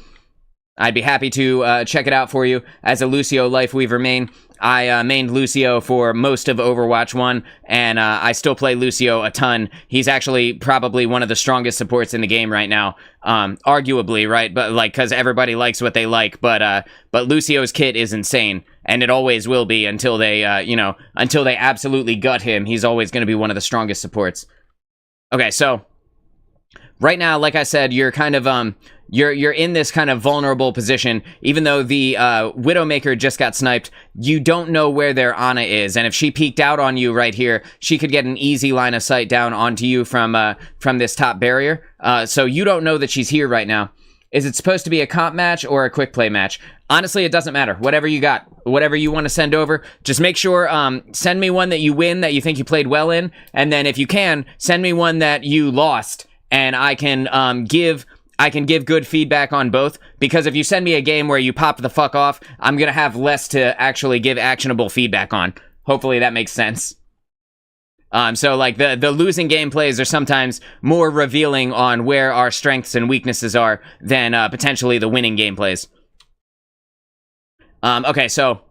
I'd be happy to check it out for you. As a Lucio Lifeweaver main, I mained Lucio for most of Overwatch 1, and I still play Lucio a ton. He's actually probably one of the strongest supports in the game right now, arguably, right? But like, because everybody likes what they like, but Lucio's kit is insane, and it always will be until they, until they absolutely gut him. He's always going to be one of the strongest supports. Okay, so right now, like I said, you're kind of you're in this kind of vulnerable position. Even though the Widowmaker just got sniped, you don't know where their Ana is, and if she peeked out on you right here, she could get an easy line of sight down onto you from this top barrier. So you don't know that she's here right now. Is it supposed to be a comp match or a quick play match? Honestly, it doesn't matter. Whatever you got, whatever you want to send over, just make sure, send me one that you win, that you think you played well in, and then if you can, send me one that you lost, and I can give good feedback on both, because if you send me a game where you pop the fuck off, I'm gonna have less to actually give actionable feedback on. Hopefully that makes sense. So like the losing gameplays are sometimes more revealing on where our strengths and weaknesses are than potentially the winning gameplays. Okay, so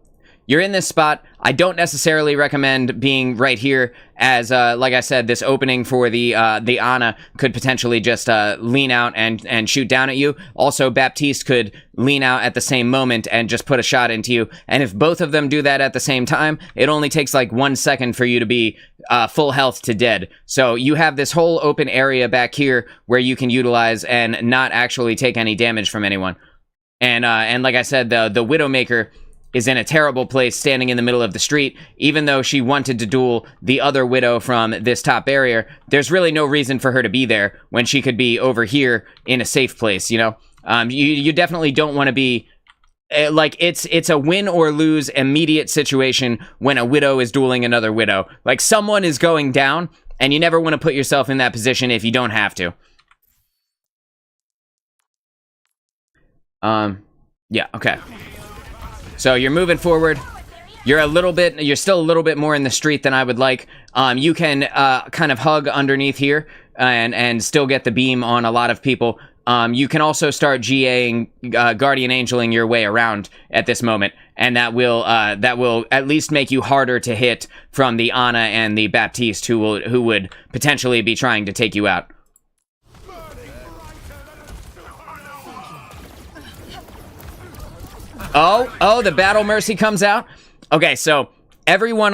you're in this spot. I don't necessarily recommend being right here, as like I said, this opening for the Ana could potentially just lean out and shoot down at you. Also, Baptiste could lean out at the same moment and just put a shot into you. And if both of them do that at the same time, it only takes like 1 second for you to be full health to dead. So you have this whole open area back here where you can utilize and not actually take any damage from anyone. And like I said, the Widowmaker is in a terrible place standing in the middle of the street. Even though she wanted to duel the other Widow from this top barrier, there's really no reason for her to be there when she could be over here in a safe place, you know? You definitely don't want to be... like, it's a win or lose immediate situation when a Widow is dueling another Widow. Like, someone is going down, and you never want to put yourself in that position if you don't have to. Yeah, okay. So you're moving forward. You're still a little bit more in the street than I would like. You can kind of hug underneath here and still get the beam on a lot of people. You can also start GAing, Guardian Angeling your way around at this moment, and that will at least make you harder to hit from the Ana and the Baptiste, who would potentially be trying to take you out. Oh, the Battle Mercy comes out. Okay, so everyone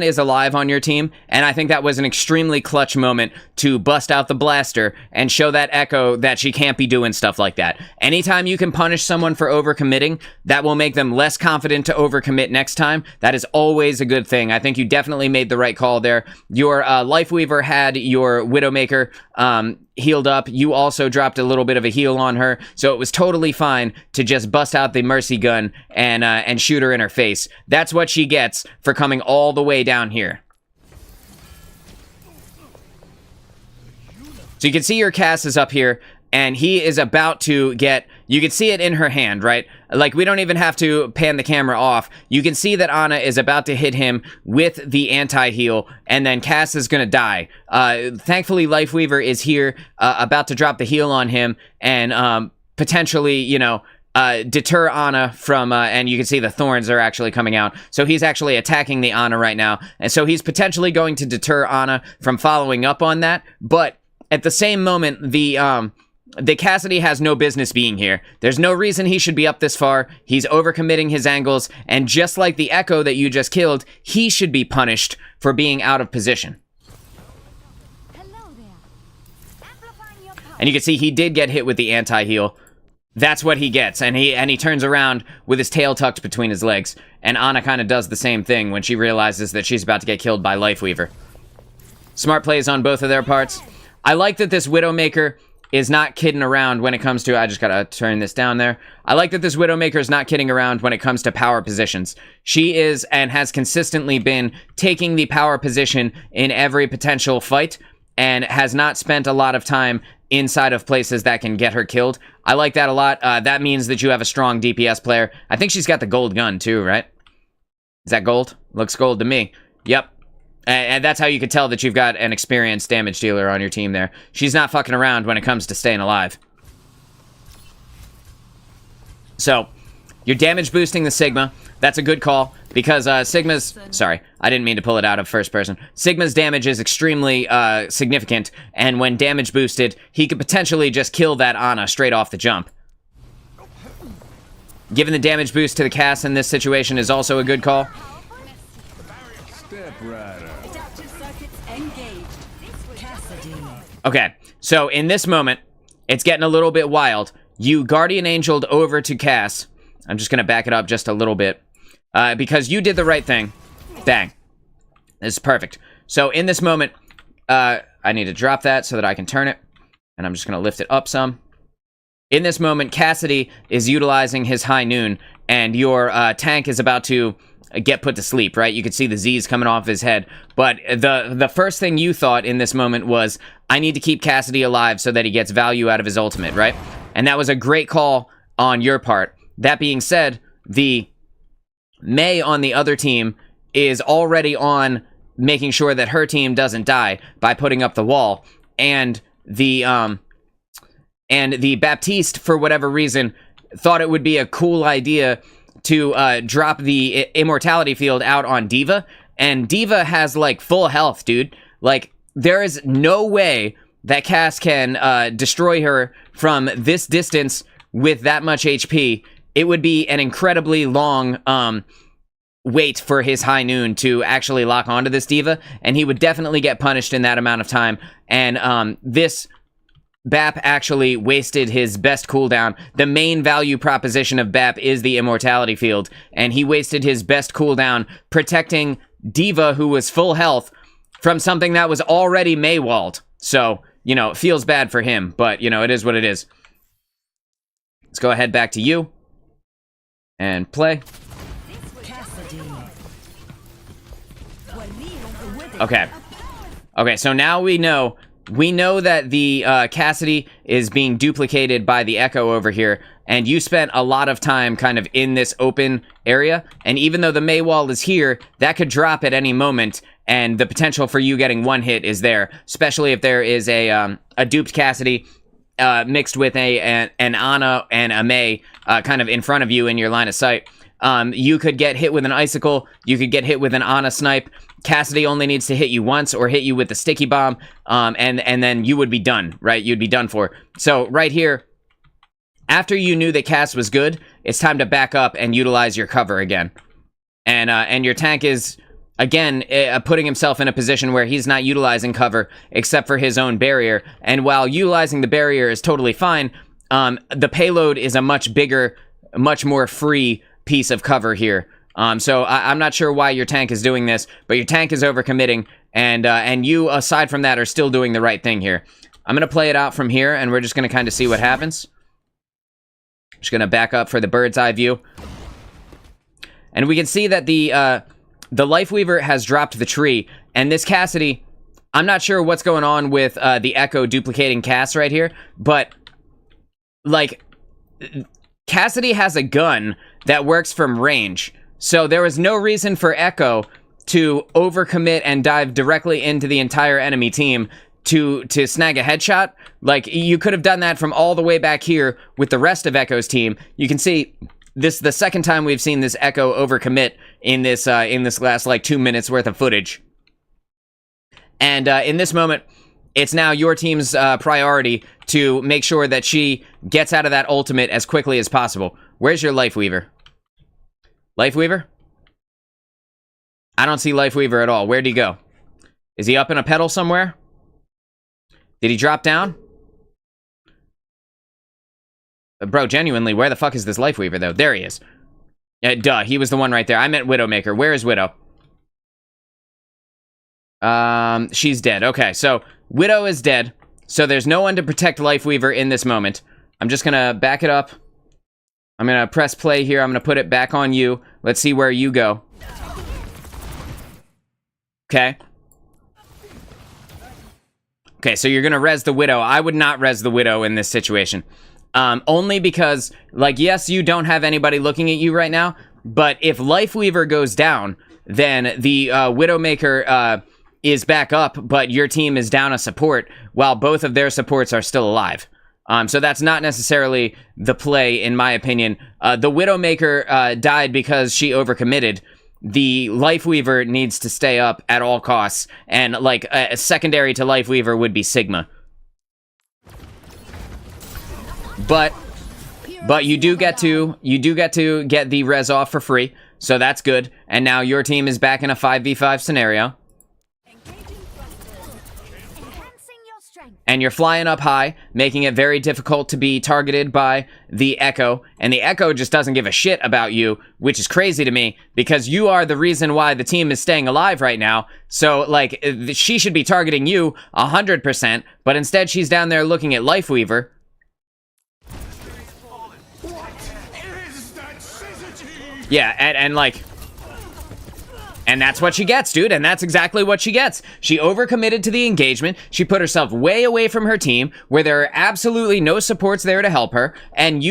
is alive on your team, and I think that was an extremely clutch moment to bust out the blaster and show that Echo that she can't be doing stuff like that. Anytime you can punish someone for overcommitting, that will make them less confident to overcommit next time. That is always a good thing. I think you definitely made the right call there. Your Lifeweaver had your Widowmaker healed up. You also dropped a little bit of a heal on her, so it was totally fine to just bust out the Mercy gun and shoot her in her face. That's what she gets for coming all the way down here. So you can see your Cass is up here, and he is about to get... You can see it in her hand, right? Like, we don't even have to pan the camera off. You can see that Ana is about to hit him with the anti-heal, and then Cass is gonna die. Thankfully, Lifeweaver is here, about to drop the heal on him, and potentially, you know, deter Ana from, and you can see the thorns are actually coming out. So he's actually attacking the Ana right now, and so he's potentially going to deter Ana from following up on that, but at the same moment, the Cassidy has no business being here. There's no reason he should be up this far. He's overcommitting his angles, and just like the Echo that you just killed, he should be punished for being out of position. And you can see he did get hit with the anti-heal. That's what he gets, and he turns around with his tail tucked between his legs. And Ana kind of does the same thing when she realizes that she's about to get killed by Lifeweaver. Smart plays on both of their parts. I like that this Widowmaker is not kidding around when it comes to... I just gotta turn this down there. I like that this Widowmaker is not kidding around when it comes to power positions. She is, and has consistently been, taking the power position in every potential fight, and has not spent a lot of time inside of places that can get her killed. I like that a lot. That means that you have a strong DPS player. I think she's got the gold gun too, right? Is that gold? Looks gold to me. Yep. And that's how you could tell that you've got an experienced damage dealer on your team there. She's not fucking around when it comes to staying alive. So, you're damage boosting the Sigma. That's a good call, because Sigma's... Sorry, I didn't mean to pull it out of first person. Sigma's damage is extremely significant, and when damage boosted, he could potentially just kill that Ana straight off the jump. Giving the damage boost to the Cass in this situation is also a good call. Step right up. Okay, so in this moment, it's getting a little bit wild. You Guardian Angeled over to Cass. I'm just going to back it up just a little bit. Because you did the right thing. Bang. This is perfect. So in this moment, I need to drop that so that I can turn it. And I'm just going to lift it up some. In this moment, Cassidy is utilizing his High Noon. And your tank is about to get put to sleep, right? You could see the Z's coming off his head. But the first thing you thought in this moment was, I need to keep Cassidy alive so that he gets value out of his ultimate, right? And that was a great call on your part. That being said, the Mei on the other team is already on making sure that her team doesn't die by putting up the wall. And the Baptiste, for whatever reason, thought it would be a cool idea to drop the immortality field out on D.Va, and D.Va has, like, full health, dude. Like, there is no way that Cass can destroy her from this distance with that much HP. It would be an incredibly long wait for his high noon to actually lock onto this D.Va, and he would definitely get punished in that amount of time. And this BAP actually wasted his best cooldown. The main value proposition of BAP is the immortality field, and he wasted his best cooldown protecting D.Va, who was full health, from something that was already Maywalled. So, you know, it feels bad for him, but, you know, it is what it is. Let's go ahead back to you and play. Okay, so now we know that the Cassidy is being duplicated by the Echo over here, and you spent a lot of time kind of in this open area, and even though the Maywall is here, that could drop at any moment, and the potential for you getting one hit is there, especially if there is a duped Cassidy mixed with an Ana and a Mei kind of in front of you in your line of sight. You could get hit with an Icicle, you could get hit with an Ana snipe. Cassidy only needs to hit you once or hit you with the sticky bomb, and then you would be done, right? You'd be done for. So right here, after you knew that Cass was good, it's time to back up and utilize your cover again. And your tank is, again, putting himself in a position where he's not utilizing cover except for his own barrier. And while utilizing the barrier is totally fine, the payload is a much bigger, much more free piece of cover here. So I'm not sure why your tank is doing this, but your tank is overcommitting, and you, aside from that, are still doing the right thing here. I'm going to play it out from here, and we're just going to kind of see what happens. Just going to back up for the bird's eye view. And we can see that the Lifeweaver has dropped the tree, and this Cassidy, I'm not sure what's going on with the Echo duplicating Cass right here, but, like, Cassidy has a gun that works from range. So there was no reason for Echo to overcommit and dive directly into the entire enemy team to snag a headshot. Like, you could have done that from all the way back here with the rest of Echo's team. You can see this the second time we've seen this Echo overcommit in this last, like, 2 minutes worth of footage. And in this moment, it's now your team's priority to make sure that she gets out of that ultimate as quickly as possible. Where's your Lifeweaver? Lifeweaver? I don't see Lifeweaver at all. Where'd he go? Is he up in a pedal somewhere? Did he drop down? Bro, genuinely, where the fuck is this Lifeweaver, though? There he is. Duh, he was the one right there. I meant Widowmaker. Where is Widow? She's dead. Okay, so Widow is dead. So there's no one to protect Lifeweaver in this moment. I'm just gonna back it up. I'm gonna press play here. I'm gonna put it back on you. Let's see where you go. Okay. Okay, so you're gonna res the Widow. I would not res the Widow in this situation. Only because, like, yes, you don't have anybody looking at you right now, but if Lifeweaver goes down, then the Widowmaker is back up, but your team is down a support, while both of their supports are still alive. So that's not necessarily the play, in my opinion. The Widowmaker died because she overcommitted. The Lifeweaver needs to stay up at all costs, and, like, a secondary to Lifeweaver would be Sigma. But you do get to get the res off for free, so that's good. And now your team is back in a 5v5 scenario. And you're flying up high, making it very difficult to be targeted by the Echo. And the Echo just doesn't give a shit about you, which is crazy to me, because you are the reason why the team is staying alive right now. So, like, she should be targeting you 100%, but instead she's down there looking at Lifeweaver. Yeah, and like... And that's what she gets, dude, and that's exactly what she gets. She overcommitted to the engagement, she put herself way away from her team, where there are absolutely no supports there to help her, and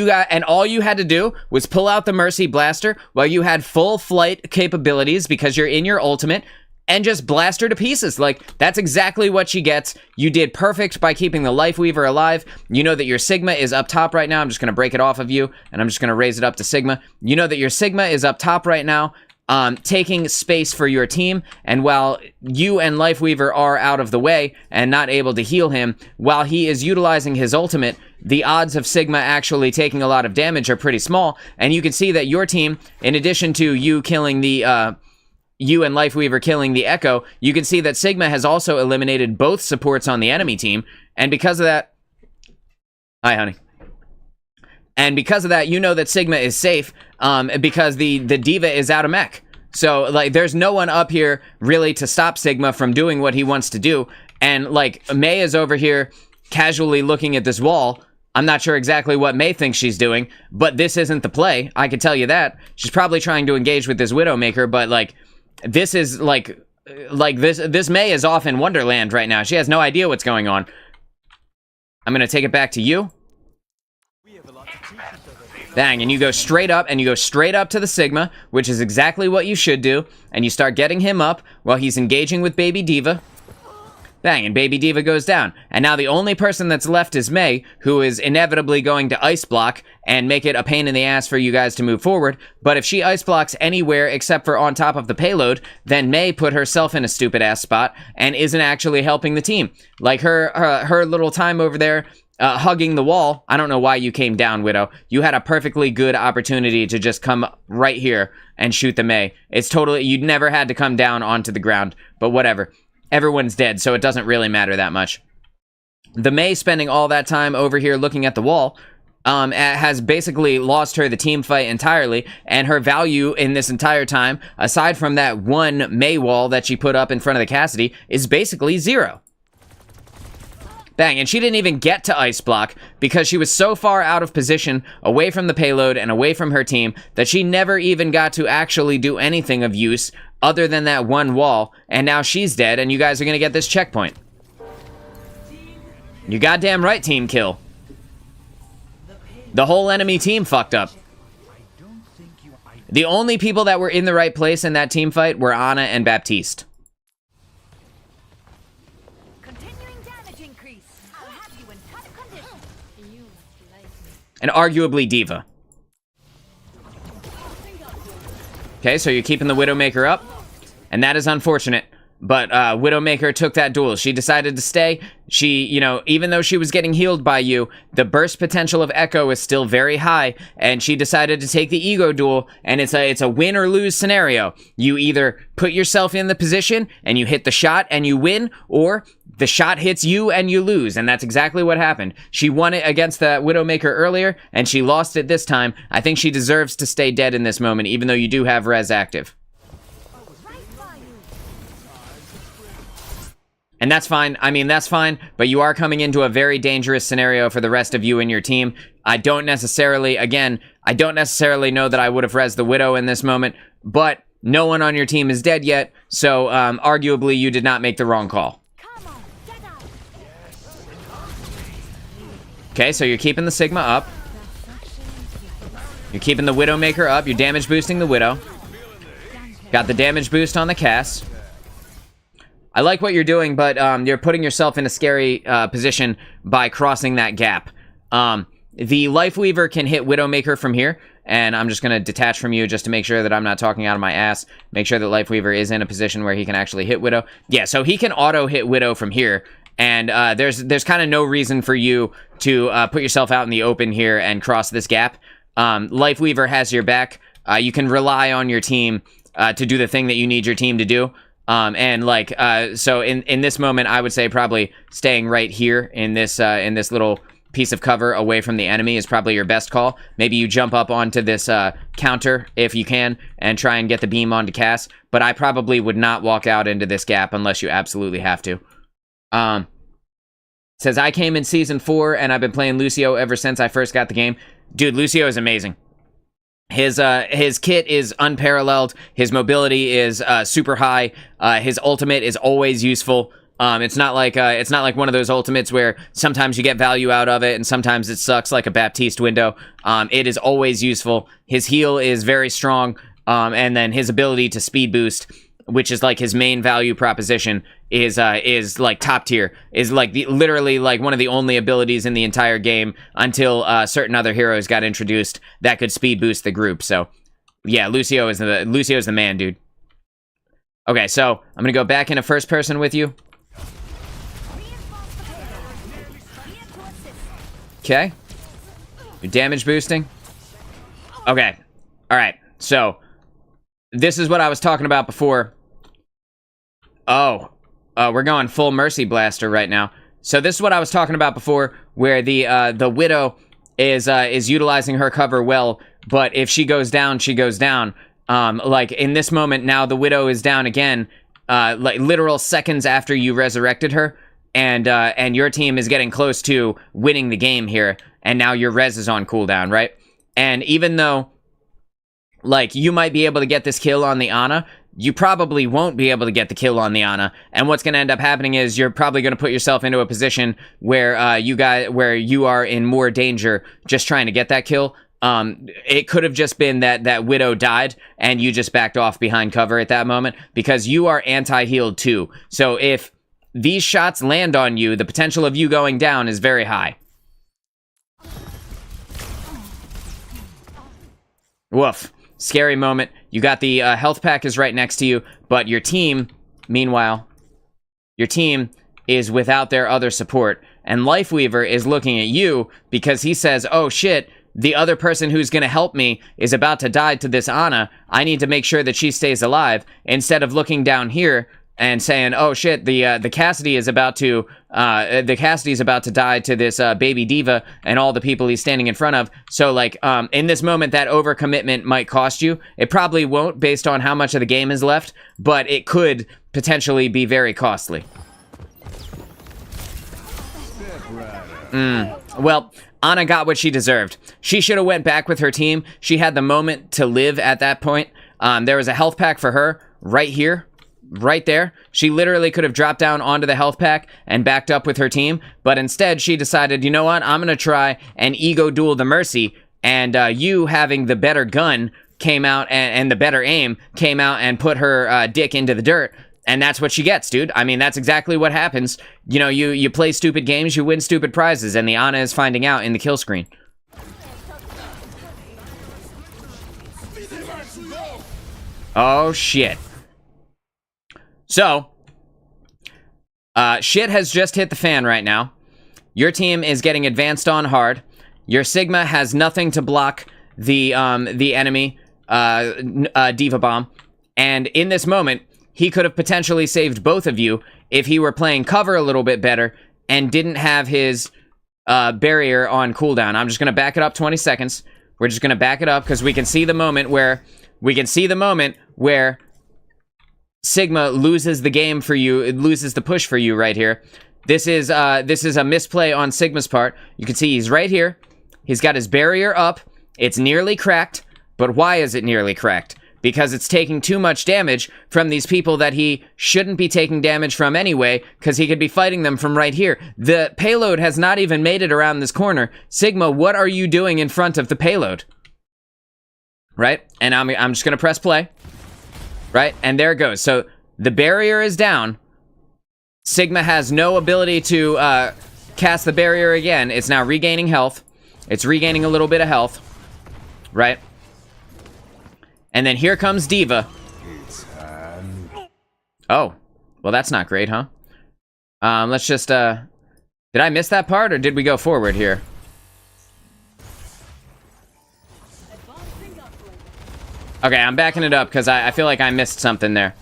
all you had to do was pull out the Mercy Blaster while you had full flight capabilities because you're in your ultimate, and just blast her to pieces. Like, that's exactly what she gets. You did perfect by keeping the Lifeweaver alive. You know that your Sigma is up top right now. I'm just going to break it off of you, and I'm just going to raise it up to Sigma. You know that your Sigma is up top right now, taking space for your team, and while you and Lifeweaver are out of the way and not able to heal him, while he is utilizing his ultimate, the odds of Sigma actually taking a lot of damage are pretty small, and you can see that your team, in addition to you killing the, you and Lifeweaver killing the Echo, you can see that Sigma has also eliminated both supports on the enemy team, and because of that... Hi, honey. And because of that, you know that Sigma is safe, because the D.Va is out of mech. So, like, there's no one up here, really, to stop Sigma from doing what he wants to do, and, like, Mei is over here casually looking at this wall. I'm not sure exactly what Mei thinks she's doing, but this isn't the play, I can tell you that. She's probably trying to engage with this Widowmaker, but, like, this is, like this Mei is off in Wonderland right now. She has no idea what's going on. I'm gonna take it back to you. Bang, and you go straight up, and you go straight up to the Sigma, which is exactly what you should do, and you start getting him up while he's engaging with Baby D.Va. Bang, and Baby D.Va goes down. And now the only person that's left is Mei, who is inevitably going to ice block and make it a pain in the ass for you guys to move forward. But if she ice blocks anywhere except for on top of the payload, then Mei put herself in a stupid ass spot and isn't actually helping the team. Like her little time over there hugging the wall. I don't know why you came down, Widow. You had a perfectly good opportunity to just come right here and shoot the Mei. It's totally, you'd never had to come down onto the ground, but whatever. Everyone's dead, so it doesn't really matter that much. The Mei spending all that time over here looking at the wall has basically lost her the team fight entirely, and her value in this entire time, aside from that one Mei wall that she put up in front of the Cassidy, is basically 0. Bang, and she didn't even get to ice block because she was so far out of position, away from the payload and away from her team, that she never even got to actually do anything of use other than that one wall, and now she's dead, and you guys are gonna get this checkpoint. You goddamn right, team kill. The whole enemy team fucked up. The only people that were in the right place in that team fight were Ana and Baptiste. And arguably D.Va. Okay, so you're keeping the Widowmaker up, and that is unfortunate. But Widowmaker took that duel. She decided to stay. She, you know, even though she was getting healed by you, the burst potential of Echo is still very high, and she decided to take the ego duel, and it's a win or lose scenario. You either put yourself in the position and you hit the shot and you win, or the shot hits you and you lose, and that's exactly what happened. She won it against the Widowmaker earlier, and she lost it this time. I think she deserves to stay dead in this moment, even though you do have Res active. And that's fine. I mean, that's fine, but you are coming into a very dangerous scenario for the rest of you and your team. I don't necessarily, again, I don't necessarily know that I would have resed the Widow in this moment, but no one on your team is dead yet, so arguably you did not make the wrong call. Okay, so you're keeping the Sigma up. You're keeping the Widowmaker up. You're damage boosting the Widow. Got the damage boost on the Cass. I like what you're doing, but you're putting yourself in a scary position by crossing that gap. The Lifeweaver can hit Widowmaker from here, and I'm just going to detach from you just to make sure that I'm not talking out of my ass. Make sure that Lifeweaver is in a position where he can actually hit Widow. Yeah, so he can auto-hit Widow from here, and there's kind of no reason for you to put yourself out in the open here and cross this gap. Lifeweaver has your back. You can rely on your team to do the thing that you need your team to do. So in this moment, I would say probably staying right here in this little piece of cover away from the enemy is probably your best call. Maybe you jump up onto this counter if you can and try and get the beam onto Cass, but I probably would not walk out into this gap unless you absolutely have to. Says, I came in Season 4 and I've been playing Lucio ever since I first got the game. Dude, Lucio is amazing. His kit is unparalleled. His mobility is super high. His ultimate is always useful. It's not like one of those ultimates where sometimes you get value out of it and sometimes it sucks like a Baptiste window. It is always useful. His heal is very strong, and then his ability to speed boost which is like his main value proposition, is like top tier, is like literally like one of the only abilities in the entire game until certain other heroes got introduced that could speed boost the group. So yeah, Lucio's the man, dude. Okay, so I'm gonna go back into first person with you. Okay. You're damage boosting. Okay. All right. So this is what I was talking about before. Oh, we're going full Mercy Blaster right now. So this is what I was talking about before, where the Widow is utilizing her cover well, but if she goes down, she goes down. Like in this moment now, the Widow is down again, like literal seconds after you resurrected her, and your team is getting close to winning the game here, and now your res is on cooldown, right? And even though, like, you might be able to get this kill on the Ana, you probably won't be able to get the kill on the Ana, and what's going to end up happening is you're probably going to put yourself into a position where you are in more danger just trying to get that kill. It could have just been that Widow died and you just backed off behind cover at that moment, because you are anti-healed too. So if these shots land on you, the potential of you going down is very high. Woof. Scary moment. You got the health pack is right next to you, but your team, meanwhile, your team is without their other support. And Lifeweaver is looking at you because he says, oh shit, the other person who's going to help me is about to die to this Ana. I need to make sure that she stays alive, instead of looking down here and saying, oh shit, the Cassidy is about to die to this baby diva and all the people he's standing in front of. So like in this moment, that overcommitment might cost you. It probably won't, based on how much of the game is left, but it could potentially be very costly. Well, Ana got what she deserved. She should have went back with her team. She had the moment to live at that point. There was a health pack for her right here. Right there. She literally could have dropped down onto the health pack and backed up with her team, but instead she decided, you know what, I'm gonna try and ego duel the Mercy, and you, having the better gun, came out, and the better aim, came out and put her dick into the dirt, and that's what she gets, dude. I mean, that's exactly what happens. You know, you play stupid games, you win stupid prizes, and the Ana is finding out in the kill screen. Oh, shit. So, shit has just hit the fan right now. Your team is getting advanced on hard. Your Sigma has nothing to block the enemy Diva Bomb. And in this moment, he could have potentially saved both of you if he were playing cover a little bit better and didn't have his barrier on cooldown. I'm just going to back it up 20 seconds. We're just going to back it up because we can see the moment where Sigma loses the game for you. It loses the push for you right here. This is a misplay on Sigma's part. You can see he's right here. He's got his barrier up. It's nearly cracked. But why is it nearly cracked? Because it's taking too much damage from these people that he shouldn't be taking damage from anyway, because he could be fighting them from right here. The payload has not even made it around this corner. Sigma, what are you doing in front of the payload? Right? And I'm just going to press play. Right? And there it goes. So the barrier is down. Sigma has no ability to cast the barrier again. It's now regaining health. It's regaining a little bit of health. Right? And then here comes Diva. Oh. Well, that's not great, huh? Let's just... Did I miss that part, or did we go forward here? Okay, I'm backing it up because I feel like I missed something there.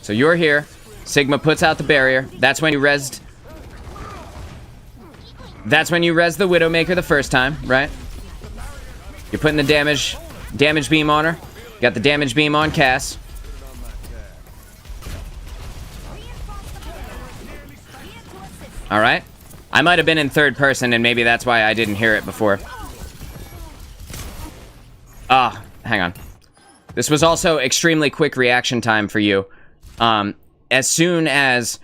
So you're here. Sigma puts out the barrier. That's when you rezzed. That's when you rezzed the Widowmaker the first time, right? You're putting the damage beam on her. You got the damage beam on Cass. All right. I might have been in third person, and maybe that's why I didn't hear it before. Ah. Hang on. This was also extremely quick reaction time for you. As soon as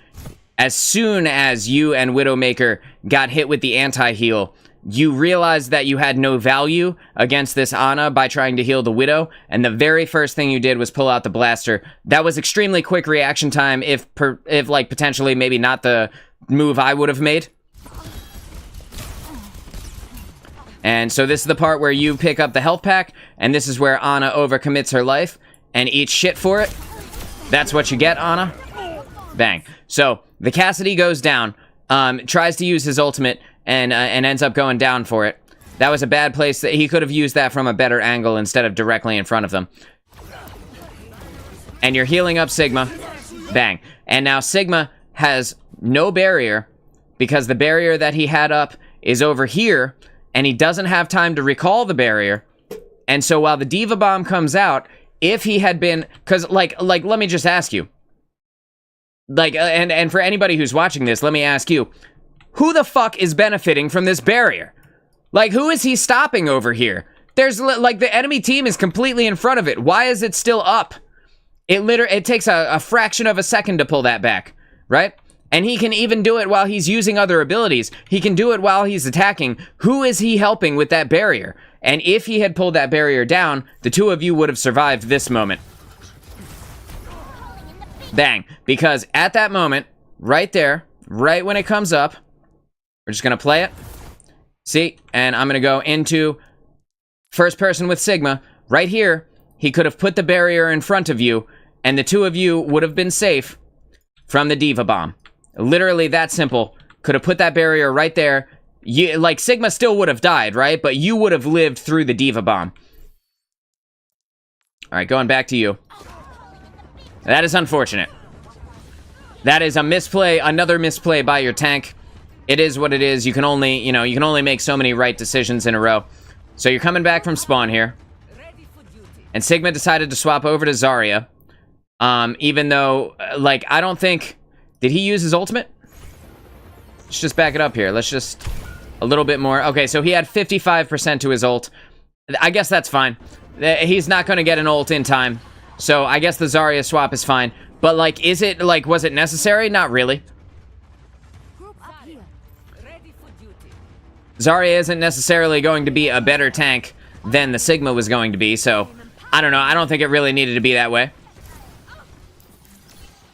you and Widowmaker got hit with the anti-heal, you realized that you had no value against this Ana by trying to heal the Widow, and the very first thing you did was pull out the blaster. That was extremely quick reaction time, if like potentially maybe not the move I would have made. And so this is the part where you pick up the health pack, and this is where Ana overcommits her life and eats shit for it. That's what you get, Ana. Bang. So the Cassidy goes down, tries to use his ultimate, and ends up going down for it. That was a bad place. That he could have used that from a better angle instead of directly in front of them. And you're healing up Sigma. Bang. And now Sigma has no barrier, because the barrier that he had up is over here, and he doesn't have time to recall the barrier. And so while the Diva Bomb comes out, if he had been... Because, like, let me just ask you. Like, and for anybody who's watching this, let me ask you. Who the fuck is benefiting from this barrier? Like, who is he stopping over here? There's, like, the enemy team is completely in front of it. Why is it still up? It takes a fraction of a second to pull that back, right? And he can even do it while he's using other abilities. He can do it while he's attacking. Who is he helping with that barrier? And if he had pulled that barrier down, the two of you would have survived this moment. Bang. Because at that moment, right there, right when it comes up, we're just going to play it. See? And I'm going to go into first person with Sigma. Right here, he could have put the barrier in front of you, and the two of you would have been safe from the Diva Bomb. Literally that simple. Could have put that barrier right there. You, like, Sigma still would have died, right? But you would have lived through the Diva Bomb. Alright, going back to you. That is unfortunate. That is a misplay, another misplay by your tank. It is what it is. You can only, you know, you can only make so many right decisions in a row. So you're coming back from spawn here. And Sigma decided to swap over to Zarya. Even though, like, I don't think... Did he use his ultimate? Let's just back it up here. Let's just... A little bit more. Okay, so he had 55% to his ult. I guess that's fine. He's not going to get an ult in time. So I guess the Zarya swap is fine. But, like, is it, like, was it necessary? Not really. Zarya isn't necessarily going to be a better tank than the Sigma was going to be, so... I don't know. I don't think it really needed to be that way.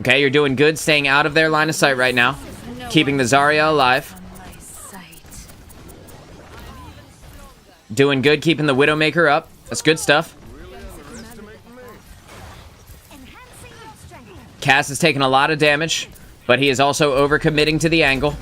Okay, you're doing good staying out of their line of sight right now. Keeping the Zarya alive. Doing good keeping the Widowmaker up. That's good stuff. Cass is taking a lot of damage, but he is also overcommitting to the angle.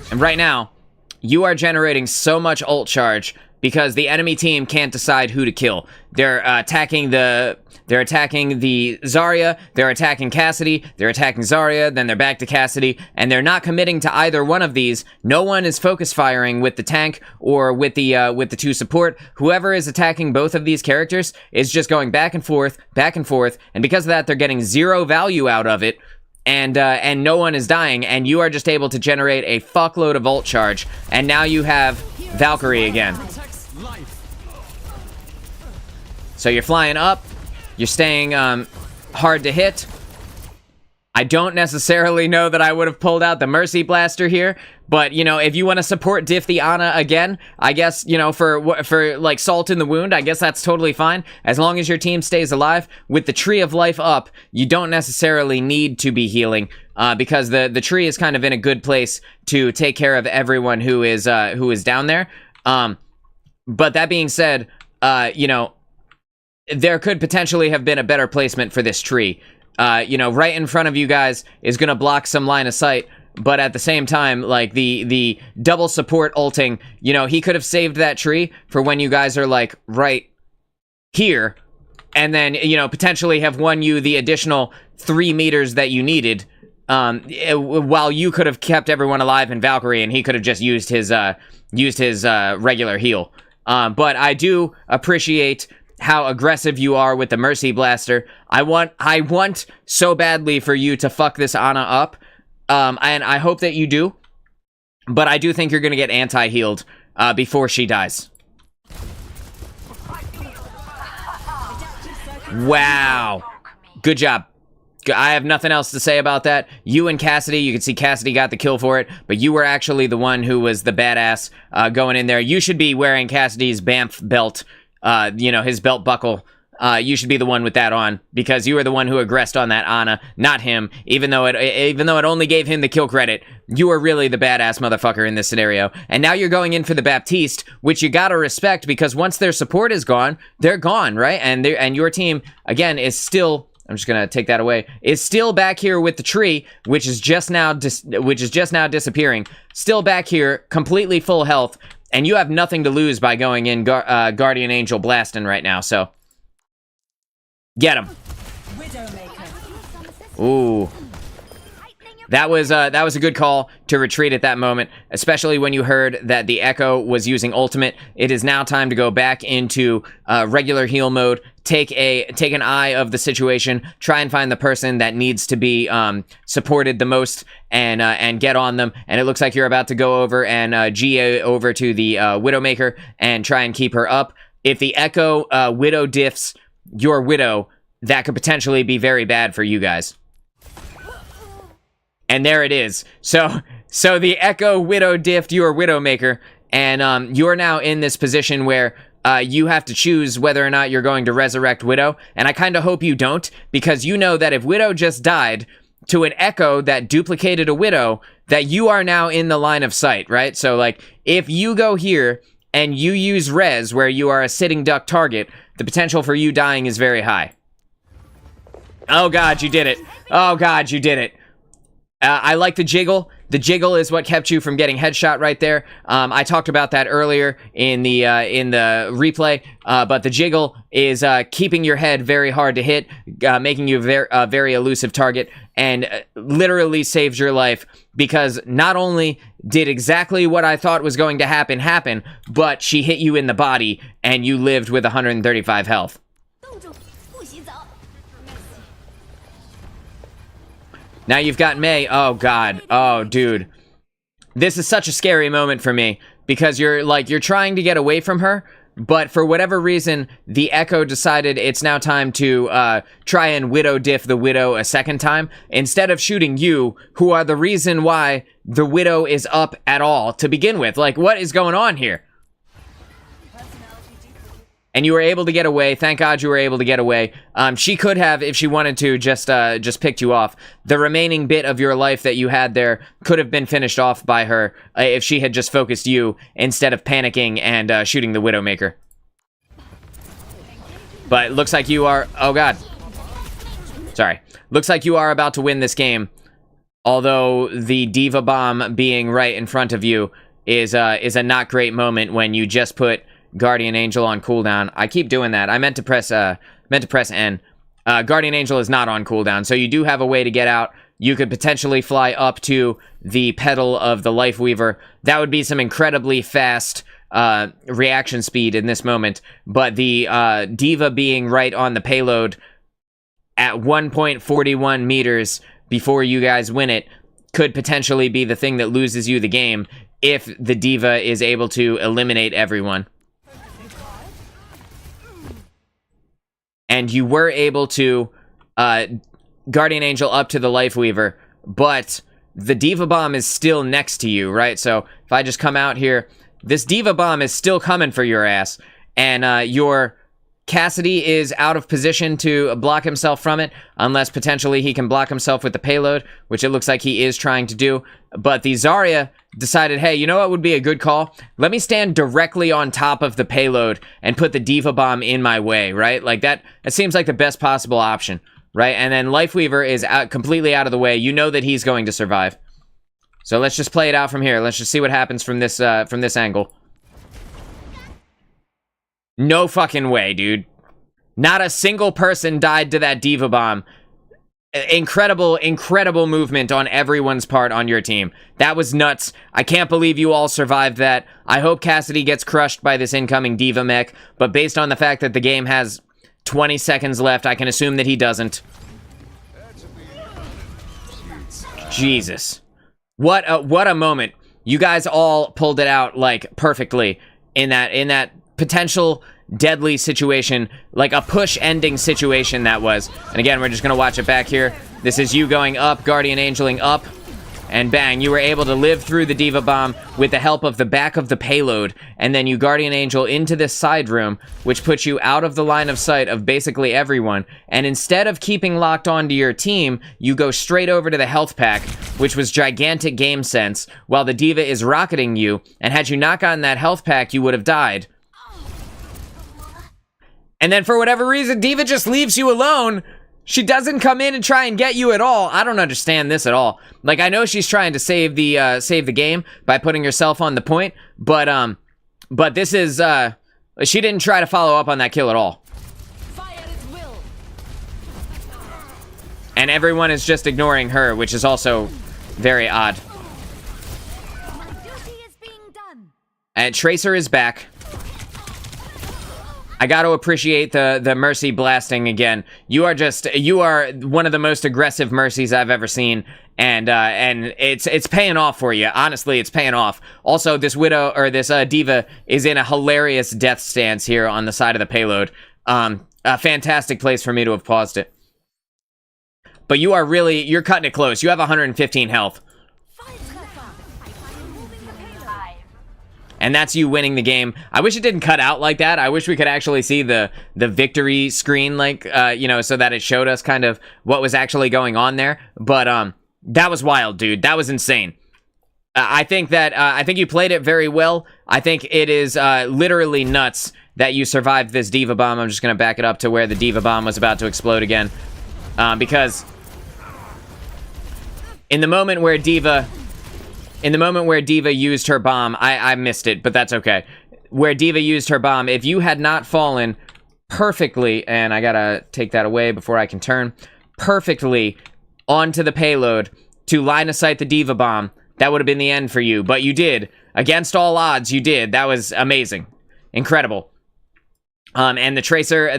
And right now, you are generating so much ult charge because the enemy team can't decide who to kill. They're attacking the Zarya, they're attacking Cassidy, they're attacking Zarya, then they're back to Cassidy, and they're not committing to either one of these. No one is focus firing with the tank or with the two support. Whoever is attacking both of these characters is just going back and forth, and because of that, they're getting zero value out of it. And no one is dying, and you are just able to generate a fuckload of ult charge, and now you have Valkyrie again. So you're flying up, you're staying hard to hit. I don't necessarily know that I would have pulled out the Mercy Blaster here, but, you know, if you want to support Diff the Ana again, I guess, you know, for like, salt in the wound, I guess that's totally fine. As long as your team stays alive, with the Tree of Life up, you don't necessarily need to be healing, because the tree is kind of in a good place to take care of everyone who is down there. But that being said, you know, there could potentially have been a better placement for this tree. You know, right in front of you guys is going to block some line of sight, but at the same time, like, the double support ulting, you know, he could have saved that tree for when you guys are, like, right here, and then, you know, potentially have won you the additional 3 meters that you needed, while you could have kept everyone alive in Valkyrie, and he could have just used his regular heal. But I do appreciate how aggressive you are with the Mercy Blaster. I want so badly for you to fuck this Ana up, and I hope that you do, but I do think you're gonna get anti-healed before she dies. Wow. Good job. I have nothing else to say about that. You and Cassidy, you can see Cassidy got the kill for it, but you were actually the one who was the badass going in there. You should be wearing Cassidy's Banff belt, you know, his belt buckle. You should be the one with that on, because you were the one who aggressed on that Ana, not him. Even though it only gave him the kill credit, you were really the badass motherfucker in this scenario. And now you're going in for the Baptiste, which you gotta respect, because once their support is gone, they're gone, right? And your team again is still. I'm just gonna take that away. Is still back here with the tree, which is just now disappearing. Still back here, completely full health, and you have nothing to lose by going in Guardian Angel blasting right now. So get him. Ooh. That was a good call to retreat at that moment, especially when you heard that the Echo was using ultimate. It is now time to go back into regular heal mode, take an eye of the situation, try and find the person that needs to be supported the most, and get on them. And it looks like you're about to go over and GA over to the Widowmaker and try and keep her up. If the Echo Widow diffs your Widow, that could potentially be very bad for you guys. And there it is. So the Echo Widow diffed your Widowmaker, and you're now in this position where you have to choose whether or not you're going to resurrect Widow. And I kind of hope you don't, because you know that if Widow just died to an Echo that duplicated a Widow, that you are now in the line of sight, right? So, like, if you go here and you use res where you are a sitting duck target, the potential for you dying is very high. Oh god, you did it. Oh god, you did it. I like the jiggle. The jiggle is what kept you from getting headshot right there. I talked about that earlier in the replay, but the jiggle is keeping your head very hard to hit, making you a very elusive target, and literally saved your life, because not only did exactly what I thought was going to happen, but she hit you in the body, and you lived with 135 health. Now you've got Mei. Oh god. Oh dude. This is such a scary moment for me, because you're trying to get away from her, but for whatever reason, the Echo decided it's now time to try and Widow diff the Widow a second time, instead of shooting you, who are the reason why the Widow is up at all to begin with. Like, what is going on here? And you were able to get away. Thank God you were able to get away. She could have, if she wanted to, just picked you off. The remaining bit of your life that you had there could have been finished off by her if she had just focused you instead of panicking and shooting the Widowmaker. But it looks like you are... Oh, God. Sorry. Looks like you are about to win this game. Although the Diva Bomb being right in front of you is a not great moment when you just put Guardian Angel on cooldown. I keep doing that. I meant to press N. Guardian Angel is not on cooldown, so you do have a way to get out. You could potentially fly up to the pedal of the Life Weaver. That would be some incredibly fast reaction speed in this moment, but the Diva being right on the payload at 1.41 meters before you guys win it could potentially be the thing that loses you the game if the Diva is able to eliminate everyone. And you were able to Guardian Angel up to the Life Weaver, but the Diva Bomb is still next to you, right? So if I just come out here, this Diva Bomb is still coming for your ass, and your Cassidy is out of position to block himself from it, unless potentially he can block himself with the payload, which it looks like he is trying to do. But the Zarya decided, hey, you know what would be a good call? Let me stand directly on top of the payload and put the Diva Bomb in my way, right? Like that seems like the best possible option, right? And then Lifeweaver is completely out of the way. You know that he's going to survive. So let's just play it out from here. Let's just see what happens from this angle. No fucking way, dude. Not a single person died to that Diva Bomb. Incredible, incredible movement on everyone's part on your team. That was nuts. I can't believe you all survived that. I hope Cassidy gets crushed by this incoming Diva mech, but based on the fact that the game has 20 seconds left, I can assume that he doesn't. Jesus. What a moment. You guys all pulled it out, like, perfectly in that potential deadly situation, like a push ending situation that was. And again, we're just gonna watch it back here. This is you going up, Guardian Angeling up, and bang, you were able to live through the Diva Bomb with the help of the back of the payload, and then you Guardian Angel into this side room, which puts you out of the line of sight of basically everyone, and instead of keeping locked onto your team, you go straight over to the health pack, which was gigantic game sense, while the Diva is rocketing you, and had you not gotten that health pack, you would have died. And then for whatever reason, Diva just leaves you alone. She doesn't come in and try and get you at all. I don't understand this at all. Like, I know she's trying to save the game by putting herself on the point, but this is she didn't try to follow up on that kill at all. Fire at will. And everyone is just ignoring her, which is also very odd. My duty is being done. And Tracer is back. I got to appreciate the Mercy blasting again. You are one of the most aggressive Mercies I've ever seen, and it's paying off for you. Honestly, it's paying off. Also, this Widow, or this Diva, is in a hilarious death stance here on the side of the payload. A fantastic place for me to have paused it. But you're cutting it close. You have 115 health. And that's you winning the game. I wish it didn't cut out like that. I wish we could actually see the victory screen, like, so that it showed us kind of what was actually going on there. But that was wild, dude. That was insane. I think you played it very well. I think it is literally nuts that you survived this Diva Bomb. I'm just going to back it up to where the Diva Bomb was about to explode again. Because in the moment where Diva used her bomb, I missed it, but that's okay. Where Diva used her bomb, if you had not fallen perfectly, and I gotta take that away before I can turn, perfectly onto the payload to line of sight the Diva Bomb, that would have been the end for you. But you did. Against all odds, you did. That was amazing. Incredible. And the Tracer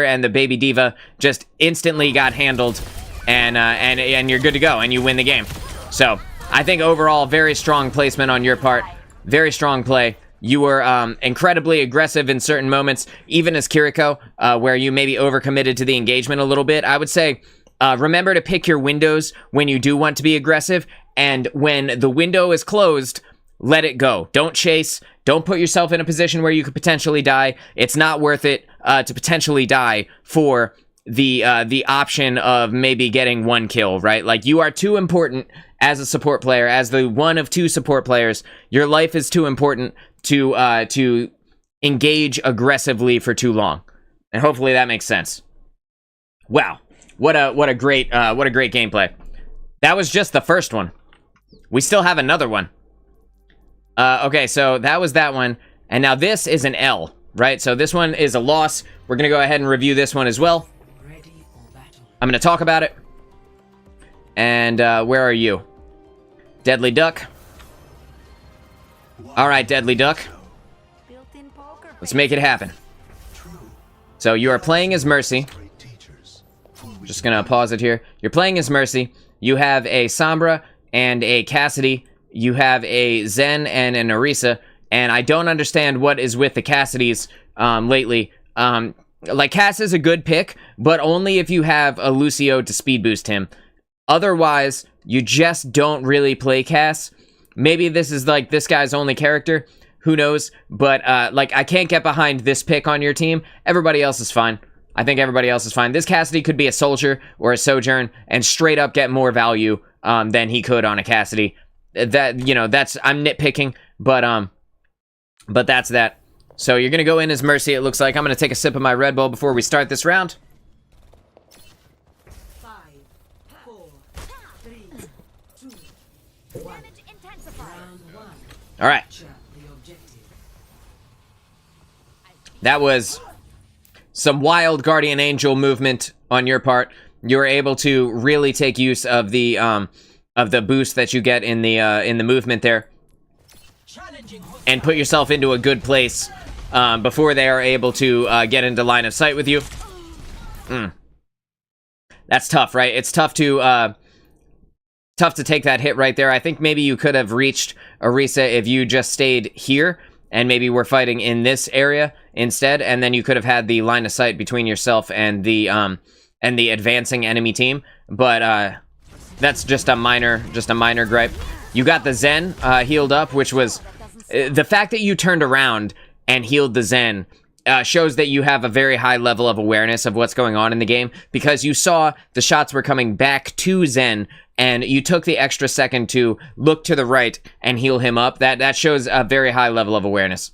and the baby Diva just instantly got handled, and you're good to go, and you win the game. So I think overall, very strong placement on your part. Very strong play. You were incredibly aggressive in certain moments, even as Kiriko, where you maybe overcommitted to the engagement a little bit. I would say, remember to pick your windows when you do want to be aggressive, and when the window is closed, let it go. Don't chase. Don't put yourself in a position where you could potentially die. It's not worth it to potentially die for the option of maybe getting one kill, right? Like, you are too important as a support player, as the one of two support players. Your life is too important to engage aggressively for too long. And hopefully that makes sense. Wow, what a great gameplay. That was just the first one. We still have another one. Okay, so that was that one, and now this is an L, right? So this one is a loss. We're gonna go ahead and review this one as well. I'm gonna talk about it. And where are you? Deadly Duck. Alright, Deadly Duck. Let's make it happen. So you are playing as Mercy. Just gonna pause it here. You're playing as Mercy. You have a Sombra and a Cassidy. You have a Zen and an Orisa. And I don't understand what is with the Cassidys lately. Like, Cass is a good pick, but only if you have a Lucio to speed boost him. Otherwise, you just don't really play Cass. Maybe this is, like, this guy's only character. Who knows? But, like, I can't get behind this pick on your team. Everybody else is fine. I think everybody else is fine. This Cassidy could be a Soldier or a Sojourn and straight up get more value than he could on a Cassidy. That, you know, that's... I'm nitpicking, but that's that. So you're going to go in as Mercy, it looks like. I'm going to take a sip of my Red Bull before we start this round. 5, 4, 3, 2, 1. Round 1. All right. Capture the objective. That was some wild Guardian Angel movement on your part. You were able to really take use of the boost that you get in the movement there, and put yourself into a good place before they are able to get into line of sight with you. That's tough, right? It's tough to take that hit right there. I think maybe you could have reached Orisa if you just stayed here, and maybe we're fighting in this area instead, and then you could have had the line of sight between yourself and the and the advancing enemy team, but that's just a minor gripe. You got the Zen healed up, which was the fact that you turned around and healed the Zen shows that you have a very high level of awareness of what's going on in the game, because you saw the shots were coming back to Zen, and you took the extra second to look to the right and heal him up. That shows a very high level of awareness.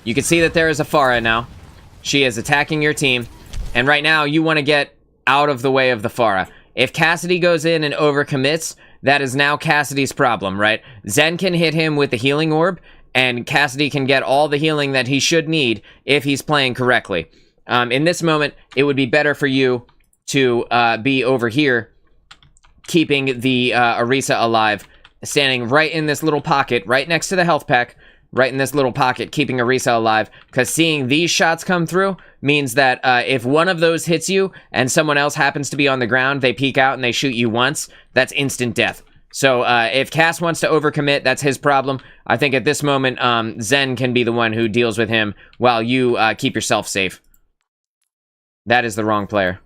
You can see that there is a Pharah now. She is attacking your team, and right now you want to get out of the way of the Pharah. If Cassidy goes in and overcommits, that is now Cassidy's problem, right? Zen can hit him with the healing orb, and Cassidy can get all the healing that he should need if he's playing correctly. In this moment, it would be better for you to be over here, keeping the Orisa alive, standing right in this little pocket, right next to the health pack, right in this little pocket, keeping Orisa alive, because seeing these shots come through means that if one of those hits you and someone else happens to be on the ground, they peek out and they shoot you once, that's instant death. So if Cass wants to overcommit, that's his problem. I think at this moment, Zen can be the one who deals with him while you keep yourself safe. That is the wrong player.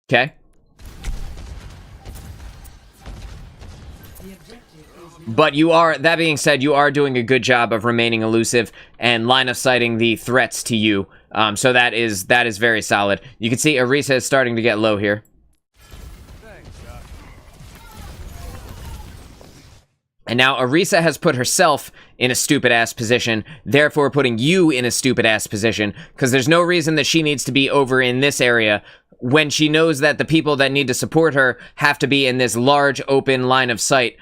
Okay? But you are, that being said, you are doing a good job of remaining elusive and line of sighting the threats to you. So that is very solid. You can see Orisa is starting to get low here. And now Orisa has put herself in a stupid-ass position, therefore putting you in a stupid-ass position, because there's no reason that she needs to be over in this area when she knows that the people that need to support her have to be in this large, open line of sight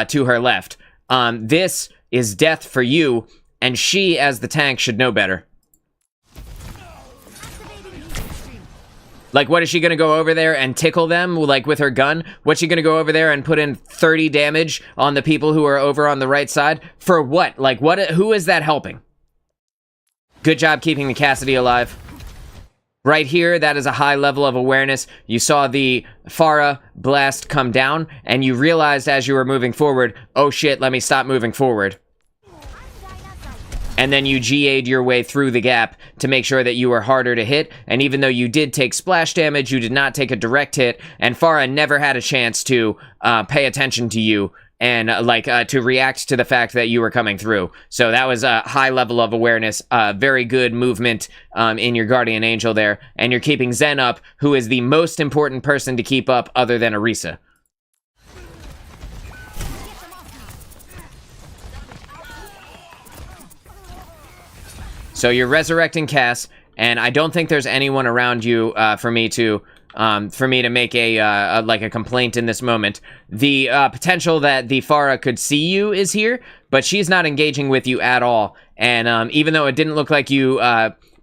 to her left. This is death for you, and she, as the tank, should know better. Like, what is she gonna go over there and tickle them, like, with her gun? What's she gonna go over there and put in 30 damage on the people who are over on the right side? For what? Like, what? Who is that helping? Good job keeping the Cassidy alive. Right here, that is a high level of awareness. You saw the Pharah blast come down, and you realized as you were moving forward, oh shit, let me stop moving forward. And then you GA'd your way through the gap to make sure that you were harder to hit, and even though you did take splash damage, you did not take a direct hit, and Pharah never had a chance to pay attention to you and to react to the fact that you were coming through. So that was a high level of awareness, very good movement in your Guardian Angel there, and you're keeping Zen up, who is the most important person to keep up other than Orisa. So you're resurrecting Cass, and I don't think there's anyone around you for me to make a complaint in this moment. The potential that the Pharah could see you is here, but she's not engaging with you at all. And even though it didn't look like you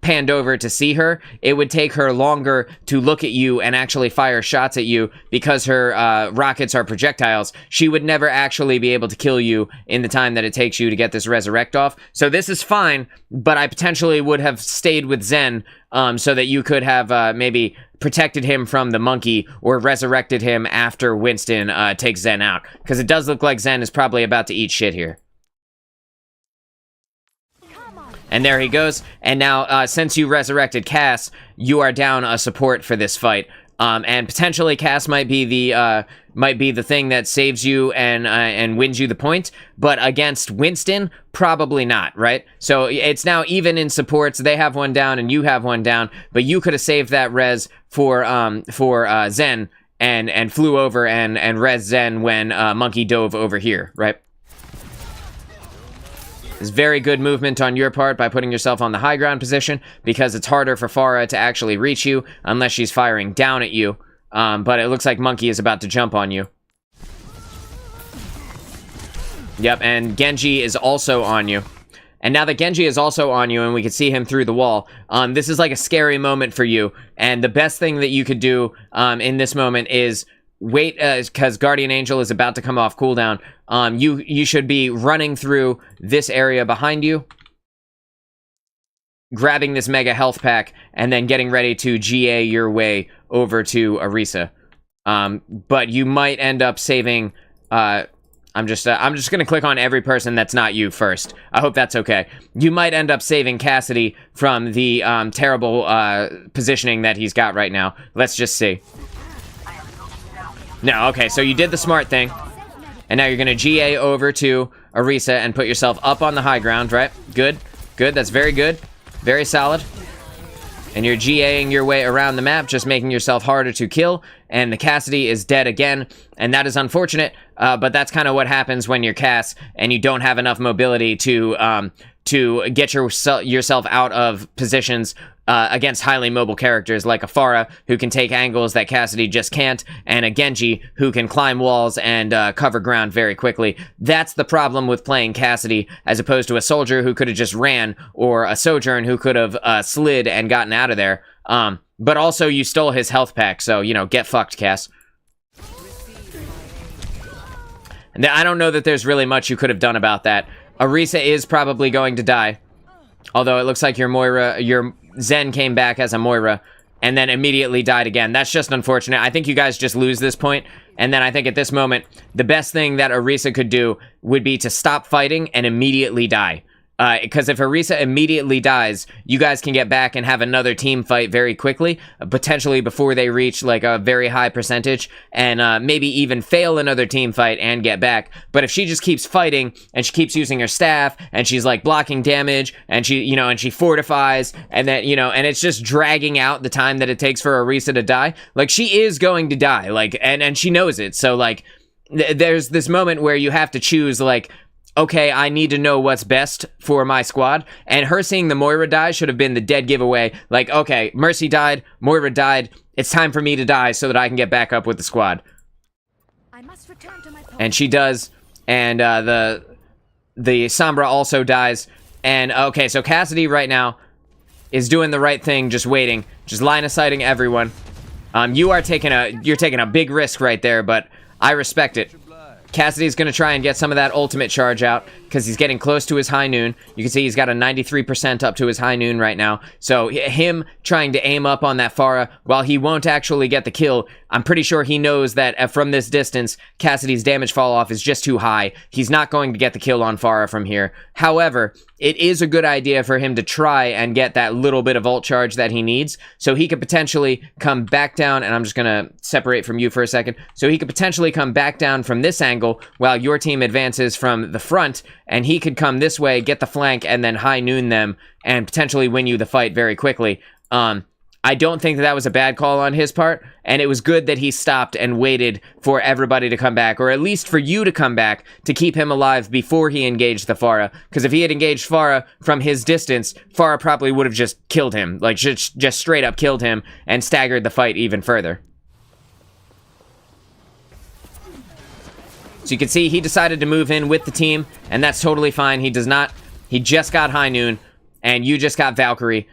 panned over to see her, it would take her longer to look at you and actually fire shots at you because her rockets are projectiles. She would never actually be able to kill you in the time that it takes you to get this resurrect off. So this is fine, but I potentially would have stayed with Zen so that you could have maybe protected him from the monkey or resurrected him after Winston takes Zen out. Because it does look like Zen is probably about to eat shit here. And there he goes. And now, since you resurrected Cass, you are down a support for this fight. And potentially Cass might be the thing that saves you and wins you the point. But against Winston, probably not, right? So it's now even in supports. They have one down and you have one down. But you could have saved that res for Zen and flew over and res Zen when Monkey dove over here, right? It's very good movement on your part by putting yourself on the high ground position, because it's harder for Pharah to actually reach you unless she's firing down at you. But it looks like Monkey is about to jump on you. Yep, and Genji is also on you. And now that Genji is also on you and we can see him through the wall, this is like a scary moment for you. And the best thing that you could do in this moment is wait, because Guardian Angel is about to come off cooldown. You should be running through this area behind you, grabbing this mega health pack, and then getting ready to GA your way over to Orisa. But you might end up saving I'm just gonna click on every person that's not you first. I hope that's okay. You might end up saving Cassidy from the terrible positioning that he's got right now. Let's just see. No, okay, so you did the smart thing. And now you're gonna GA over to Orisa and put yourself up on the high ground, right? Good, good, that's very good. Very solid. And you're GAing your way around the map, just making yourself harder to kill. And the Cassidy is dead again, and that is unfortunate, but that's kind of what happens when you're Cass and you don't have enough mobility to get yourself out of positions against highly mobile characters like a Pharah, who can take angles that Cassidy just can't, and a Genji, who can climb walls and cover ground very quickly. That's the problem with playing Cassidy, as opposed to a soldier who could have just ran, or a Sojourn who could have slid and gotten out of there. But also, you stole his health pack, so, you know, get fucked, Cass. And I don't know that there's really much you could have done about that. Orisa is probably going to die. Although it looks like your Zen came back as a Moira, and then immediately died again. That's just unfortunate. I think you guys just lose this point, and then I think at this moment, the best thing that Orisa could do would be to stop fighting and immediately die. Because if Orisa immediately dies, you guys can get back and have another team fight very quickly, potentially before they reach like a very high percentage, and maybe even fail another team fight and get back. But if she just keeps fighting and she keeps using her staff and she's like blocking damage and she, you know, and she fortifies and then, you know, and it's just dragging out the time that it takes for Orisa to die, like she is going to die, like, and she knows it. So like, there's this moment where you have to choose, like, okay, I need to know what's best for my squad, and her seeing the Moira die should have been the dead giveaway. Like, okay, Mercy died, Moira died, it's time for me to die so that I can get back up with the squad. I must return to my post. And she does, and the Sombra also dies, and okay, so Cassidy right now is doing the right thing, just waiting, just line of sighting everyone. You're taking a big risk right there, but I respect it. Cassidy's going to try and get some of that ultimate charge out, because he's getting close to his high noon. You can see he's got a 93% up to his high noon right now. So him trying to aim up on that Pharah, while he won't actually get the kill, I'm pretty sure he knows that from this distance, Cassidy's damage fall off is just too high. He's not going to get the kill on Pharah from here. However, it is a good idea for him to try and get that little bit of ult charge that he needs, so he could potentially come back down, and I'm just going to separate from you for a second, so he could potentially come back down from this angle while your team advances from the front, and he could come this way, get the flank, and then high noon them, and potentially win you the fight very quickly. I don't think that was a bad call on his part, and it was good that he stopped and waited for everybody to come back, or at least for you to come back to keep him alive before he engaged the Pharah, because if he had engaged Pharah from his distance, Pharah probably would have just killed him, like just straight up killed him and staggered the fight even further. So you can see he decided to move in with the team, and that's totally fine. He just got high noon, and you just got Valkyrie.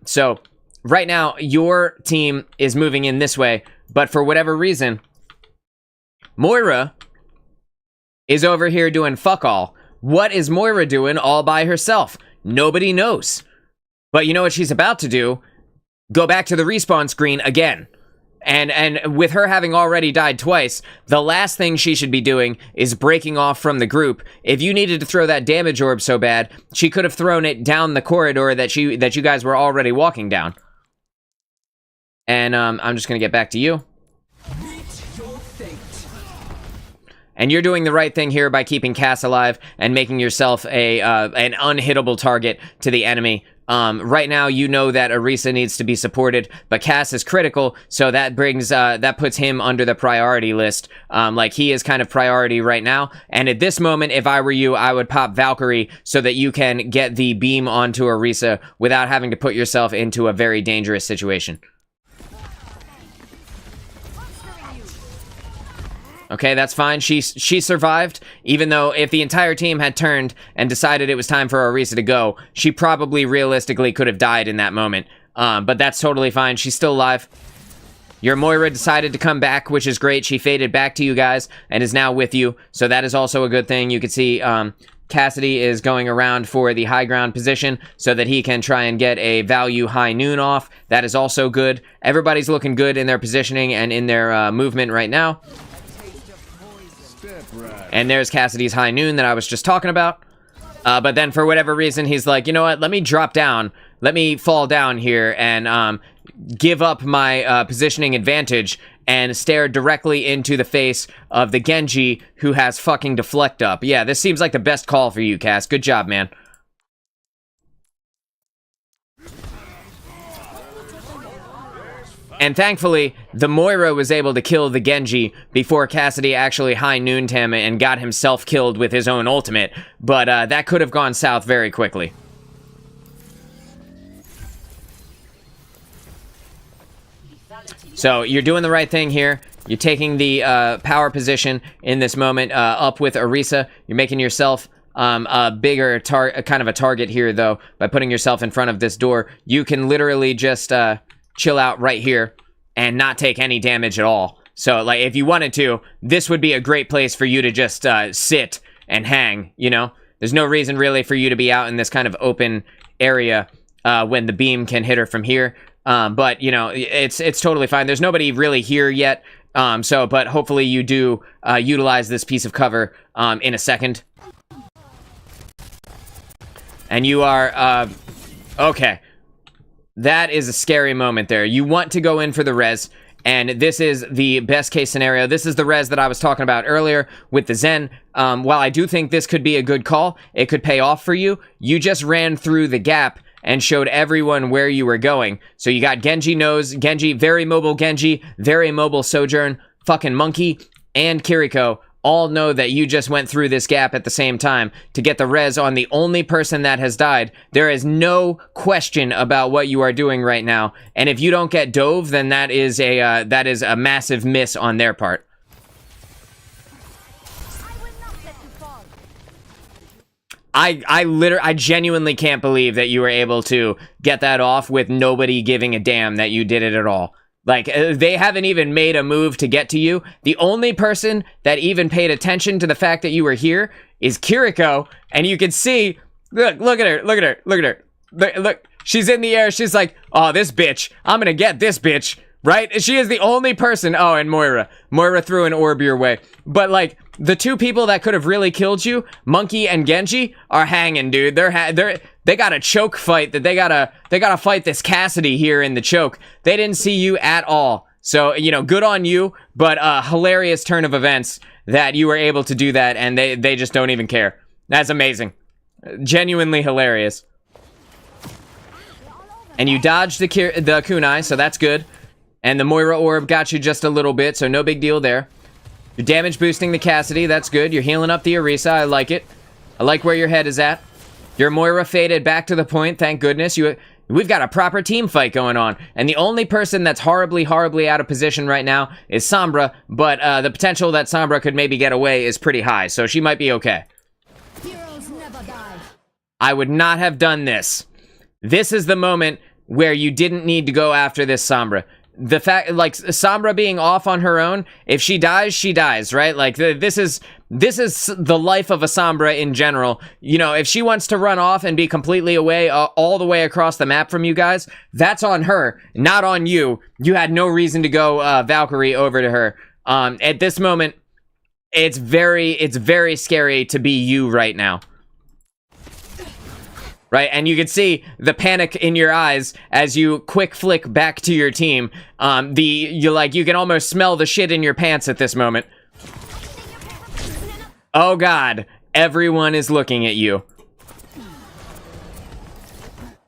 So right now, your team is moving in this way, but for whatever reason, Moira is over here doing fuck all. What is Moira doing all by herself? Nobody knows. But you know what she's about to do? Go back to the respawn screen again. And with her having already died twice, the last thing she should be doing is breaking off from the group. If you needed to throw that damage orb so bad, she could have thrown it down the corridor that you guys were already walking down. And I'm just gonna get back to you. And you're doing the right thing here by keeping Cass alive and making yourself an unhittable target to the enemy. Right now, you know that Orisa needs to be supported, but Cass is critical, so that brings that puts him under the priority list. Like, he is kind of priority right now. And at this moment, if I were you, I would pop Valkyrie so that you can get the beam onto Orisa without having to put yourself into a very dangerous situation. Okay, that's fine. She survived, even though if the entire team had turned and decided it was time for Orisa to go, she probably realistically could have died in that moment. But that's totally fine. She's still alive. Your Moira decided to come back, which is great. She faded back to you guys and is now with you, so that is also a good thing. You can see Cassidy is going around for the high ground position so that he can try and get a value high noon off. That is also good. Everybody's looking good in their positioning and in their movement right now. Step right. And there's Cassidy's high noon that I was just talking about. But then for whatever reason, he's like, you know what? Let me drop down. Let me fall down here and give up my positioning advantage and stare directly into the face of the Genji who has fucking deflect up. Yeah, this seems like the best call for you, Cass. Good job, man. And thankfully, the Moira was able to kill the Genji before Cassidy actually high nooned him and got himself killed with his own ultimate. But that could have gone south very quickly. So you're doing the right thing here. You're taking the power position in this moment up with Orisa. You're making yourself a bigger kind of a target here, though, by putting yourself in front of this door. You can literally just chill out right here and not take any damage at all. So, like, if you wanted to, this would be a great place for you to just sit and hang, you know? There's no reason, really, for you to be out in this kind of open area when the beam can hit her from here. But, you know, it's totally fine. There's nobody really here yet. But hopefully you do utilize this piece of cover in a second. And you are, okay. That is a scary moment there. You want to go in for the res, and this is the best case scenario. This is the res that I was talking about earlier with the Zen. While I do think this could be a good call, it could pay off for you. You just ran through the gap and showed everyone where you were going. So you got Genji knows, Genji, very mobile Sojourn, fucking Monkey, and Kiriko all know that you just went through this gap at the same time to get the res on the only person that has died. There is no question about what you are doing right now. And if you don't get dove, then that is a massive miss on their part. I will not let you fall. I genuinely can't believe that you were able to get that off with nobody giving a damn that you did it at all. Like, they haven't even made a move to get to you. The only person that even paid attention to the fact that you were here is Kiriko, and you can see, look at her. Look, she's in the air, she's like, oh, this bitch, I'm gonna get this bitch, right? She is the only person, oh, and Moira threw an orb your way. But, like, the two people that could have really killed you, Monkey and Genji, are hanging, dude. They got a choke fight that they gotta fight this Cassidy here in the choke. They didn't see you at all. So, you know, good on you, but a hilarious turn of events that you were able to do that, and they just don't even care. That's amazing. Genuinely hilarious. And you dodged the kunai, so that's good. And the Moira orb got you just a little bit, so no big deal there. You're damage boosting the Cassidy, that's good. You're healing up the Orisa, I like it. I like where your head is at. Your Moira faded back to the point, thank goodness. We've got a proper team fight going on. And the only person that's horribly out of position right now is Sombra, but the potential that Sombra could maybe get away is pretty high, so she might be okay. Heroes never die. I would not have done this. This is the moment where you didn't need to go after this Sombra. The fact, like, Sombra being off on her own, if she dies, right? Like, this is the life of a Sombra in general. You know, if she wants to run off and be completely away, all the way across the map from you guys, that's on her, not on you. You had no reason to go Valkyrie over to her. At this moment, it's very scary to be you right now. Right, and you can see the panic in your eyes as you quick flick back to your team. You can almost smell the shit in your pants at this moment. Oh god, everyone is looking at you.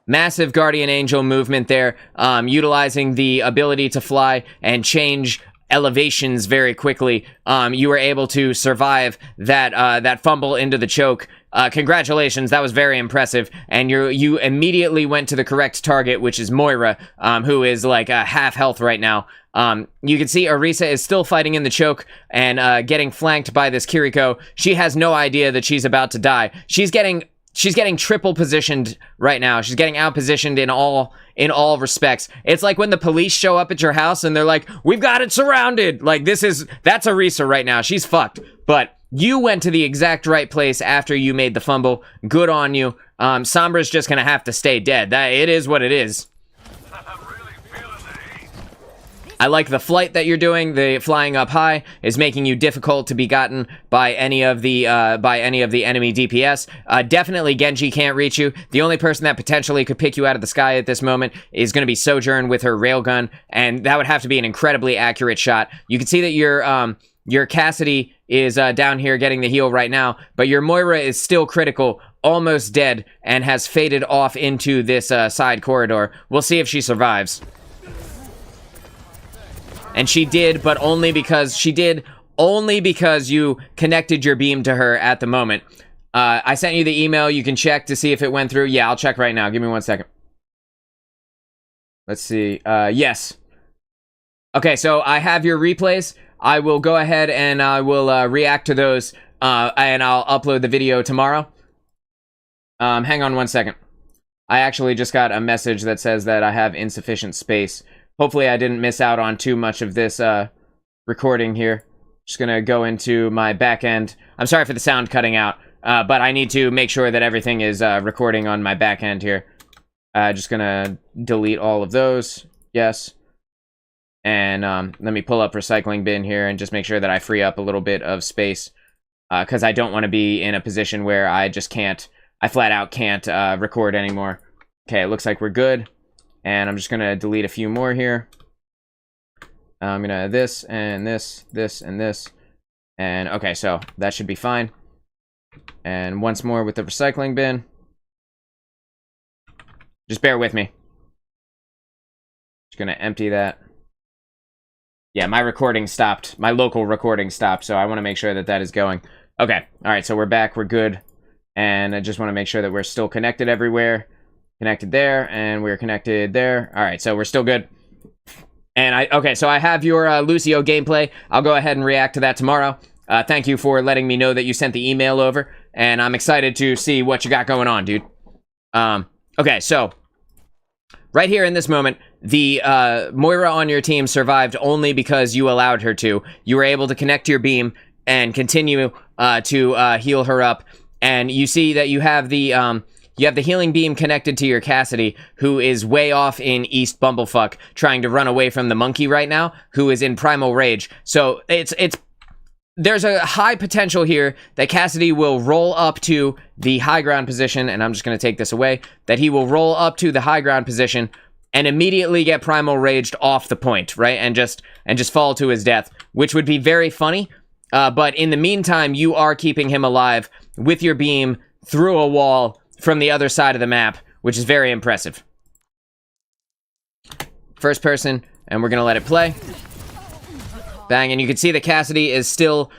Massive Guardian Angel movement there, utilizing the ability to fly and change elevations very quickly. You were able to survive that fumble into the choke. Congratulations, that was very impressive. And you immediately went to the correct target, which is Moira, who is like half health right now. You can see Orisa is still fighting in the choke and getting flanked by this Kiriko. She has no idea that she's about to die. She's getting triple positioned right now. She's getting out positioned in all respects. It's like when the police show up at your house and they're like, "We've got it surrounded." Like that's Orisa right now. She's fucked. But you went to the exact right place after you made the fumble. Good on you. Sombra's just gonna have to stay dead. It is what it is. I like the flight that you're doing. The flying up high is making you difficult to be gotten by any of the enemy DPS. Definitely Genji can't reach you. The only person that potentially could pick you out of the sky at this moment is going to be Sojourn with her railgun, and that would have to be an incredibly accurate shot. You can see that your Cassidy is down here getting the heal right now, but your Moira is still critical, almost dead, and has faded off into this side corridor. We'll see if she survives. And she did, but only because you connected your beam to her at the moment. I sent you the email. You can check to see if it went through. Yeah, I'll check right now. Give me 1 second. Let's see. Yes. Okay, so I have your replays. I will go ahead and I will react to those, and I'll upload the video tomorrow. Hang on 1 second. I actually just got a message that says that I have insufficient space. Hopefully I didn't miss out on too much of this recording here. Just gonna go into my back end. I'm sorry for the sound cutting out, but I need to make sure that everything is recording on my back end here. Just gonna delete all of those. Yes. And let me pull up recycling bin here and just make sure that I free up a little bit of space, because I don't want to be in a position where I flat out can't record anymore. Okay, it looks like we're good. And I'm just gonna delete a few more here. I'm gonna this and this, this and this. And okay, so that should be fine. And once more with the recycling bin. Just bear with me. Just gonna empty that. Yeah, my recording stopped. My local recording stopped, so I want to make sure that that is going. Okay, alright, so we're back, we're good. And I just want to make sure that we're still connected everywhere. Connected there, and we're connected there. Alright, so we're still good. And okay, so I have your Lucio gameplay. I'll go ahead and react to that tomorrow. Thank you for letting me know that you sent the email over, and I'm excited to see what you got going on, dude. Okay, so right here in this moment, the Moira on your team survived only because you allowed her to. You were able to connect your beam and continue to heal her up, and you see that you have the healing beam connected to your Cassidy, who is way off in East Bumblefuck, trying to run away from the monkey right now, who is in Primal Rage. So there's a high potential here that Cassidy will roll up to the high ground position, and I'm just going to take this away, that he will roll up to the high ground position and immediately get Primal Raged off the point, right? And just fall to his death, which would be very funny. But in the meantime, you are keeping him alive with your beam through a wall from the other side of the map, which is very impressive. First person, and we're gonna let it play. Bang, and you can see that Cassidy is still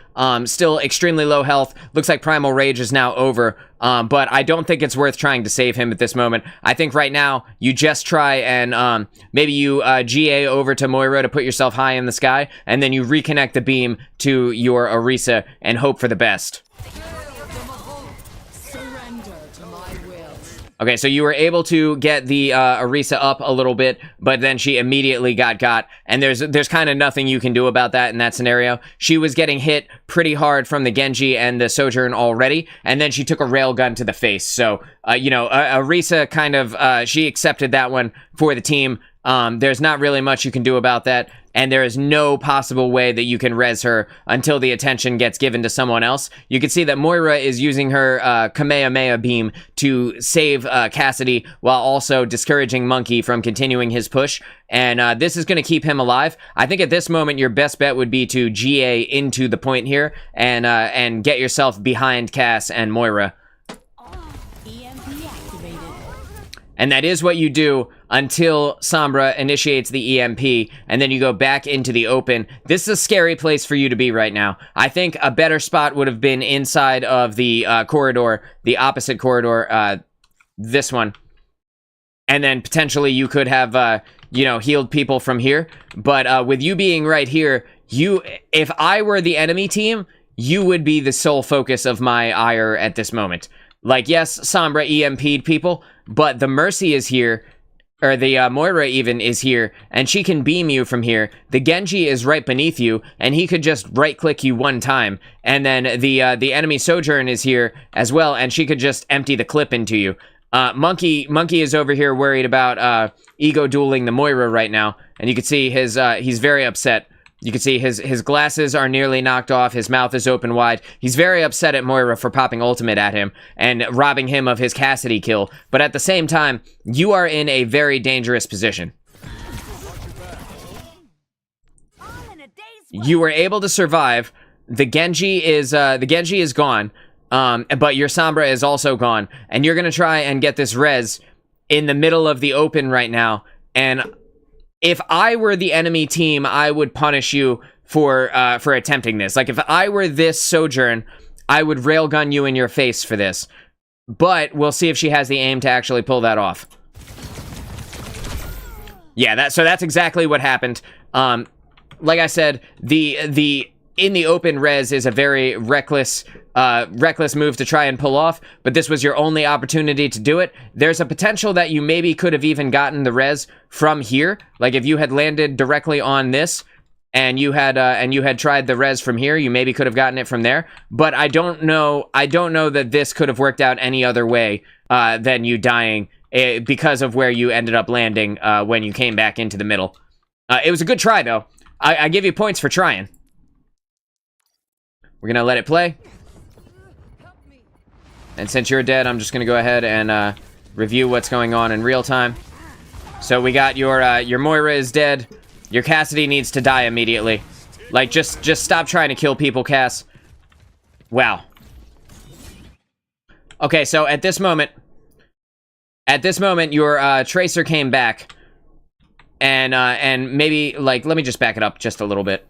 extremely low health. Looks like Primal Rage is now over, but I don't think it's worth trying to save him at this moment. I think right now, you just try and maybe you GA over to Moira to put yourself high in the sky, and then you reconnect the beam to your Orisa and hope for the best. Okay, so you were able to get the Orisa up a little bit, but then she immediately got, and there's kind of nothing you can do about that in that scenario. She was getting hit pretty hard from the Genji and the Sojourn already, and then she took a railgun to the face. So, you know, Orisa kind of, she accepted that one for the team. There's not really much you can do about that, and there is no possible way that you can res her until the attention gets given to someone else. You can see that Moira is using her Kamehameha beam to save Cassidy while also discouraging Monkey from continuing his push, and this is going to keep him alive. I think at this moment your best bet would be to GA into the point here and get yourself behind Cass and Moira. And that is what you do until Sombra initiates the EMP, and then you go back into the open. This is a scary place for you to be right now. I think a better spot would have been inside of the corridor, the opposite corridor, this one. And then potentially you could have, you know, healed people from here. But with you being right here, if I were the enemy team, you would be the sole focus of my ire at this moment. Like, yes, Sombra EMP'd people, but the Mercy is here, or the Moira even is here, and she can beam you from here. The Genji is right beneath you, and he could just right-click you one time, and then the enemy Sojourn is here as well, and she could just empty the clip into you. Monkey is over here worried about ego dueling the Moira right now, and you can see his he's very upset. You can see his glasses are nearly knocked off, his mouth is open wide. He's very upset at Moira for popping ultimate at him and robbing him of his Cassidy kill, but at the same time, you are in a very dangerous position. You were able to survive. The Genji is gone. But your Sombra is also gone, and you're gonna try and get this res in the middle of the open right now. And if I were the enemy team, I would punish you for attempting this. Like, if I were this Sojourn, I would railgun you in your face for this. But we'll see if she has the aim to actually pull that off. Yeah, so that's exactly what happened. Like I said, the in the open res is a very reckless move to try and pull off, but this was your only opportunity to do it. There's a potential that you maybe could have even gotten the res from here. Like, if you had landed directly on this and you had tried the res from here, you maybe could have gotten it from there. But I don't know that this could have worked out any other way than you dying because of where you ended up landing when you came back into the middle. It was a good try, though. I give you points for trying. We're gonna let it play. And since you're dead, I'm just gonna go ahead and review what's going on in real time. So we got your Moira is dead. Your Cassidy needs to die immediately. Like, just stop trying to kill people, Cass. Wow. Okay, so at this moment, your Tracer came back. And maybe, like, let me just back it up just a little bit.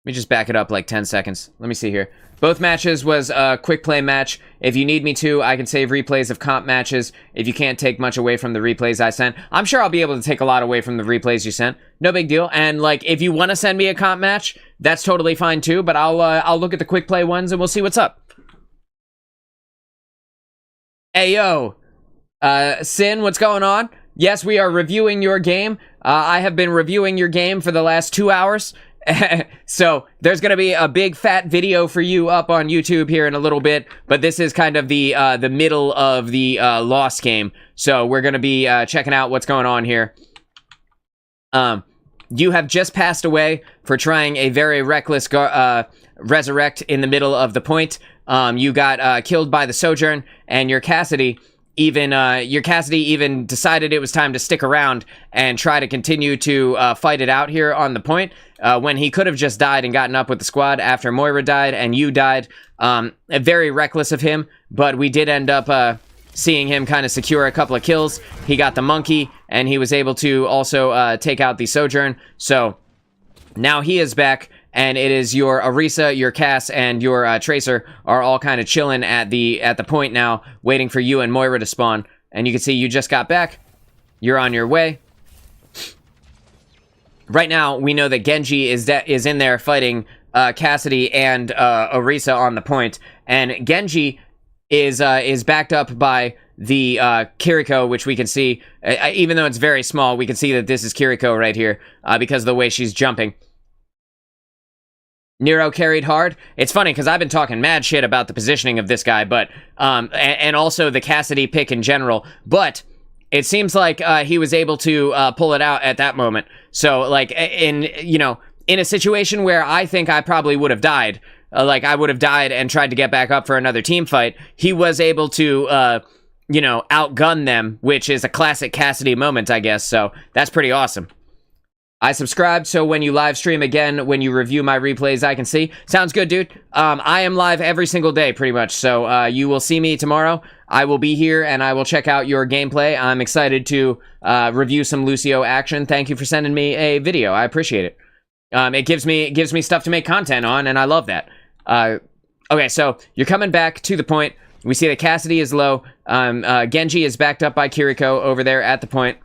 Let me just back it up like 10 seconds. Let me see here. Both matches was a quick play match. If you need me to, I can save replays of comp matches. If you can't take much away from the replays I sent, I'm sure I'll be able to take a lot away from the replays you sent. No big deal. And, like, if you want to send me a comp match, that's totally fine too. But I'll look at the quick play ones and we'll see what's up. Hey, yo. Sin, what's going on? Yes, we are reviewing your game. I have been reviewing your game for the last 2 hours. So there's gonna be a big fat video for you up on YouTube here in a little bit, but this is kind of the middle of the Lost game, so we're gonna be checking out what's going on here. You have just passed away for trying a very reckless resurrect in the middle of the point. You got killed by the Sojourn, and your Cassidy even decided it was time to stick around and try to continue to fight it out here on the point, when he could have just died and gotten up with the squad after Moira died and you died. Very reckless of him, but we did end up seeing him kind of secure a couple of kills. He got the monkey, and he was able to also take out the Sojourn. So now he is back, and it is your Orisa, your Cass, and your Tracer are all kind of chilling at the point now, waiting for you and Moira to spawn. And you can see you just got back. You're on your way. Right now, we know that Genji is in there fighting Cassidy and Orisa on the point, and Genji is backed up by the Kiriko, which we can see, even though it's very small, we can see that this is Kiriko right here because of the way she's jumping. Nero carried hard. It's funny because I've been talking mad shit about the positioning of this guy, but and also the Cassidy pick in general, but it seems like he was able to pull it out at that moment. So, like, in a situation where I think I probably would have died, like I would have died and tried to get back up for another team fight, he was able to outgun them, which is a classic Cassidy moment, I guess. So that's pretty awesome. I subscribed, so when you live stream again, when you review my replays, I can see. Sounds good, dude. I am live every single day, pretty much, so you will see me tomorrow. I will be here, and I will check out your gameplay. I'm excited to review some Lucio action. Thank you for sending me a video. I appreciate it. It gives me stuff to make content on, and I love that. Okay, so you're coming back to the point. We see that Cassidy is low. Genji is backed up by Kiriko over there at the point.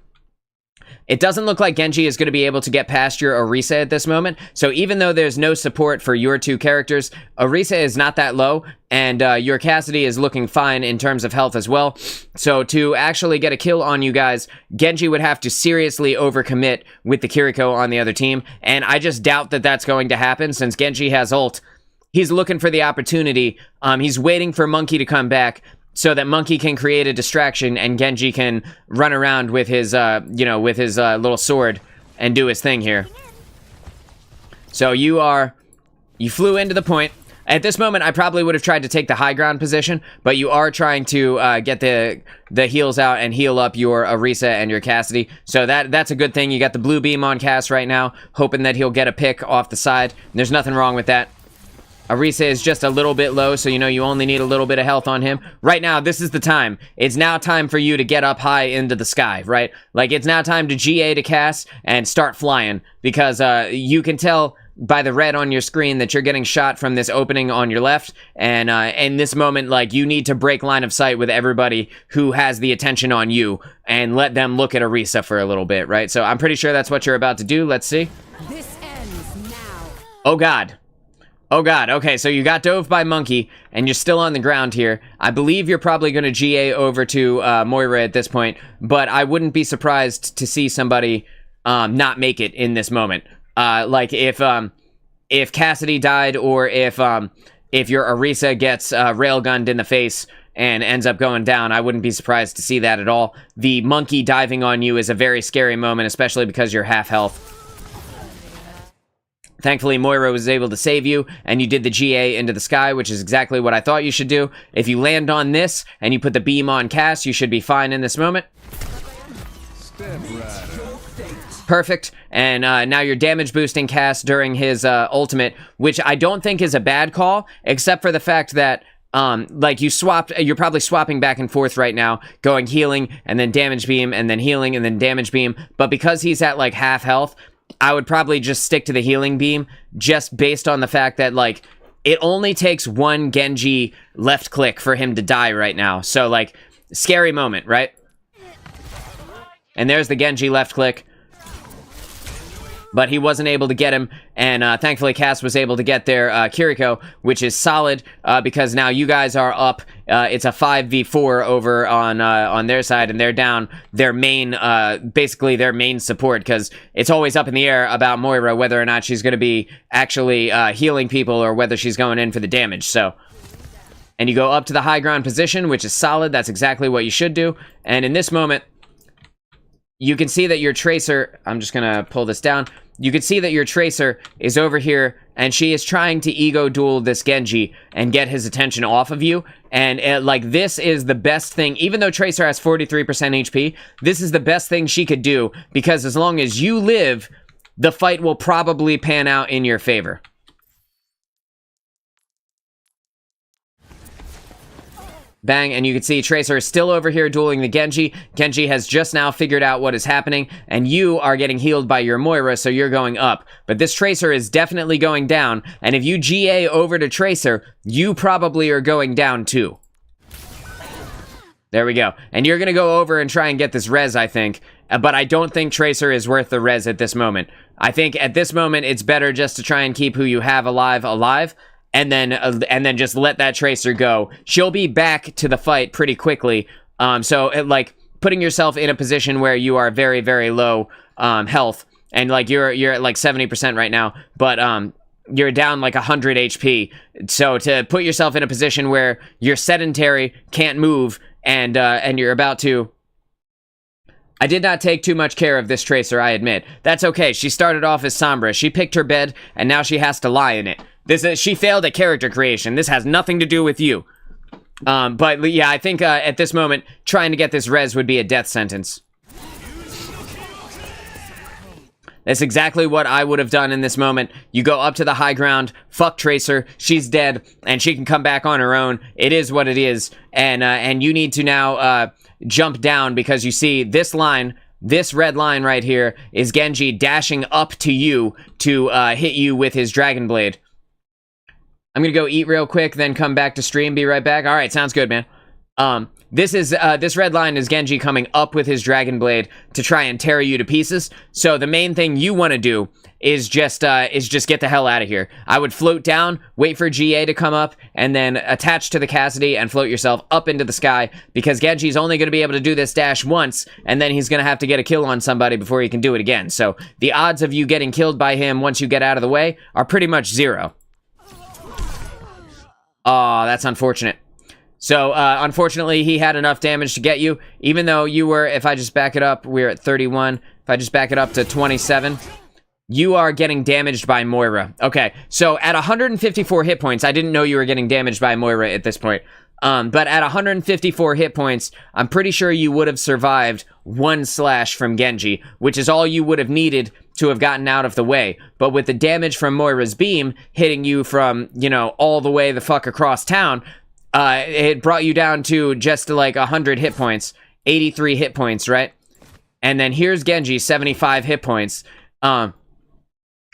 It doesn't look like Genji is going to be able to get past your Orisa at this moment, so even though there's no support for your two characters, Orisa is not that low, and your Cassidy is looking fine in terms of health as well. So to actually get a kill on you guys, Genji would have to seriously overcommit with the Kiriko on the other team, and I just doubt that that's going to happen since Genji has ult. He's looking for the opportunity. He's waiting for Monkey to come back. so that Monkey can create a distraction and Genji can run around with his, with his little sword and do his thing here. So you flew into the point. At this moment, I probably would have tried to take the high ground position, but you are trying to get the heals out and heal up your Orisa and your Cassidy. So that's a good thing. You got the blue beam on Cass right now, hoping that he'll get a pick off the side. There's nothing wrong with that. Orisa is just a little bit low, so you know you only need a little bit of health on him. Right now, this is the time. It's now time for you to get up high into the sky, right? Like, it's now time to GA to Cass and start flying, because you can tell by the red on your screen that you're getting shot from this opening on your left, and in this moment, like, you need to break line of sight with everybody who has the attention on you and let them look at Orisa for a little bit, right? So I'm pretty sure that's what you're about to do. Let's see. This ends now. Oh god. Oh god, okay, so you got dove by Monkey, and you're still on the ground here. I believe you're probably going to GA over to Moira at this point, but I wouldn't be surprised to see somebody not make it in this moment. Like if Cassidy died, or if your Orisa gets railgunned in the face and ends up going down, I wouldn't be surprised to see that at all. The Monkey diving on you is a very scary moment, especially because you're half health. Thankfully, Moira was able to save you, and you did the GA into the sky, which is exactly what I thought you should do. If you land on this, and you put the beam on Cass, you should be fine in this moment. Perfect. And now you're damage boosting Cass during his ultimate, which I don't think is a bad call, except for the fact that like you're probably swapping back and forth right now, going healing, and then damage beam, and then healing, and then damage beam. But because he's at like half health, I would probably just stick to the healing beam, just based on the fact that, like, it only takes one Genji left click for him to die right now. So, like, scary moment, right? And there's the Genji left click. But he wasn't able to get him, and thankfully Cass was able to get their Kiriko, which is solid, because now you guys are up. It's a 5v4 over on their side, and they're down their main, basically their main support, because it's always up in the air about Moira, whether or not she's going to be actually healing people, or whether she's going in for the damage, so. And you go up to the high ground position, which is solid. That's exactly what you should do, and in this moment, you can see that your Tracer, I'm just going to pull this down. You can see that your Tracer is over here, and she is trying to ego duel this Genji and get his attention off of you. And like, this is the best thing. Even though Tracer has 43% HP, this is the best thing she could do, because as long as you live, the fight will probably pan out in your favor. Bang, and you can see Tracer is still over here dueling the Genji. Genji has just now figured out what is happening, and you are getting healed by your Moira, so you're going up. But this Tracer is definitely going down, and if you GA over to Tracer, you probably are going down too. There we go. And you're going to go over and try and get this res, I think. But I don't think Tracer is worth the res at this moment. I think at this moment, it's better just to try and keep who you have alive. And then just let that Tracer go. She'll be back to the fight pretty quickly. So like putting yourself in a position where you are very, very low health, and like you're at like 70% right now, but you're down like 100 HP. So to put yourself in a position where you're sedentary, can't move, and you're about to. I did not take too much care of this Tracer, I admit. That's okay. She started off as Sombra. She picked her bed, and now she has to lie in it. She failed at character creation. This has nothing to do with you. But yeah, I think at this moment, trying to get this res would be a death sentence. That's exactly what I would have done in this moment. You go up to the high ground, fuck Tracer, she's dead, and she can come back on her own. It is what it is, and you need to now jump down, because you see this line, this red line right here, is Genji dashing up to you to hit you with his Dragon Blade. I'm gonna go eat real quick, then come back to stream, be right back. All right, sounds good, man. This red line is Genji coming up with his Dragon Blade to try and tear you to pieces. So the main thing you want to do is just get the hell out of here. I would float down, wait for GA to come up, and then attach to the Cassidy and float yourself up into the sky, because Genji's only going to be able to do this dash once, and then he's going to have to get a kill on somebody before he can do it again. So the odds of you getting killed by him once you get out of the way are pretty much 0. Oh, that's unfortunate. So, unfortunately, he had enough damage to get you, even though you were, if I just back it up, we're at 31. If I just back it up to 27, you are getting damaged by Moira. Okay, so at 154 hit points, I didn't know you were getting damaged by Moira at this point. But at 154 hit points, I'm pretty sure you would have survived one slash from Genji, which is all you would have needed to have gotten out of the way. But with the damage from Moira's beam hitting you from, you know, all the way the fuck across town, it brought you down to just like 100 hit points, 83 hit points, right? And then here's Genji, 75 hit points,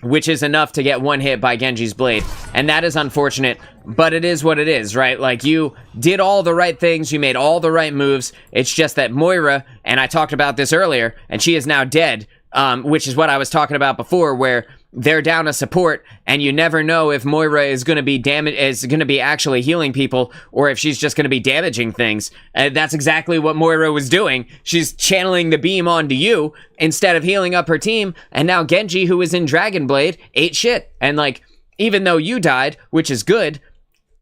which is enough to get one hit by Genji's blade. And that is unfortunate, but it is what it is, right? Like, you did all the right things, you made all the right moves. It's just that Moira, and I talked about this earlier, and she is now dead, which is what I was talking about before, where they're down a support, and you never know if Moira is going to be actually healing people, or if she's just going to be damaging things. That's exactly what Moira was doing. She's channeling the beam onto you instead of healing up her team, and now Genji, who is in Dragon Blade, ate shit. And, like, even though you died, which is good,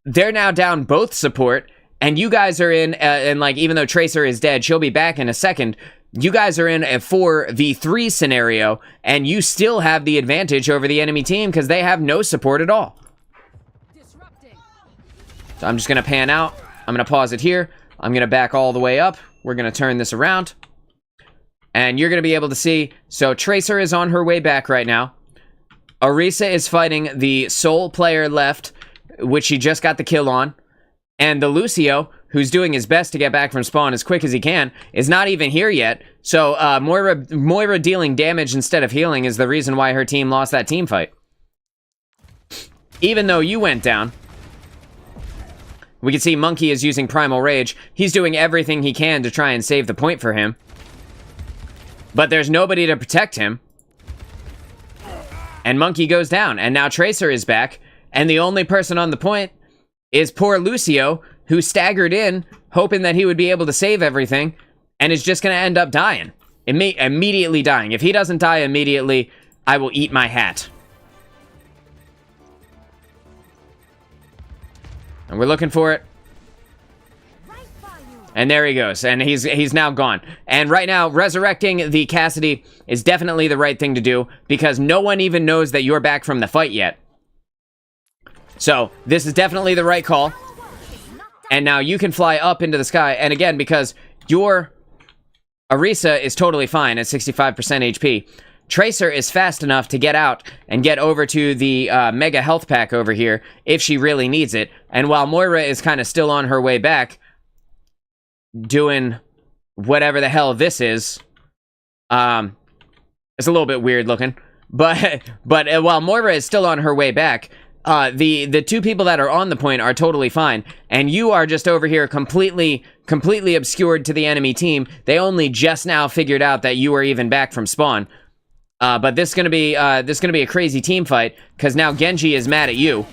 they're now down both support, and you guys are in, and, like, even though Tracer is dead, she'll be back in a second, you guys are in a 4v3 scenario, and you still have the advantage over the enemy team because they have no support at all. So I'm just going to pan out. I'm going to pause it here. I'm going to back all the way up. We're going to turn this around. And you're going to be able to see, so Tracer is on her way back right now. Orisa is fighting the sole player left, which she just got the kill on. And the Lucio, who's doing his best to get back from spawn as quick as he can, is not even here yet. So Moira dealing damage instead of healing is the reason why her team lost that team fight. Even though you went down, we can see Monkey is using Primal Rage. He's doing everything he can to try and save the point for him. But there's nobody to protect him. And Monkey goes down. And now Tracer is back. And the only person on the point is poor Lucio, who staggered in, hoping that he would be able to save everything, and is just going to end up dying. Immediately dying. If he doesn't die immediately, I will eat my hat. And we're looking for it. And there he goes. And he's now gone. And right now, resurrecting the Cassidy is definitely the right thing to do, because no one even knows that you're back from the fight yet. So, this is definitely the right call. And now you can fly up into the sky. And again, because your Orisa is totally fine at 65% HP, Tracer is fast enough to get out and get over to the Mega Health Pack over here if she really needs it. And while Moira is kind of still on her way back, doing whatever the hell this is, it's a little bit weird looking. But while Moira is still on her way back, the two people that are on the point are totally fine, and you are just over here completely obscured to the enemy team. They only just now figured out that you are even back from spawn. But this is gonna be a crazy team fight, because now Genji is mad at you,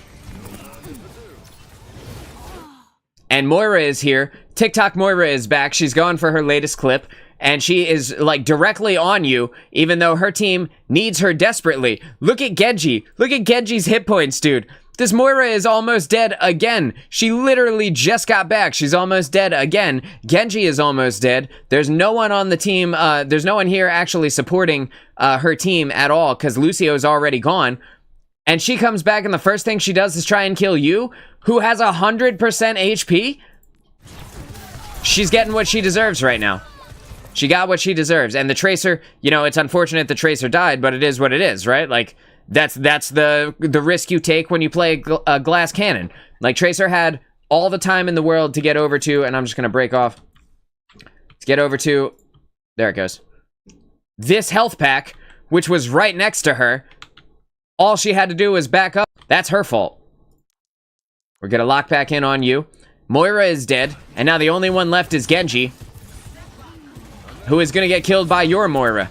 and Moira is here. TikTok Moira is back. She's going for her latest clip. And she is, like, directly on you, even though her team needs her desperately. Look at Genji. Look at Genji's hit points, dude. This Moira is almost dead again. She literally just got back. She's almost dead again. Genji is almost dead. There's no one on the team. There's no one here actually supporting her team at all, because Lucio's already gone. And she comes back, and the first thing she does is try and kill you, who has 100% HP? She's getting what she deserves right now. She got what she deserves. And the Tracer, you know, it's unfortunate the Tracer died, but it is what it is, right? Like, that's the risk you take when you play a glass cannon. Like, Tracer had all the time in the world to get over to, and I'm just gonna break off, to get over to, there it goes, this health pack, which was right next to her. All she had to do was back up. That's her fault. We're gonna lock back in on you. Moira is dead, and now the only one left is Genji, who is gonna get killed by your Moira.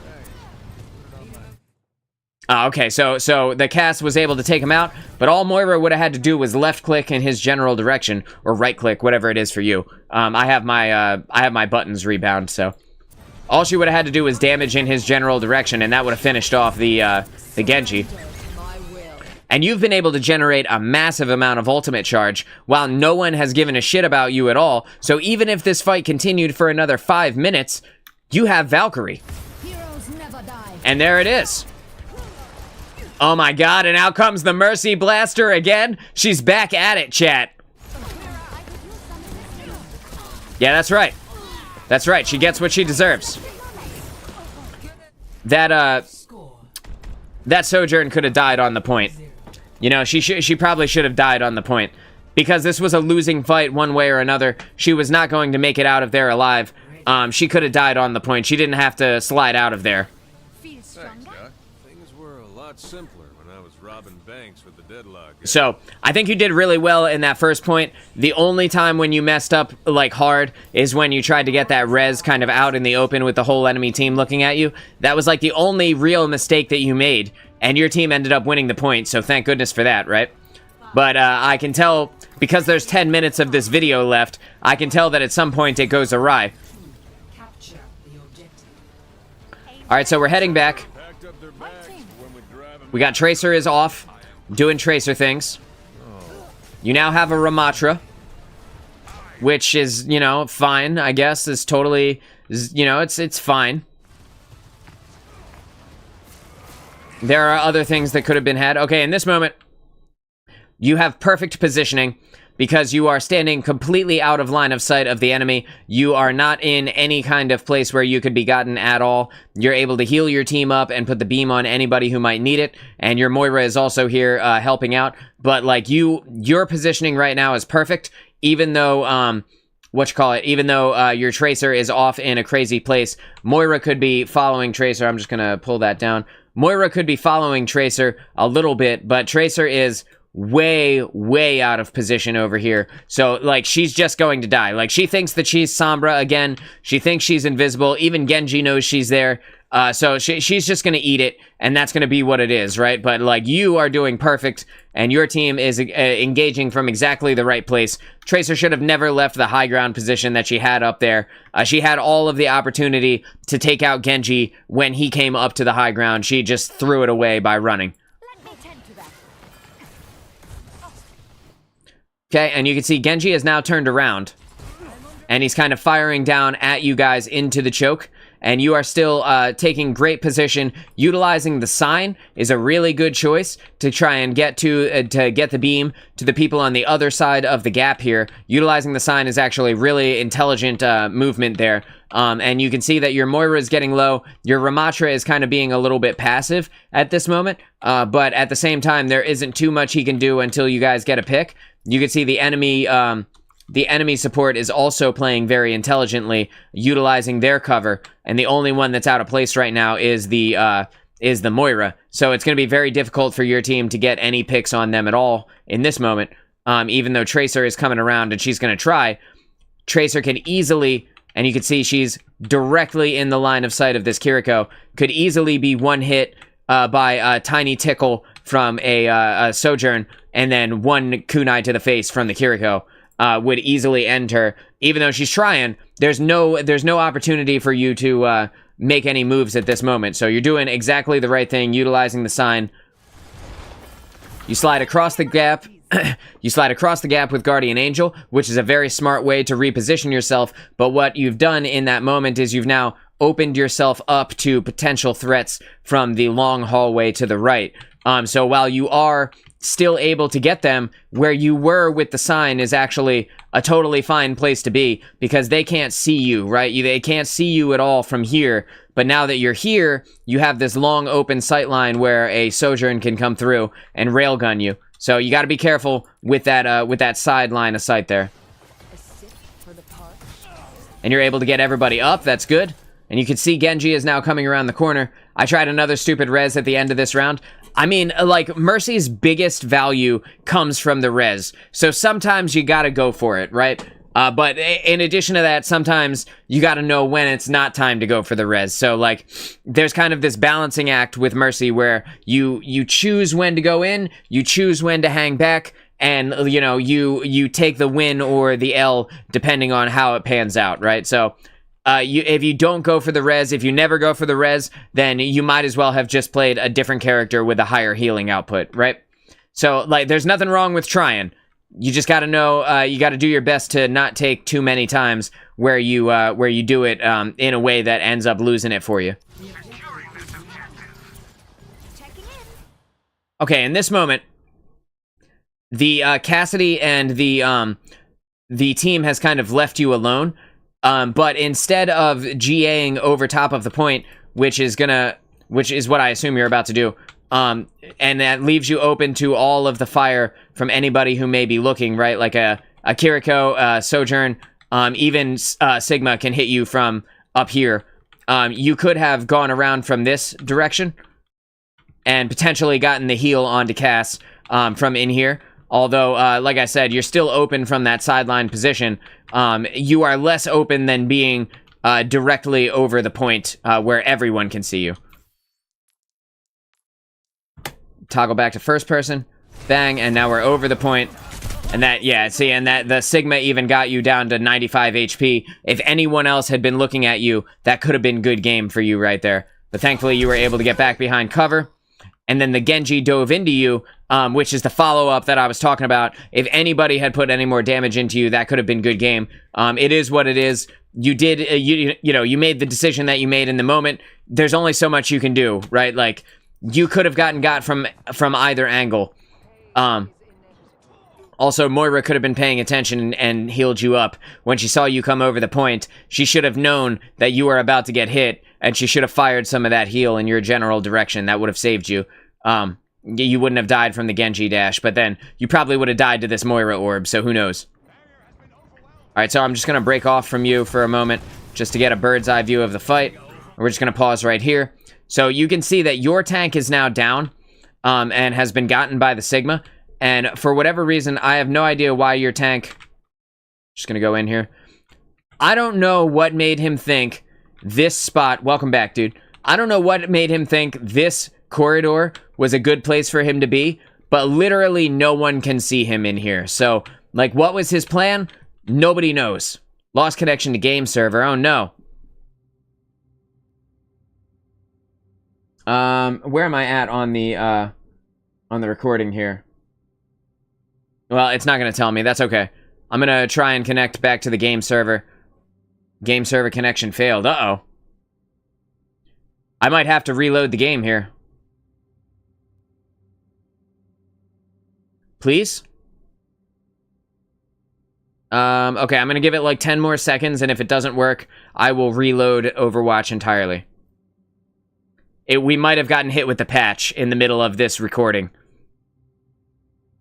Okay, so the cast was able to take him out, but all Moira would have had to do was left click in his general direction, or right click, whatever it is for you. I have my buttons rebound, so all she would have had to do was damage in his general direction, and that would have finished off the Genji. and you've been able to generate a massive amount of ultimate charge while no one has given a shit about you at all. So even if this fight continued for another 5 minutes, you have Valkyrie. Heroes never die. And there it is. Oh my god, and out comes the Mercy Blaster again. She's back at it, chat. Yeah, that's right. That's right, she gets what she deserves. That Sojourn could have died on the point. You know, she probably should have died on the point. Because this was a losing fight one way or another. She was not going to make it out of there alive. She could have died on the point. She didn't have to slide out of there. Thanks, Doc. Things were a lot simpler when I was robbing banks with the deadlock. So, I think you did really well in that first point. The only time when you messed up, like, hard is when you tried to get that res kind of out in the open with the whole enemy team looking at you. That was, like, the only real mistake that you made, and your team ended up winning the point, so thank goodness for that, right? But, I can tell, because there's 10 minutes of this video left, I can tell that at some point it goes awry. Alright, so we're heading back. We got Tracer is off, doing Tracer things. You now have a Ramatra, which is, you know, fine, I guess. Is totally, you know, it's fine. There are other things that could have been had. Okay, in this moment, you have perfect positioning because you are standing completely out of line of sight of the enemy. You are not in any kind of place where you could be gotten at all. You're able to heal your team up and put the beam on anybody who might need it. And your Moira is also here helping out. But, like, your positioning right now is perfect, even though, even though your Tracer is off in a crazy place. Moira could be following Tracer. I'm just gonna pull that down. Moira could be following Tracer a little bit, but Tracer is way out of position over here. So, like, she's just going to die. Like, she thinks that she's Sombra again. She thinks she's invisible. Even Genji knows she's there. So she's just gonna eat it, and that's gonna be what it is, right? But, like, you are doing perfect, and your team is engaging from exactly the right place. Tracer should have never left the high ground position that she had up there. She had all of the opportunity to take out Genji when he came up to the high ground. She just threw it away by running. Okay, and you can see Genji is now turned around, and he's kind of firing down at you guys into the choke, and you are still taking great position. Utilizing the sign is a really good choice to try and get to get the beam to the people on the other side of the gap here. Utilizing the sign is actually really intelligent movement there. And you can see that your Moira is getting low. Your Ramatra is kind of being a little bit passive at this moment, but at the same time, there isn't too much he can do until you guys get a pick. You can see the enemy support is also playing very intelligently, utilizing their cover, and the only one that's out of place right now is the Moira. So it's going to be very difficult for your team to get any picks on them at all in this moment, even though Tracer is coming around and she's going to try. Tracer can easily, and you can see she's directly in the line of sight of this Kiriko, could easily be one hit by a tiny tickle from a Sojourn, and then one kunai to the face from the Kiriko would easily end her. Even though she's trying, there's no opportunity for you to make any moves at this moment. So you're doing exactly the right thing, utilizing the sign. You slide across the gap. You slide across the gap with Guardian Angel, which is a very smart way to reposition yourself. But what you've done in that moment is you've now opened yourself up to potential threats from the long hallway to the right. So while you are still able to get them, where you were with the sign is actually a totally fine place to be, because they can't see you, right? They can't see you at all from here. But now that you're here, you have this long open sight line where a Sojourn can come through and railgun you. So you got to be careful with that side line of sight there. And you're able to get everybody up. That's good. And you can see Genji is now coming around the corner. I tried another stupid res at the end of this round. I mean, like, Mercy's biggest value comes from the res. So sometimes you gotta go for it, right? But in addition to that, sometimes you gotta know when it's not time to go for the res. So, like, there's kind of this balancing act with Mercy where you choose when to go in, you choose when to hang back, and, you know, you take the win or the L depending on how it pans out, right? So if you don't go for the res, if you never go for the res, then you might as well have just played a different character with a higher healing output, right? So, like, there's nothing wrong with trying. You just got to know, you got to do your best to not take too many times where you do it in a way that ends up losing it for you. Checking in. Okay, in this moment, the Cassidy and the team has kind of left you alone. But instead of GAing over top of the point, which is what I assume you're about to do, and that leaves you open to all of the fire from anybody who may be looking, right? Like a Kiriko, Sojourn, even Sigma can hit you from up here. You could have gone around from this direction and potentially gotten the heal onto Cass from in here. Although, like I said, you're still open from that sideline position. You are less open than being directly over the point where everyone can see you. Toggle back to first person. Bang, and now we're over the point. And that, yeah, see, and that the Sigma even got you down to 95 HP. If anyone else had been looking at you, that could have been good game for you right there. But thankfully, you were able to get back behind cover. And then the Genji dove into you, which is the follow-up that I was talking about. If anybody had put any more damage into you, that could have been good game. It is what it is. You did, you made the decision that you made in the moment. There's only so much you can do, right? Like, you could have got from either angle. Also, Moira could have been paying attention and healed you up. When she saw you come over the point, she should have known that you were about to get hit, and she should have fired some of that heal in your general direction. That would have saved you. You wouldn't have died from the Genji dash, but then you probably would have died to this Moira orb, so who knows. Alright, so I'm just going to break off from you for a moment, just to get a bird's eye view of the fight. We're just going to pause right here. So you can see that your tank is now down, and has been gotten by the Sigma. And for whatever reason, I have no idea why your tank... Just gonna go in here. I don't know what made him think this spot... Welcome back, dude. I don't know what made him think this corridor was a good place for him to be, but literally no one can see him in here. So, like, what was his plan? Nobody knows. Lost connection to game server. Oh, no. Where am I at on the recording here? Well, it's not going to tell me. That's okay. I'm going to try and connect back to the game server. Game server connection failed. Uh-oh. I might have to reload the game here. Please? Okay, I'm going to give it like 10 more seconds, and if it doesn't work, I will reload Overwatch entirely. We might have gotten hit with the patch in the middle of this recording.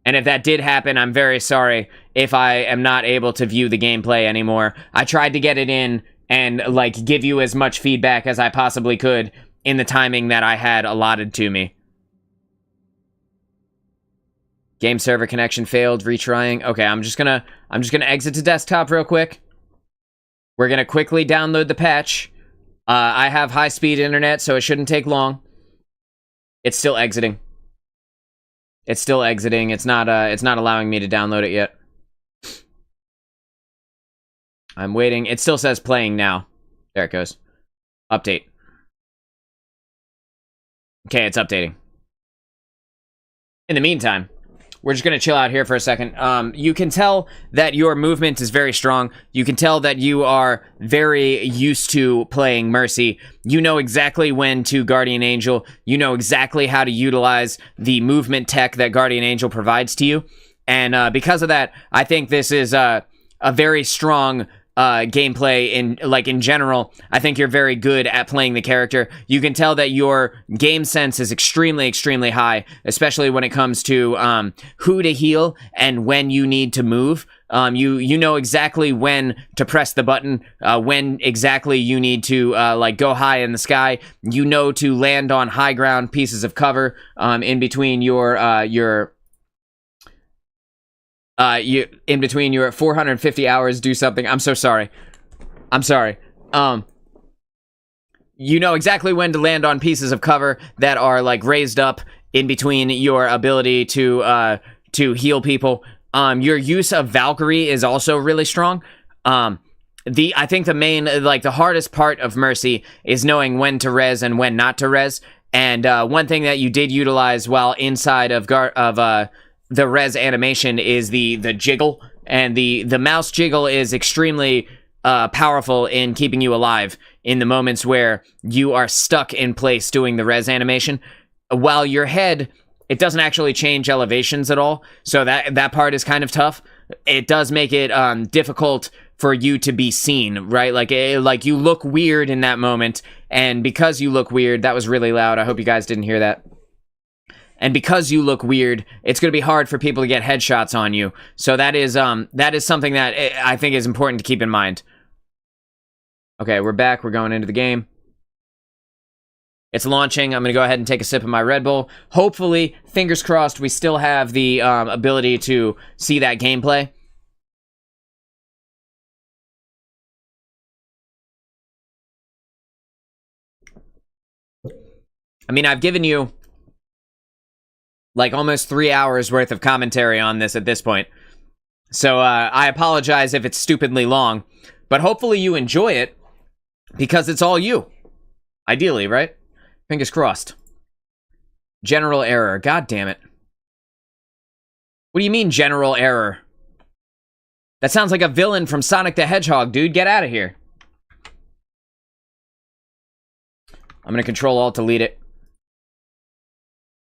And if that did happen, I'm very sorry if I am not able to view the gameplay anymore. I tried to get it in and, like, give you as much feedback as I possibly could in the timing that I had allotted to me. Game server connection failed, retrying. Okay, I'm just gonna exit to desktop real quick. We're gonna quickly download the patch. I have high-speed internet, so it shouldn't take long. It's still exiting. It's still exiting. It's not allowing me to download it yet. I'm waiting. It still says playing now. There it goes. Update. Okay, it's updating. In the meantime, we're just going to chill out here for a second. You can tell that your movement is very strong. You can tell that you are very used to playing Mercy. You know exactly when to Guardian Angel. You know exactly how to utilize the movement tech that Guardian Angel provides to you. And because of that, I think this is a very strong gameplay in general. I think you're very good at playing the character. You can tell that your game sense is extremely, extremely high, especially when it comes to who to heal and when you need to move. You know exactly when to press the button, when exactly you need to like go high in the sky. You know to land on high ground pieces of cover in between your in between your 450 hours, do something. I'm so sorry. I'm sorry. You know exactly when to land on pieces of cover that are like raised up in between your ability to heal people. Your use of Valkyrie is also really strong. I think the main, like the hardest part of Mercy is knowing when to res and when not to res. And one thing that you did utilize while inside of the res animation is the jiggle, and the mouse jiggle is extremely powerful in keeping you alive in the moments where you are stuck in place doing the res animation. While your head, it doesn't actually change elevations at all, so that part is kind of tough. It does make it difficult for you to be seen, right? Like you look weird in that moment, and because you look weird, that was really loud. I hope you guys didn't hear that. And because you look weird, it's going to be hard for people to get headshots on you. So that is something that I think is important to keep in mind. Okay, we're back. We're going into the game. It's launching. I'm going to go ahead and take a sip of my Red Bull. Hopefully, fingers crossed, we still have the ability to see that gameplay. I mean, I've given you like almost 3 hours worth of commentary on this at this point. So I apologize if it's stupidly long, but hopefully you enjoy it because it's all you. Ideally, right? Fingers crossed. General error. God damn it. What do you mean, general error? That sounds like a villain from Sonic the Hedgehog, dude. Get out of here. I'm going to Control-Alt-Delete it.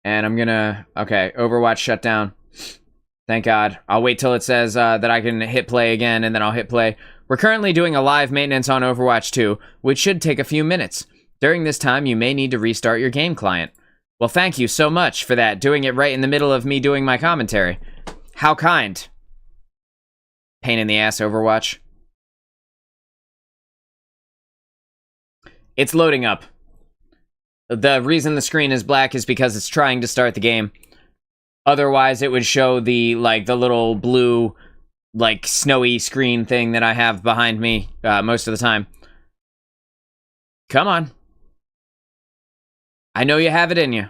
And I'm gonna... Okay, Overwatch shut down. Thank God. I'll wait till it says that I can hit play again, and then I'll hit play. We're currently doing a live maintenance on Overwatch 2, which should take a few minutes. During this time, you may need to restart your game client. Well, thank you so much for that, doing it right in the middle of me doing my commentary. How kind. Pain in the ass, Overwatch. It's loading up. The reason the screen is black is because it's trying to start the game. Otherwise, it would show the little blue, like, snowy screen thing that I have behind me most of the time. Come on. I know you have it in you.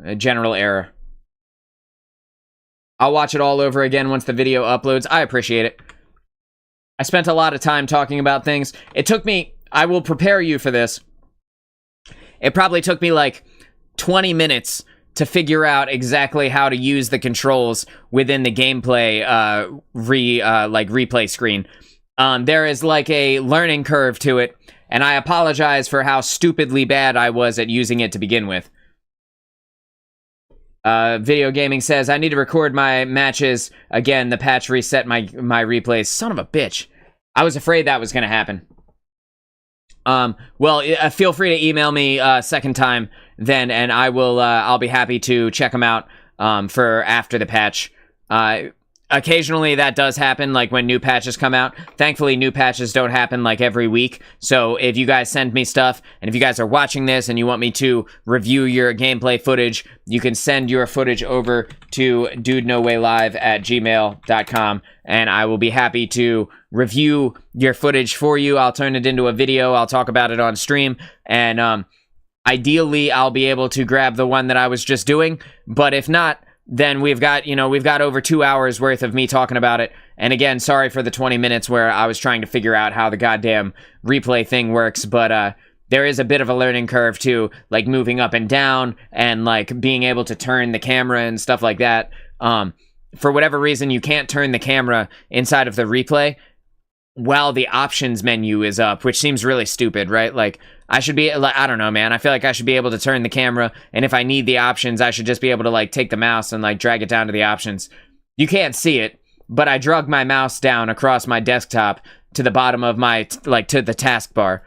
A general error. I'll watch it all over again once the video uploads. I appreciate it. I spent a lot of time talking about things. It took me... I will prepare you for this. It probably took me like 20 minutes to figure out exactly how to use the controls within the gameplay replay screen. There is like a learning curve to it, and I apologize for how stupidly bad I was at using it to begin with. Video Gaming says, I need to record my matches. Again, the patch reset my replays. Son of a bitch. I was afraid that was going to happen. Well, feel free to email me second time then, and I will, I'll be happy to check them out, for after the patch. Occasionally that does happen, like when new patches come out. Thankfully, new patches don't happen like every week. So if you guys send me stuff, and if you guys are watching this and you want me to review your gameplay footage, you can send your footage over to DudeNoWayLive@gmail.com, and I will be happy to review your footage for you. I'll turn it into a video. I'll talk about it on stream, and ideally, I'll be able to grab the one that I was just doing. But if not, then we've got over 2 hours worth of me talking about it. And again, sorry for the 20 minutes where I was trying to figure out how the goddamn replay thing works, but there is a bit of a learning curve too, like moving up and down and like being able to turn the camera and stuff like that. For whatever reason, you can't turn the camera inside of the replay while the options menu is up, which seems really stupid, right? Like, I should be, like, I don't know, man. I feel like I should be able to turn the camera, and if I need the options, I should just be able to, like, take the mouse and, like, drag it down to the options. You can't see it, but I drug my mouse down across my desktop to the bottom of my, like, to the taskbar.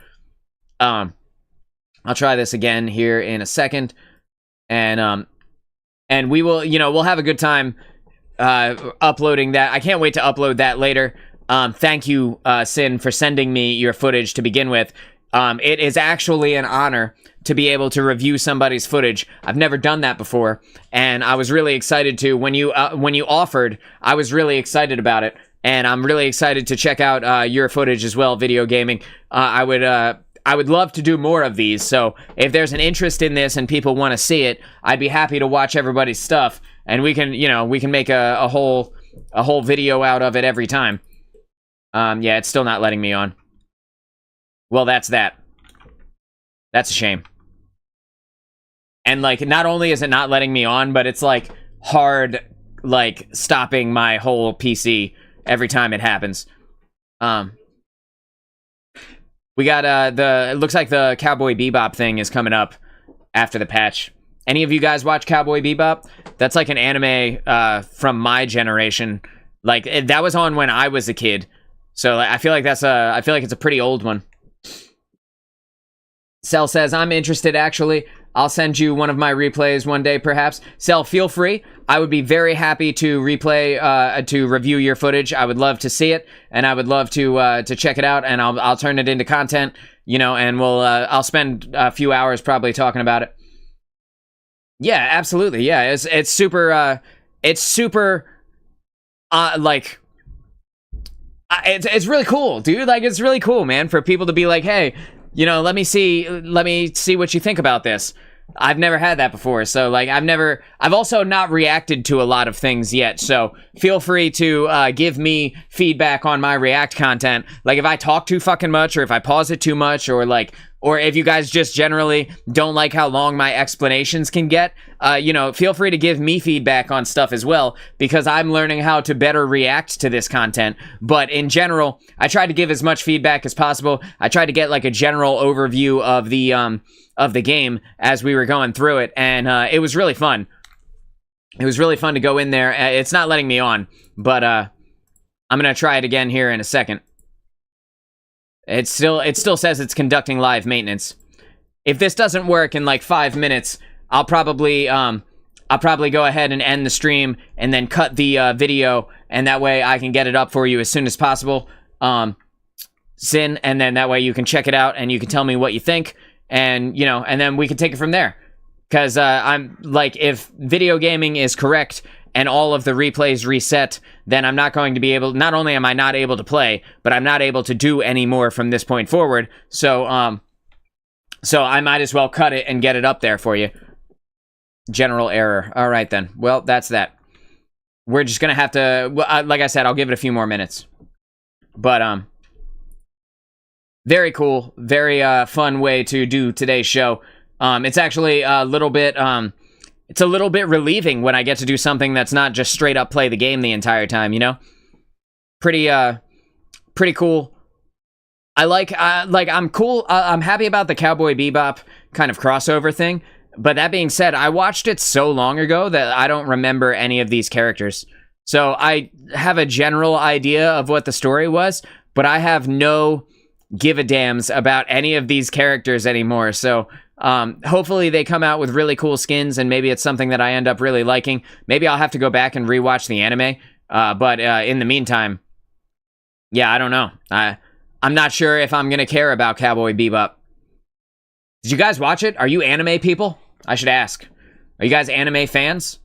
I'll try this again here in a second, and we will, we'll have a good time uploading that. I can't wait to upload that later. Thank you, Sin, for sending me your footage to begin with. It is actually an honor to be able to review somebody's footage. I've never done that before, and I was really excited to. When you offered, I was really excited about it, and I'm really excited to check out your footage as well, Video Gaming. I would love to do more of these, so if there's an interest in this and people want to see it, I'd be happy to watch everybody's stuff, and we can make a whole video out of it every time. Yeah, it's still not letting me on. Well, that's that. That's a shame. And like, not only is it not letting me on, but it's like hard, like stopping my whole PC every time it happens. We got it looks like the Cowboy Bebop thing is coming up after the patch. Any of you guys watch Cowboy Bebop? That's like an anime from my generation. Like that was on when I was a kid. So I feel like it's a pretty old one. Cell says, I'm interested actually. I'll send you one of my replays one day, perhaps. Cell, feel free. I would be very happy to to review your footage. I would love to see it, and I would love to check it out, and I'll turn it into content, you know, and I'll spend a few hours probably talking about it. Yeah, absolutely. Yeah, it's super like, it's really cool, dude. Like, it's really cool, man, for people to be like, hey, you know, let me see what you think about this. I've never had that before, so like I've also not reacted to a lot of things yet, so feel free to give me feedback on my react content. Like if I talk too fucking much, or if I pause it too much, or if you guys just generally don't like how long my explanations can get, you know, feel free to give me feedback on stuff as well, because I'm learning how to better react to this content. But in general, I try to give as much feedback as possible. I tried to get like a general overview of the game as we were going through it, and it was really fun. It was really fun to go in there. It's not letting me on, but I'm gonna try it again here in a second. It still says it's conducting live maintenance. If this doesn't work in like 5 minutes, I'll probably go ahead and end the stream and then cut the video, and that way I can get it up for you as soon as possible. Sin, and then that way you can check it out and you can tell me what you think. And, you know, and then we can take it from there. Because I'm, like, if video gaming is correct and all of the replays reset, then I'm not going to be able, not only am I not able to play, but I'm not able to do any more from this point forward. So, so I might as well cut it and get it up there for you. General error. All right, then. Well, that's that. We're just going to have to, like I said, I'll give it a few more minutes. But, very cool, very fun way to do today's show. It's actually a little bit, it's a little bit relieving when I get to do something that's not just straight up play the game the entire time, you know? Pretty cool. I'm cool. I'm happy about the Cowboy Bebop kind of crossover thing. But that being said, I watched it so long ago that I don't remember any of these characters. So I have a general idea of what the story was, but I have no give a dams about any of these characters anymore. So hopefully they come out with really cool skins, and maybe it's something that I end up really liking. Maybe I'll have to go back and rewatch the anime. But in the meantime, yeah, I don't know. I'm not sure if I'm gonna care about Cowboy Bebop. Did you guys watch it? Are you anime people? I should ask. Are you guys anime fans?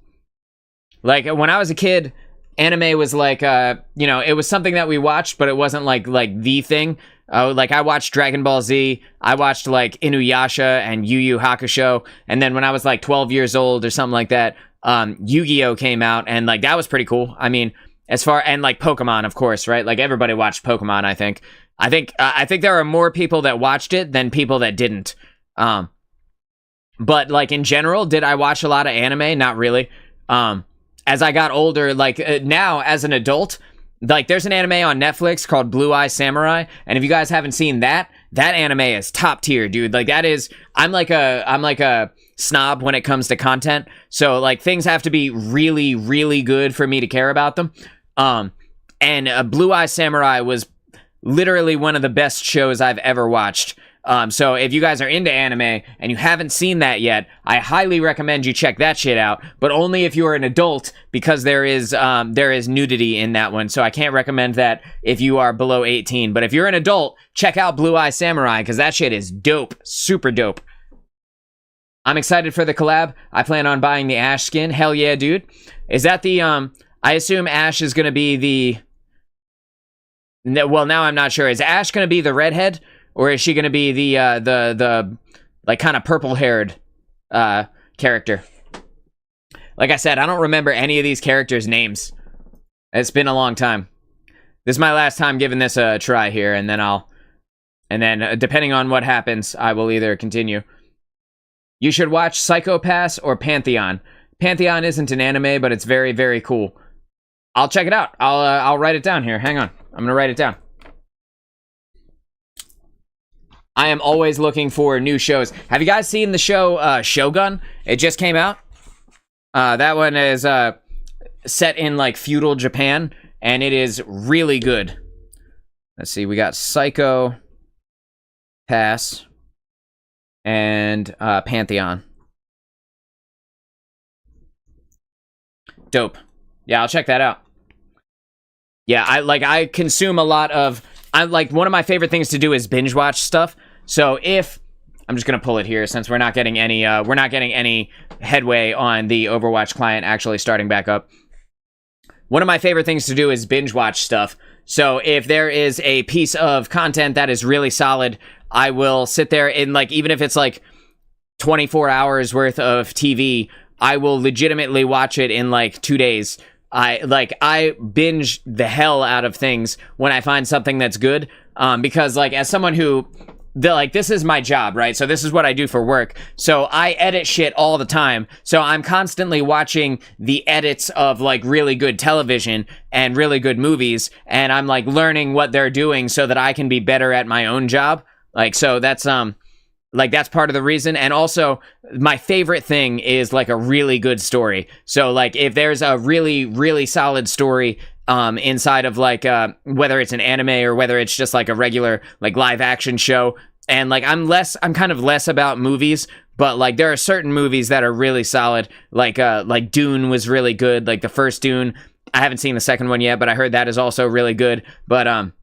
Like, when I was a kid, anime was like, you know, it was something that we watched, but it wasn't like the thing. Like, I watched Dragon Ball Z, I watched, like, Inuyasha and Yu Yu Hakusho, and then when I was, like, 12 years old or something like that, Yu-Gi-Oh! Came out, and, like, that was pretty cool. I mean, and, like, Pokemon, of course, right? Like, everybody watched Pokemon, I think. I think there are more people that watched it than people that didn't. But, like, in general, did I watch a lot of anime? Not really. As I got older, like, now, as an adult, like, there's an anime on Netflix called Blue Eye Samurai, and if you guys haven't seen that anime is top tier, dude. Like, that is, I'm like a snob when it comes to content, so, like, things have to be really, really good for me to care about them. And Blue Eye Samurai was literally one of the best shows I've ever watched. So if you guys are into anime and you haven't seen that yet, I highly recommend you check that shit out, but only if you're an adult, because there is nudity in that one, so I can't recommend that if you are below 18, but if you're an adult, check out Blue Eye Samurai, because that shit is dope, super dope. I'm excited for the collab. I plan on buying the Ash skin. Hell yeah, dude. Is that the, I assume Ash is gonna be the, well, now I'm not sure. Is Ash gonna be the redhead? Or is she going to be the like, kind of purple-haired character? Like I said, I don't remember any of these characters' names. It's been a long time. This is my last time giving this a try here, and then depending on what happens, I will either continue. You should watch Psycho Pass or Pantheon. Pantheon isn't an anime, but it's very, very cool. I'll check it out. I'll write it down here. Hang on. I'm gonna write it down. I am always looking for new shows. Have you guys seen the show Shogun? It just came out. That one is set in like feudal Japan, and it is really good. Let's see, we got Psycho Pass and Pantheon. Dope. Yeah, I'll check that out. Yeah, I consume a lot of, one of my favorite things to do is binge watch stuff. So if I'm just gonna pull it here since we're not getting any headway on the Overwatch client actually starting back up. One of my favorite things to do is binge watch stuff. So if there is a piece of content that is really solid, I will sit there and even if it's 24 hours worth of TV, I will legitimately watch it in 2 days. I binge the hell out of things when I find something that's good, because as someone who this is my job, right? So this is what I do for work. So I edit shit all the time. So I'm constantly watching the edits of really good television and really good movies, and I'm learning what they're doing so that I can be better at my own job. So that's that's part of the reason. And also my favorite thing is a really good story. So if there's a really, really solid story inside of whether it's an anime or whether it's just a regular live action show, and I'm kind of less about movies, but there are certain movies that are really solid, like Dune was really good, the first Dune. I haven't seen the second one yet, but I heard that is also really good. But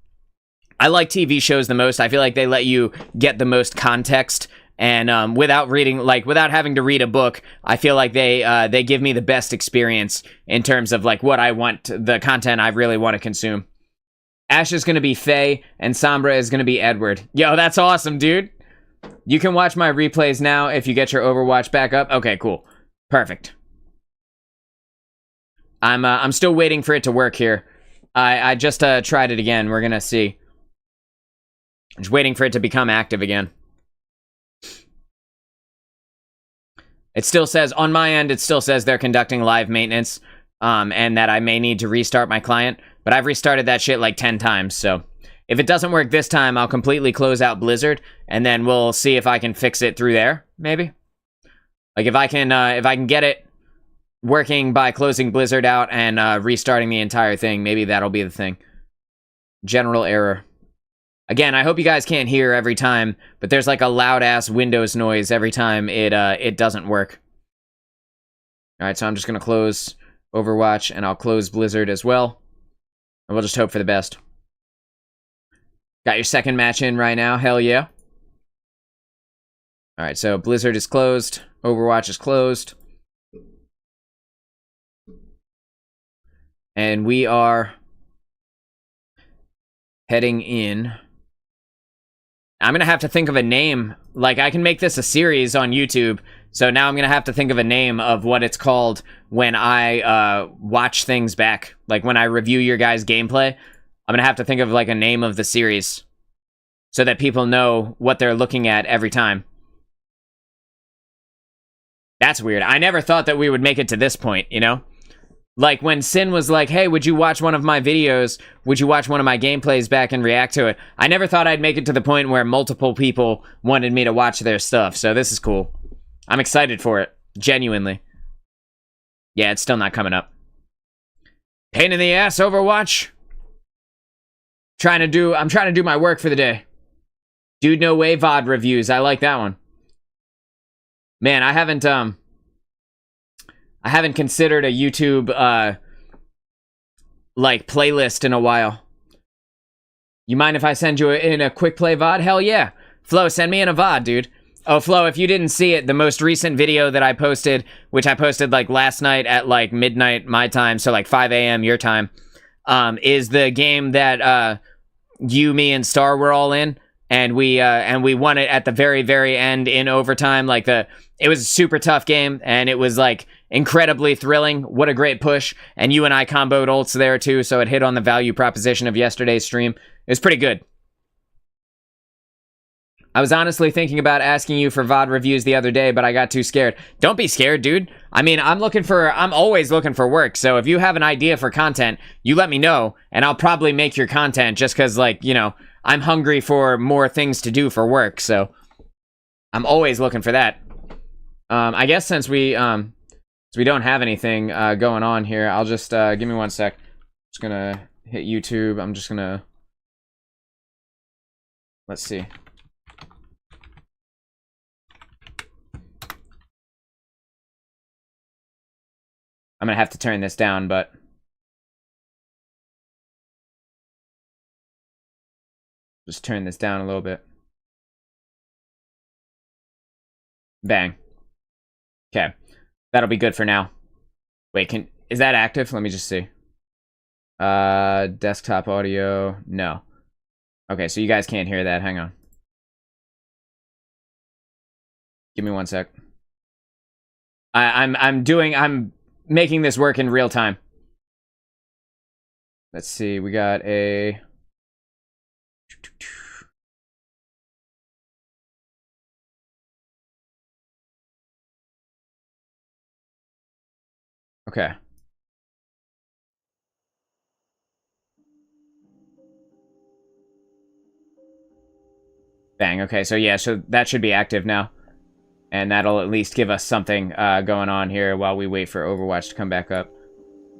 I like TV shows the most. I feel like they let you get the most context, and without reading, without having to read a book, I feel like they give me the best experience in terms of what I want, the content I really want to consume. Ash is gonna be Faye, and Sombra is gonna be Edward. Yo, that's awesome, dude. You can watch my replays now if you get your Overwatch back up. Okay, cool, perfect. I'm still waiting for it to work here. I just tried it again. We're gonna see. Just waiting for it to become active again. It still says, on my end, it still says they're conducting live maintenance, and that I may need to restart my client, but I've restarted that shit 10 times, so if it doesn't work this time, I'll completely close out Blizzard, and then we'll see if I can fix it through there, maybe? If I can get it working by closing Blizzard out and restarting the entire thing, maybe that'll be the thing. General error. Again, I hope you guys can't hear every time, but there's a loud-ass Windows noise every time it doesn't work. Alright, so I'm just gonna close Overwatch, and I'll close Blizzard as well. And we'll just hope for the best. Got your second match in right now, hell yeah. Alright, so Blizzard is closed, Overwatch is closed. And we are heading in. I'm gonna have to think of a name. I can make this a series on YouTube, so now I'm gonna have to think of a name of what it's called when I watch things back. When I review your guys' gameplay, I'm gonna have to think of a name of the series so that people know what they're looking at every time. That's weird. I never thought that we would make it to this point, you know? When Sin was hey, would you watch one of my videos? Would you watch one of my gameplays back and react to it? I never thought I'd make it to the point where multiple people wanted me to watch their stuff, so this is cool. I'm excited for it, genuinely. Yeah, it's still not coming up. Pain in the ass, Overwatch. I'm trying to do my work for the day. DudeNoWay VOD reviews, I like that one. Man, I haven't considered a YouTube, playlist in a while. You mind if I send you in a quick play VOD? Hell yeah. Flo, send me in a VOD, dude. Oh, Flo, if you didn't see it, the most recent video that I posted, which I posted, last night at, midnight my time, so, 5 a.m. your time, is the game that, you, me, and Star were all in, and we won it at the very, very end in overtime. It was a super tough game, and it was, incredibly thrilling. What a great push. And you and I comboed ults there too, so it hit on the value proposition of yesterday's stream. It was pretty good. I was honestly thinking about asking you for VOD reviews the other day, but I got too scared. Don't be scared, dude. I mean, I'm always looking for work, so if you have an idea for content, you let me know, and I'll probably make your content just because, like, you know, I'm hungry for more things to do for work, so I'm always looking for that. I guess since we don't have anything going on here, I'll just, give me one sec. Just gonna hit YouTube. I'm just gonna, let's see. I'm gonna have to turn this down, but just turn this down a little bit. Bang. Okay. That'll be good for now. Wait, is that active? Let me just see. Desktop audio. No. Okay, so you guys can't hear that. Hang on. Give me one sec. I'm making this work in real time. Let's see, we got a... Okay. Bang, okay, so yeah, so that should be active now. And that'll at least give us something going on here while we wait for Overwatch to come back up.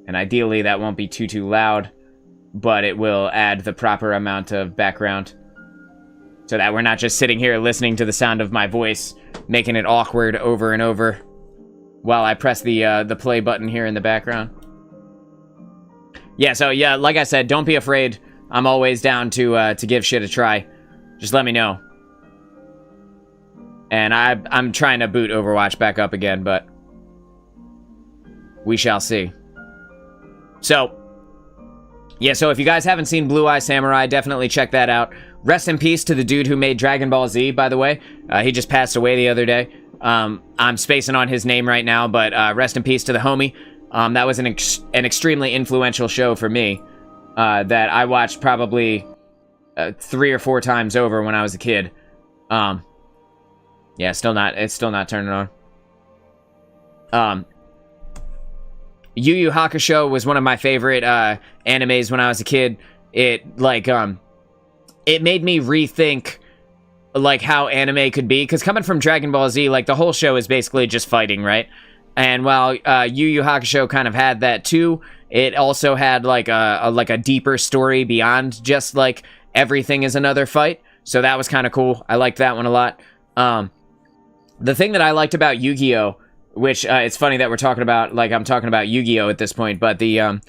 And ideally, that won't be too loud, but it will add the proper amount of background so that we're not just sitting here listening to the sound of my voice, making it awkward over and over while I press the play button here in the background. Yeah, so yeah, like I said, don't be afraid. I'm always down to give shit a try. Just let me know. And I'm trying to boot Overwatch back up again, but we shall see. So, yeah, so if you guys haven't seen Blue Eye Samurai, definitely check that out. Rest in peace to the dude who made Dragon Ball Z, by the way. He just passed away the other day. I'm spacing on his name right now, but rest in peace to the homie. That was an extremely influential show for me that I watched probably 3 or 4 times over when I was a kid. Yeah, it's still not turning on. Yu Yu Hakusho was one of my favorite animes when I was a kid. It like it made me rethink like how anime could be, because coming from Dragon Ball Z, like the whole show is basically just fighting, right? And while Yu Yu Hakusho kind of had that too, it also had like a deeper story beyond just like everything is another fight. So that was kind of cool. I liked that one a lot. The thing that I liked about Yu-Gi-Oh, which it's funny that we're talking about, like I'm talking about Yu-Gi-Oh at this point, but the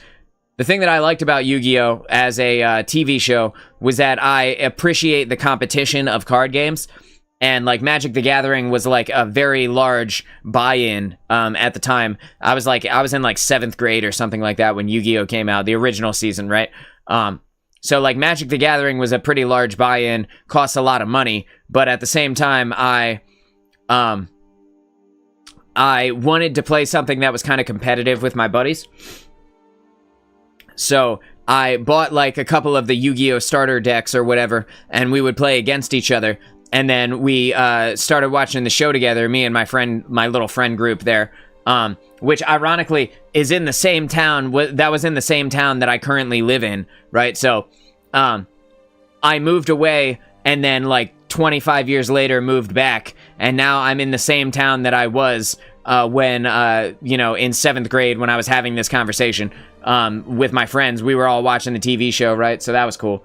thing that I liked about Yu-Gi-Oh as a TV show was that I appreciate the competition of card games, and like Magic the Gathering was like a very large buy-in at the time. I was in like 7th grade or something like that when Yu-Gi-Oh came out, the original season, right? So like Magic the Gathering was a pretty large buy-in, costs a lot of money, but at the same time I wanted to play something that was kind of competitive with my buddies. So I bought like a couple of the Yu-Gi-Oh starter decks or whatever, and we would play against each other. And then we started watching the show together, me and my little friend group there, which ironically is in the same town, that was in the same town that I currently live in, right? So I moved away, and then like 25 years later moved back, and now I'm in the same town that I was when, you know, in 7th grade when I was having this conversation with my friends. We were all watching the TV show, right? So that was cool.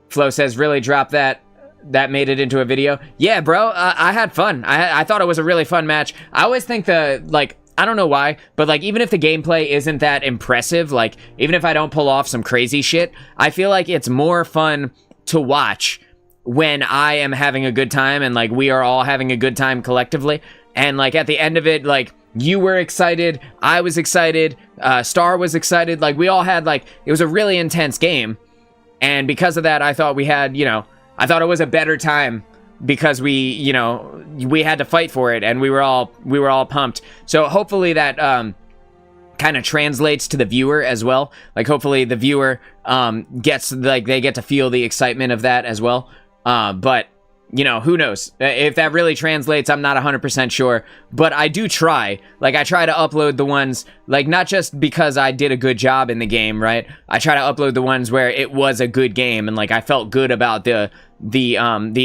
Flo says, really drop that. That made it into a video. Yeah, bro, I had fun. I thought it was a really fun match. I always think like, I don't know why, but like, even if the gameplay isn't that impressive, like, even if I don't pull off some crazy shit, I feel like it's more fun to watch when I am having a good time and like we are all having a good time collectively. And like at the end of it, like you were excited, I was excited, Star was excited, like we all had like, it was a really intense game. And because of that, I thought we had, you know, I thought it was a better time because we, you know, we had to fight for it and we were all pumped. So hopefully that kind of translates to the viewer as well. Like hopefully the viewer gets, like, they get to feel the excitement of that as well. But you know, who knows? If that really translates, I'm not 100% sure. But I do try. Like, I try to upload the ones, like, not just because I did a good job in the game, right? I try to upload the ones where it was a good game and, like, I felt good about the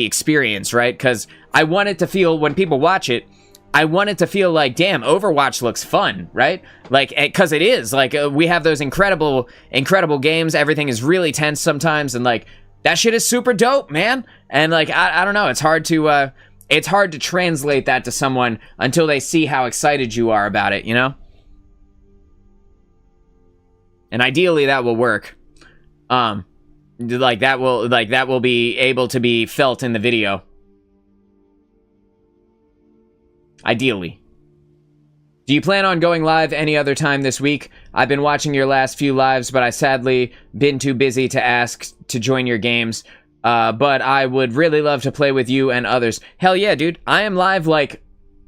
experience, right? Because I want it to feel, when people watch it, I want it to feel like, damn, Overwatch looks fun, right? Like, because it is. Like, we have those incredible games. Everything is really tense sometimes, and, like, that shit is super dope, man. And, like, I don't know. It's hard to translate that to someone until they see how excited you are about it, you know? And ideally, that will work. Like, that will be able to be felt in the video. Ideally. Do you plan on going live any other time this week? I've been watching your last few lives, but I sadly been too busy to ask to join your games. But I would really love to play with you and others. Hell yeah, dude. I am live, like,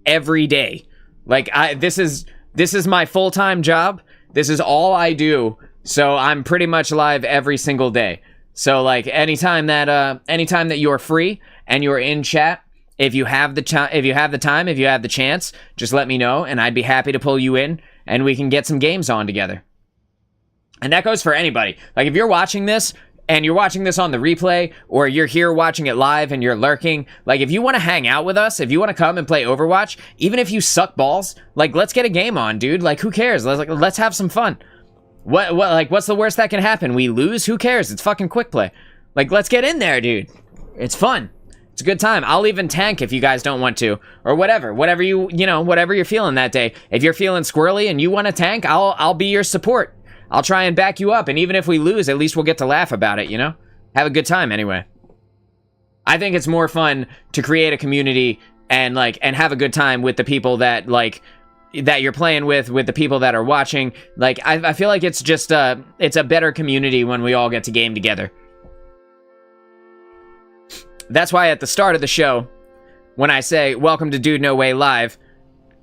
every day. Like, this is my full-time job. This is all I do. So I'm pretty much live every single day. So, like, anytime that you're free and you're in chat, if you have the time, if you have the chance, just let me know, and I'd be happy to pull you in, and we can get some games on together. And that goes for anybody. Like, if you're watching this, and you're watching this on the replay, or you're here watching it live and you're lurking, like, if you want to hang out with us, if you want to come and play Overwatch, even if you suck balls, like, let's get a game on, dude. Like, who cares? Let's have some fun. What's the worst that can happen? We lose? Who cares? It's fucking quick play. Like, let's get in there, dude. It's fun. It's a good time. I'll even tank if you guys don't want to, or whatever whatever you're feeling that day. If you're feeling squirrely and you want to tank, I'll be your support. I'll try and back you up, and even if we lose, at least we'll get to laugh about it, you know? Have a good time anyway. I think it's more fun to create a community and have a good time with the people that, like, that you're playing with the people that are watching. Like, I feel like it's just it's a better community when we all get to game together. That's why at the start of the show, when I say, welcome to DudeNoWay Live,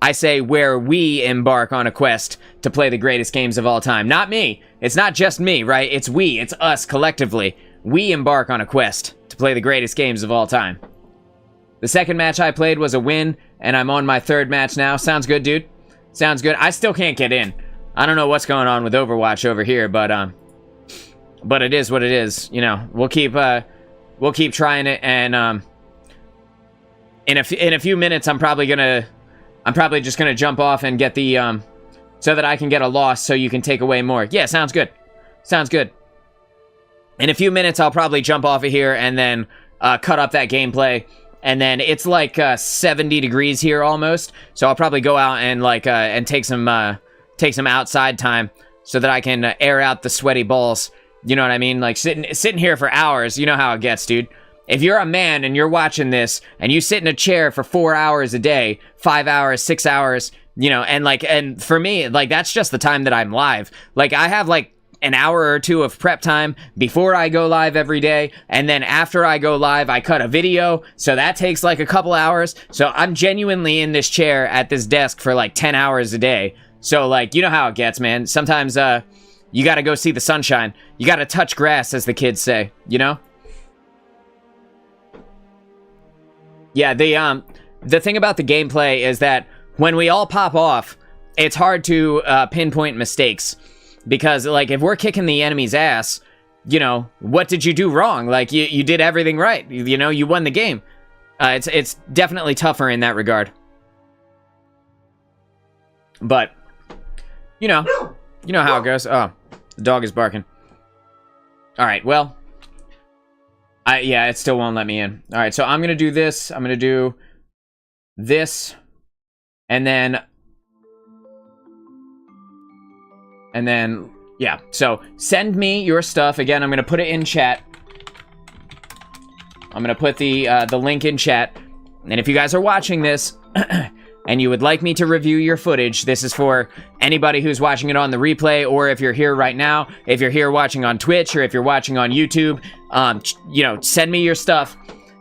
I say where we embark on a quest to play the greatest games of all time. Not me. It's not just me, right? It's we. It's us collectively. We embark on a quest to play the greatest games of all time. The second match I played was a win, and I'm on my third match now. Sounds good, dude. Sounds good. I still can't get in. I don't know what's going on with Overwatch over here, but it is what it is. You know, we'll keep trying it, and in a few minutes, I'm probably just gonna jump off and get the so that I can get a loss, so you can take away more. Yeah, sounds good. Sounds good. In a few minutes, I'll probably jump off of here and then cut up that gameplay. And then it's like 70 degrees here almost, so I'll probably go out and and take some outside time so that I can air out the sweaty balls. You know what I mean? Like, sitting here for hours, you know how it gets, dude. If you're a man and you're watching this and you sit in a chair for 4 hours a day, 5 hours, 6 hours, you know, and for me, like, that's just the time that I'm live. Like, I have like an hour or two of prep time before I go live every day, and then after I go live, I cut a video, so that takes like a couple hours. So I'm genuinely in this chair at this desk for like 10 hours a day. So, like, you know how it gets, man. Sometimes you gotta go see the sunshine. You gotta touch grass, as the kids say, you know? Yeah, the thing about the gameplay is that when we all pop off, it's hard to pinpoint mistakes. Because, like, if we're kicking the enemy's ass, you know, what did you do wrong? Like, you did everything right. You know, you won the game. It's definitely tougher in that regard. But, you know how it goes. Oh, the dog is barking. All right, well, yeah, it still won't let me in. All right, so I'm gonna do this. I'm gonna do this, and then yeah. So send me your stuff again. I'm gonna put it in chat. I'm gonna put the link in chat, and if you guys are watching this and you would like me to review your footage, this is for anybody who's watching it on the replay, or if you're here right now, if you're here watching on Twitch, or if you're watching on YouTube, you know, send me your stuff,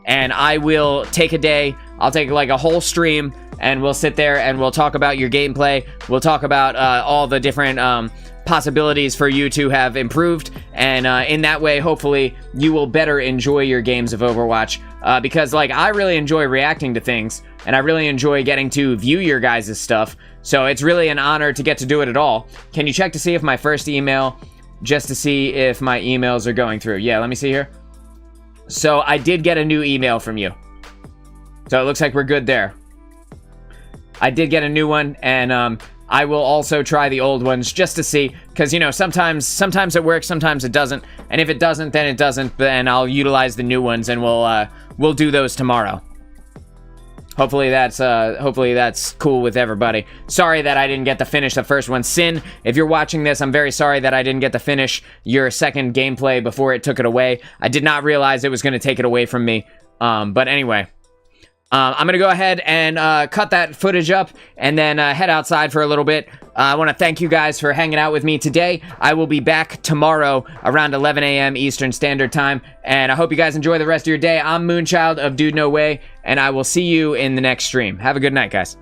and I will take a day. I'll take like a whole stream, and we'll sit there and we'll talk about your gameplay. We'll talk about all the different possibilities for you to have improved, and in that way, hopefully, you will better enjoy your games of Overwatch. because like I really enjoy reacting to things, and I really enjoy getting to view your guys' stuff. So it's really an honor to get to do it at all. Can you check to see if my first email, just to see if my emails are going through? Yeah, let me see here. So I did get a new email from you. So it looks like we're good there. I did get a new one, and I will also try the old ones just to see, because, you know, sometimes it works, sometimes it doesn't, and if it doesn't, then it doesn't, then I'll utilize the new ones, and we'll do those tomorrow. Hopefully that's cool with everybody. Sorry that I didn't get to finish the first one. Sin, if you're watching this, I'm very sorry that I didn't get to finish your second gameplay before it took it away. I did not realize it was going to take it away from me. But anyway, I'm going to go ahead and cut that footage up and then head outside for a little bit. I want to thank you guys for hanging out with me today. I will be back tomorrow around 11 a.m. Eastern Standard Time, and I hope you guys enjoy the rest of your day. I'm Moonchild of DudeNoWay, and I will see you in the next stream. Have a good night, guys.